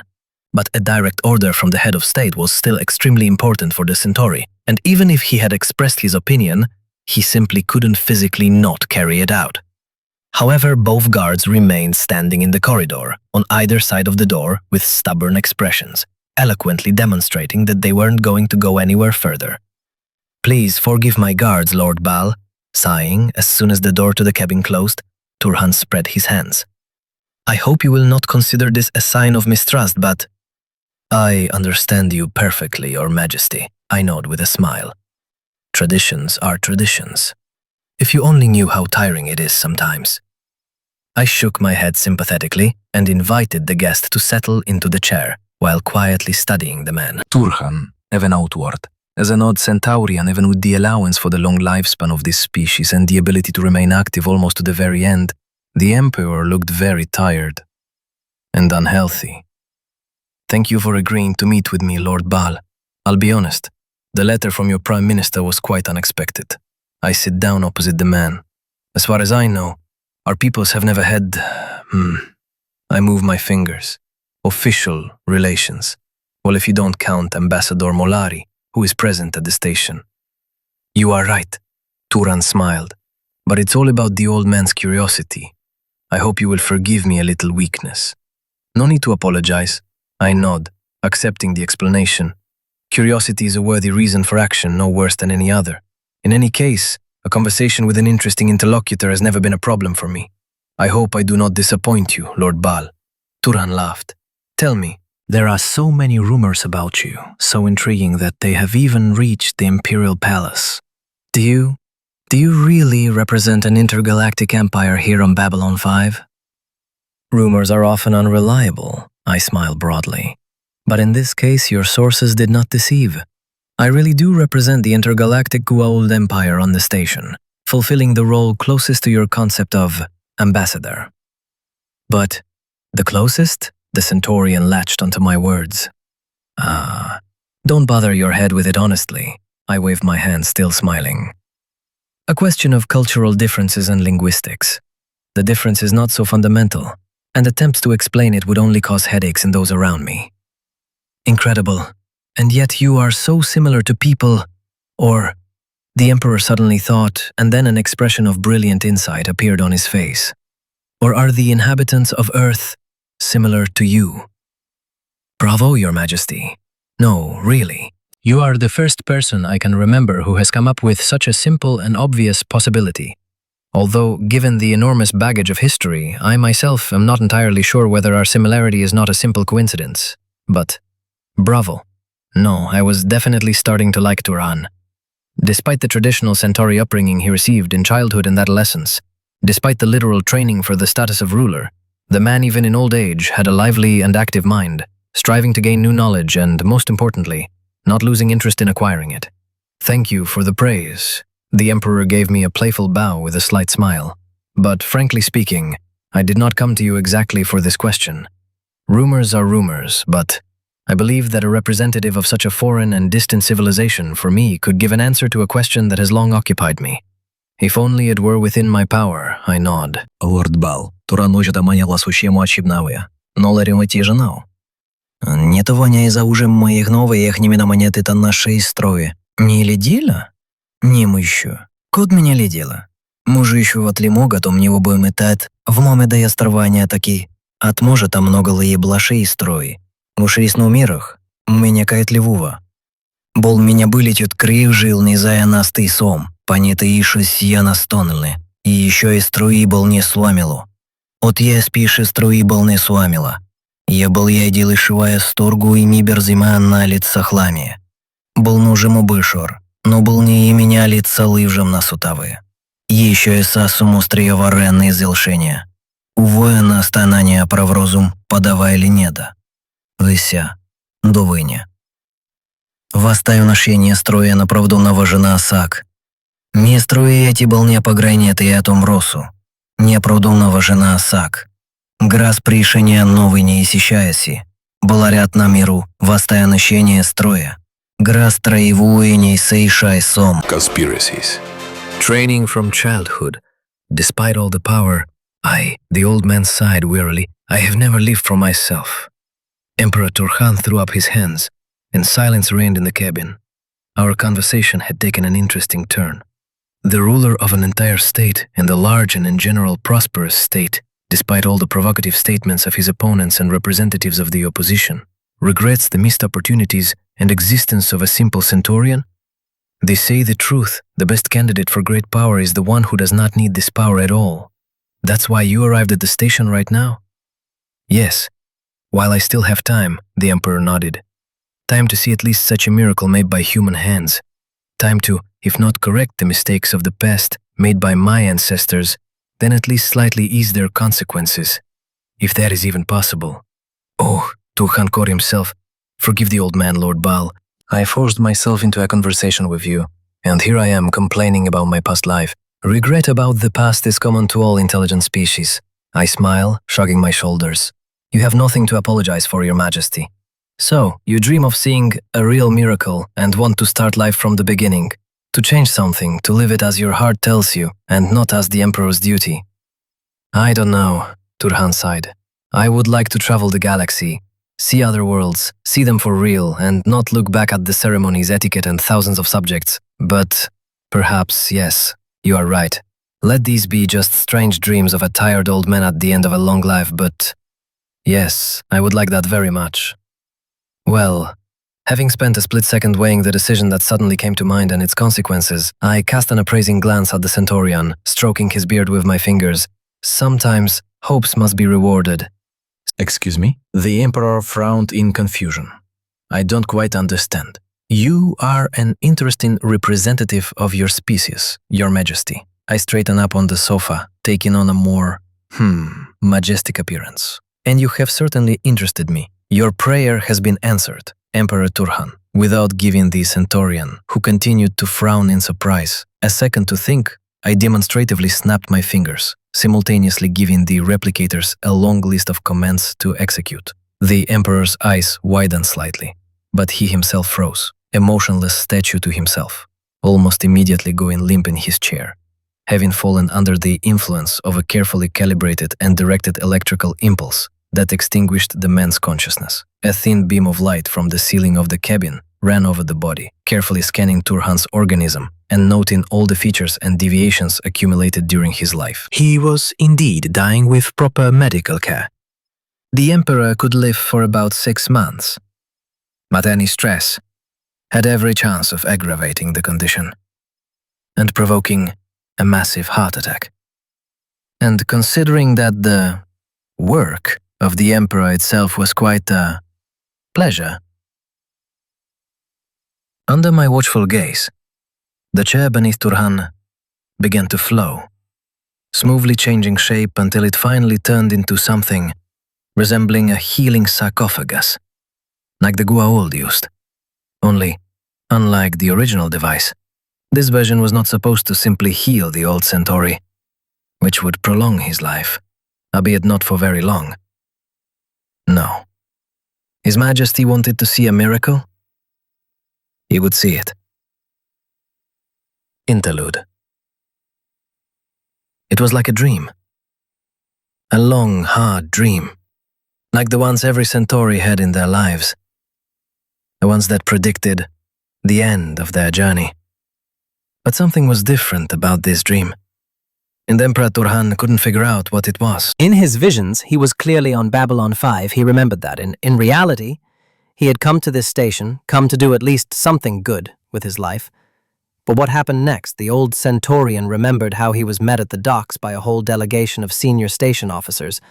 But a direct order from the head of state was still extremely important for the Centauri, and even if he had expressed his opinion, he simply couldn't physically not carry it out. However, both guards remained standing in the corridor, on either side of the door, with stubborn expressions, eloquently demonstrating that they weren't going to go anywhere further. "Please forgive my guards, Lord Bal." Sighing, as soon as the door to the cabin closed, Turhan spread his hands. "I hope you will not consider this a sign of mistrust, but—" "I understand you perfectly, Your Majesty," I nod with a smile. "Traditions are traditions. If you only knew how tiring it is sometimes." I shook my head sympathetically and invited the guest to settle into the chair while quietly studying the man. Turhan, even outward, as an odd Centaurian, even with the allowance for the long lifespan of this species and the ability to remain active almost to the very end, the Emperor looked very tired and unhealthy. "Thank you for agreeing to meet with me, Lord Bal. I'll be honest, the letter from your Prime Minister was quite unexpected." I sit down opposite the man. "As far as I know, our peoples have never had, I move my fingers, official relations. Well, if you don't count Ambassador Mollari, who is present at the station." "You are right," Turhan smiled, "but it's all about the old man's curiosity. I hope you will forgive me a little weakness." "No need to apologize." I nod, accepting the explanation. Curiosity is a worthy reason for action, no worse than any other. In any case, a conversation with an interesting interlocutor has never been a problem for me. "I hope I do not disappoint you, Lord Bal." Turhan laughed. "Tell me, There are so many rumors about you, so intriguing that they have even reached the imperial palace. Do you really represent an intergalactic empire here on Babylon 5? Rumors are often unreliable, I smile broadly. But in this case, your sources did not deceive. I really do represent the intergalactic Goa'uld Empire on the station, fulfilling the role closest to your concept of ambassador. But the closest? The Centaurian latched onto my words. Don't bother your head with it honestly. I waved my hand, still smiling. A question of cultural differences and linguistics. The difference is not so fundamental, and attempts to explain it would only cause headaches in those around me. Incredible. And yet you are so similar to people, or the Emperor suddenly thought, and then an expression of brilliant insight appeared on his face. Or are the inhabitants of Earth similar to you? Bravo, Your Majesty. No, really. You are the first person I can remember who has come up with such a simple and obvious possibility. Although, given the enormous baggage of history, I myself am not entirely sure whether our similarity is not a simple coincidence. But, bravo. No, I was definitely starting to like Turan. Despite the traditional Centauri upbringing he received in childhood and adolescence, despite the literal training for the status of ruler, the man even in old age had a lively and active mind, striving to gain new knowledge and, most importantly, not losing interest in acquiring it. Thank you for the praise. The Emperor gave me a playful bow with a slight smile. But frankly speaking, I did not come to you exactly for this question. Rumors are rumors, but I believe that a representative of such a foreign and distant civilization for me could give an answer to a question that has long occupied me. If only it were within my power, I nod. Lord Bal, Туран уже маняла сущему очибнавая, но ларимати женау. Не того не из-за уже моих новых не меня монеты то нашей строи. Не ледила? Не мыщу. Код меня ледила. Мужу еще вот ли могат, у меня будем метать, в моме да я старвания таки. От може там много ли блашей строи. Ушрис на умирах, меня кает ливува. Бол меня были тют крив жил, не зая нас ты сом, понята ишось я настонны. И еще и струи был не сломилу. От я спише струи был не сломила. Я был я дел шивая сторгу и ми берзима на лица хлами. Был нужем убышор, но был не и меня лица лыжем на сутавы. Еще и сасум острия варенные зелшения. Увоя на станание праврозум подавай ли неда. Вися, довыня. Востаю ношение строя на правду навожена сак. Мне строи эти был не погранет и атом росу. Не правду навожена сак. Грас пришения новый не исещаяси. Была ряд на миру, востая ношение строя. Грас троевую не сейшай сом. Conspiracies. Training from childhood. Despite all the power, the old man sighed wearily, I have never lived for myself. Emperor Turhan threw up his hands, and silence reigned in the cabin. Our conversation had taken an interesting turn. The ruler of an entire state and a large and in general prosperous state, despite all the provocative statements of his opponents and representatives of the opposition, regrets the missed opportunities and existence of a simple Centaurian? They say the truth, the best candidate for great power is the one who does not need this power at all. That's why you arrived at the station right now? Yes. While I still have time, the Emperor nodded. Time to see at least such a miracle made by human hands. Time to, if not correct the mistakes of the past made by my ancestors, then at least slightly ease their consequences. If that is even possible. Oh, Turhan Kor himself, forgive the old man, Lord Bal. I forced myself into a conversation with you, and here I am complaining about my past life. Regret about the past is common to all intelligent species. I smile, shrugging my shoulders. You have nothing to apologize for, Your Majesty. So, you dream of seeing a real miracle and want to start life from the beginning. To change something, to live it as your heart tells you, and not as the Emperor's duty. I don't know, Turhan sighed. I would like to travel the galaxy, see other worlds, see them for real, and not look back at the ceremonies, etiquette, and thousands of subjects. But, perhaps, yes, you are right. Let these be just strange dreams of a tired old man at the end of a long life, but yes, I would like that very much. Well, having spent a split second weighing the decision that suddenly came to mind and its consequences, I cast an appraising glance at the Centaurian, stroking his beard with my fingers. Sometimes, hopes must be rewarded. Excuse me? The Emperor frowned in confusion. I don't quite understand. You are an interesting representative of your species, Your Majesty. I straighten up on the sofa, taking on a more, majestic appearance. And you have certainly interested me. Your prayer has been answered, Emperor Turhan, without giving the Centaurian, who continued to frown in surprise, a second to think. I demonstratively snapped my fingers, simultaneously giving the replicators a long list of commands to execute. The Emperor's eyes widened slightly, but he himself froze, a motionless statue to himself, almost immediately going limp in his chair, having fallen under the influence of a carefully calibrated and directed electrical impulse that extinguished the man's consciousness. A thin beam of light from the ceiling of the cabin ran over the body, carefully scanning Turhan's organism and noting all the features and deviations accumulated during his life. He was indeed dying with proper medical care. The Emperor could live for about 6 months, but any stress had every chance of aggravating the condition and provoking a massive heart attack. And considering that the work of the Emperor itself was quite a pleasure. Under my watchful gaze, the chair beneath Turhan began to flow, smoothly changing shape until it finally turned into something resembling a healing sarcophagus, like the Gua'uld used. Only, unlike the original device, this version was not supposed to simply heal the old Centauri, which would prolong his life, albeit not for very long. No. His Majesty wanted to see a miracle? He would see it. Interlude. It was like a dream. A long, hard dream, like the ones every Centauri had in their lives, the ones that predicted the end of their journey. But something was different about this dream, and Emperor Turhan couldn't figure out what it was. In his visions, he was clearly on Babylon 5, he remembered that. In reality, he had come to this station, come to do at least something good with his life. But what happened next? The old Centaurian remembered how he was met at the docks by a whole delegation of senior station officers,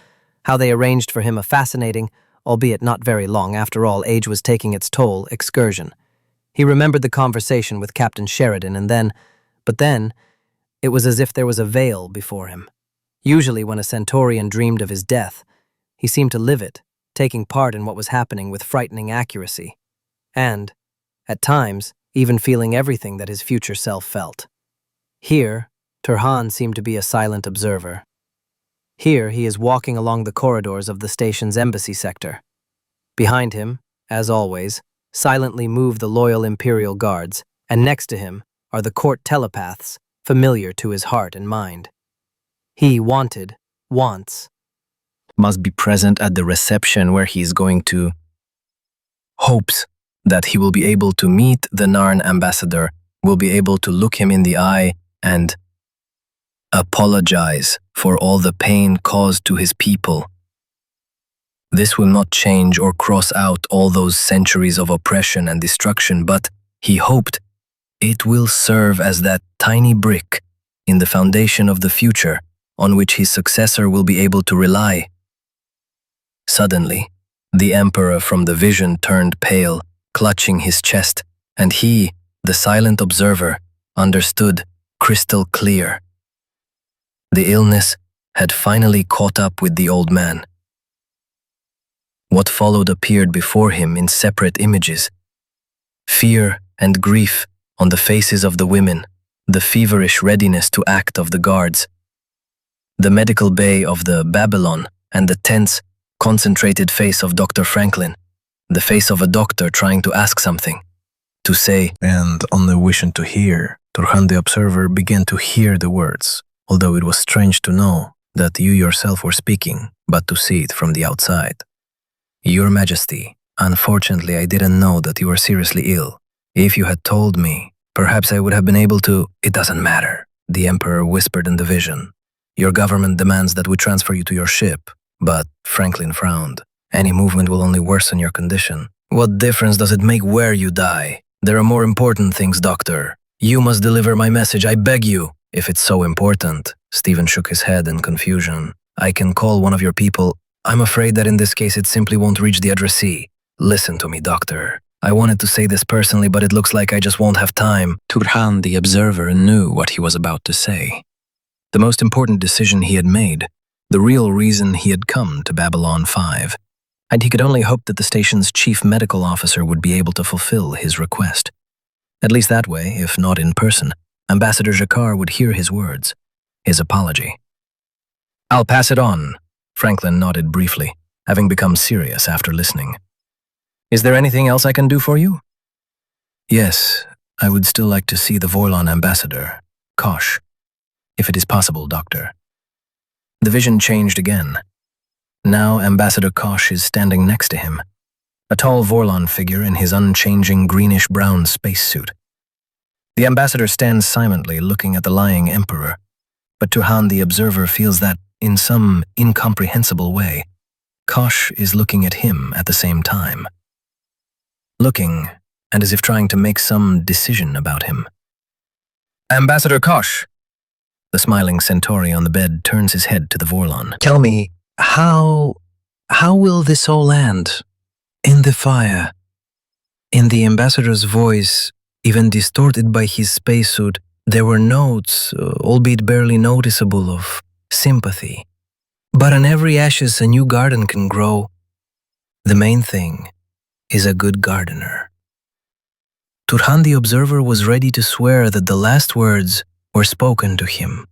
how they arranged for him a fascinating, albeit not very long, after all, age was taking its toll, excursion. He remembered the conversation with Captain Sheridan, but then, it was as if there was a veil before him. Usually when a Centaurian dreamed of his death, he seemed to live it, taking part in what was happening with frightening accuracy, and, at times, even feeling everything that his future self felt. Here, Turhan seemed to be a silent observer. Here he is walking along the corridors of the station's embassy sector. Behind him, as always, silently move the loyal Imperial Guards, and next to him are the court telepaths, familiar to his heart and mind. He wants, must be present at the reception where he is going to. Hopes that he will be able to meet the Narn ambassador, will be able to look him in the eye and apologize for all the pain caused to his people. This will not change or cross out all those centuries of oppression and destruction, but he hoped it will serve as that tiny brick in the foundation of the future on which his successor will be able to rely. Suddenly, the Emperor from the vision turned pale, clutching his chest, and he, the silent observer, understood crystal clear. The illness had finally caught up with the old man. What followed appeared before him in separate images. Fear and grief on the faces of the women, the feverish readiness to act of the guards, the medical bay of the Babylon, and the tense, concentrated face of Dr. Franklin, the face of a doctor trying to ask something, to say. And on the wishing to hear, Turhan the observer began to hear the words, although it was strange to know that you yourself were speaking, but to see it from the outside. Your Majesty, unfortunately I didn't know that you were seriously ill. If you had told me, perhaps I would have been able to. It doesn't matter, the Emperor whispered in the vision. Your government demands that we transfer you to your ship, but Franklin frowned. Any movement will only worsen your condition. What difference does it make where you die? There are more important things, Doctor. You must deliver my message, I beg you. If it's so important, Stephen shook his head in confusion. I can call one of your people. I'm afraid that in this case it simply won't reach the addressee. Listen to me, doctor. I wanted to say this personally, but it looks like I just won't have time. Turhan, the observer, knew what he was about to say. The most important decision he had made, the real reason he had come to Babylon 5, and he could only hope that the station's chief medical officer would be able to fulfill his request. At least that way, if not in person, Ambassador Jacquard would hear his words, his apology. "I'll pass it on," Franklin nodded briefly, having become serious after listening. "Is there anything else I can do for you?" "Yes, I would still like to see the Vorlon ambassador, Kosh, if it is possible, Doctor." The vision changed again. Now Ambassador Kosh is standing next to him, a tall Vorlon figure in his unchanging greenish-brown spacesuit. The ambassador stands silently looking at the lying emperor, but Turhan the observer feels that, in some incomprehensible way, Kosh is looking at him at the same time. Looking, and as if trying to make some decision about him. "Ambassador Kosh!" The smiling Centauri on the bed turns his head to the Vorlon. Tell me, how will this all end? "In the fire." In the ambassador's voice, even distorted by his spacesuit, there were notes, albeit barely noticeable, of sympathy. "But on every ashes a new garden can grow. The main thing is a good gardener." Turhan the observer was ready to swear that the last words were spoken to him,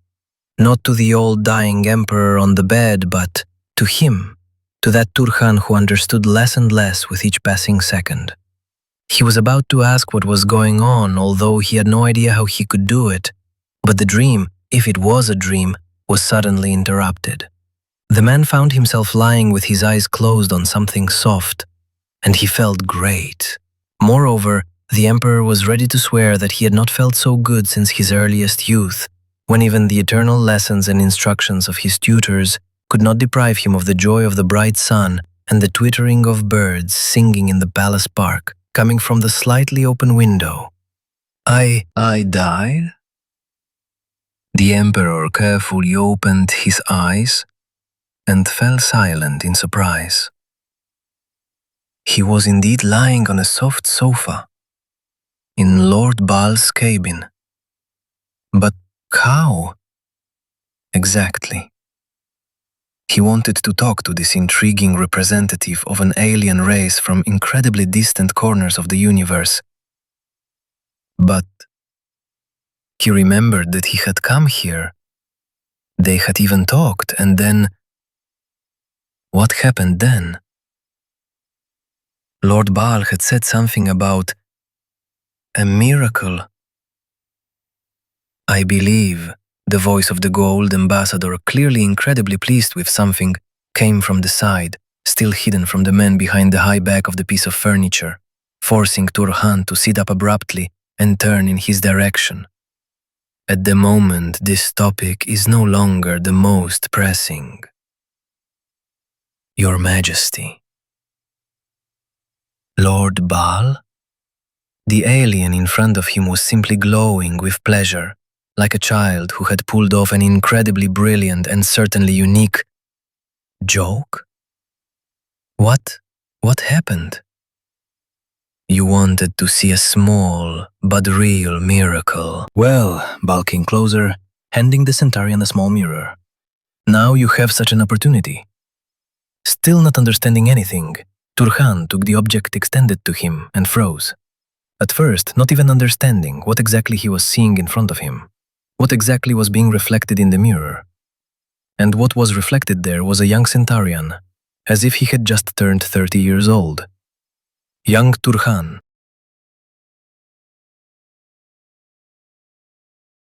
not to the old dying emperor on the bed, but to him, to that Turhan who understood less and less with each passing second. He was about to ask what was going on, although he had no idea how he could do it, but the dream, if it was a dream, was suddenly interrupted. The man found himself lying with his eyes closed on something soft, and he felt great. Moreover, the emperor was ready to swear that he had not felt so good since his earliest youth, when even the eternal lessons and instructions of his tutors could not deprive him of the joy of the bright sun and the twittering of birds singing in the palace park, coming from the slightly open window. I died?" The emperor carefully opened his eyes and fell silent in surprise. He was indeed lying on a soft sofa in Lord Baal's cabin. But how? Exactly. He wanted to talk to this intriguing representative of an alien race from incredibly distant corners of the universe. But he remembered that he had come here. They had even talked, and then... What happened then? Lord Baal had said something about a miracle. "I believe," the voice of the gold ambassador, clearly incredibly pleased with something, came from the side, still hidden from the man behind the high back of the piece of furniture, forcing Turhan to sit up abruptly and turn in his direction. "At the moment, this topic is no longer the most pressing. Your Majesty." Lord Baal? The alien in front of him was simply glowing with pleasure, like a child who had pulled off an incredibly brilliant and certainly unique joke. What happened? "You wanted to see a small but real miracle." Well, bulking closer, handing the Centaurian a small mirror. "Now you have such an opportunity." Still not understanding anything, Turhan took the object extended to him and froze. At first, not even understanding what exactly he was seeing in front of him, what exactly was being reflected in the mirror. And what was reflected there was a young Centaurian, as if he had just turned 30 years old. Young Turhan,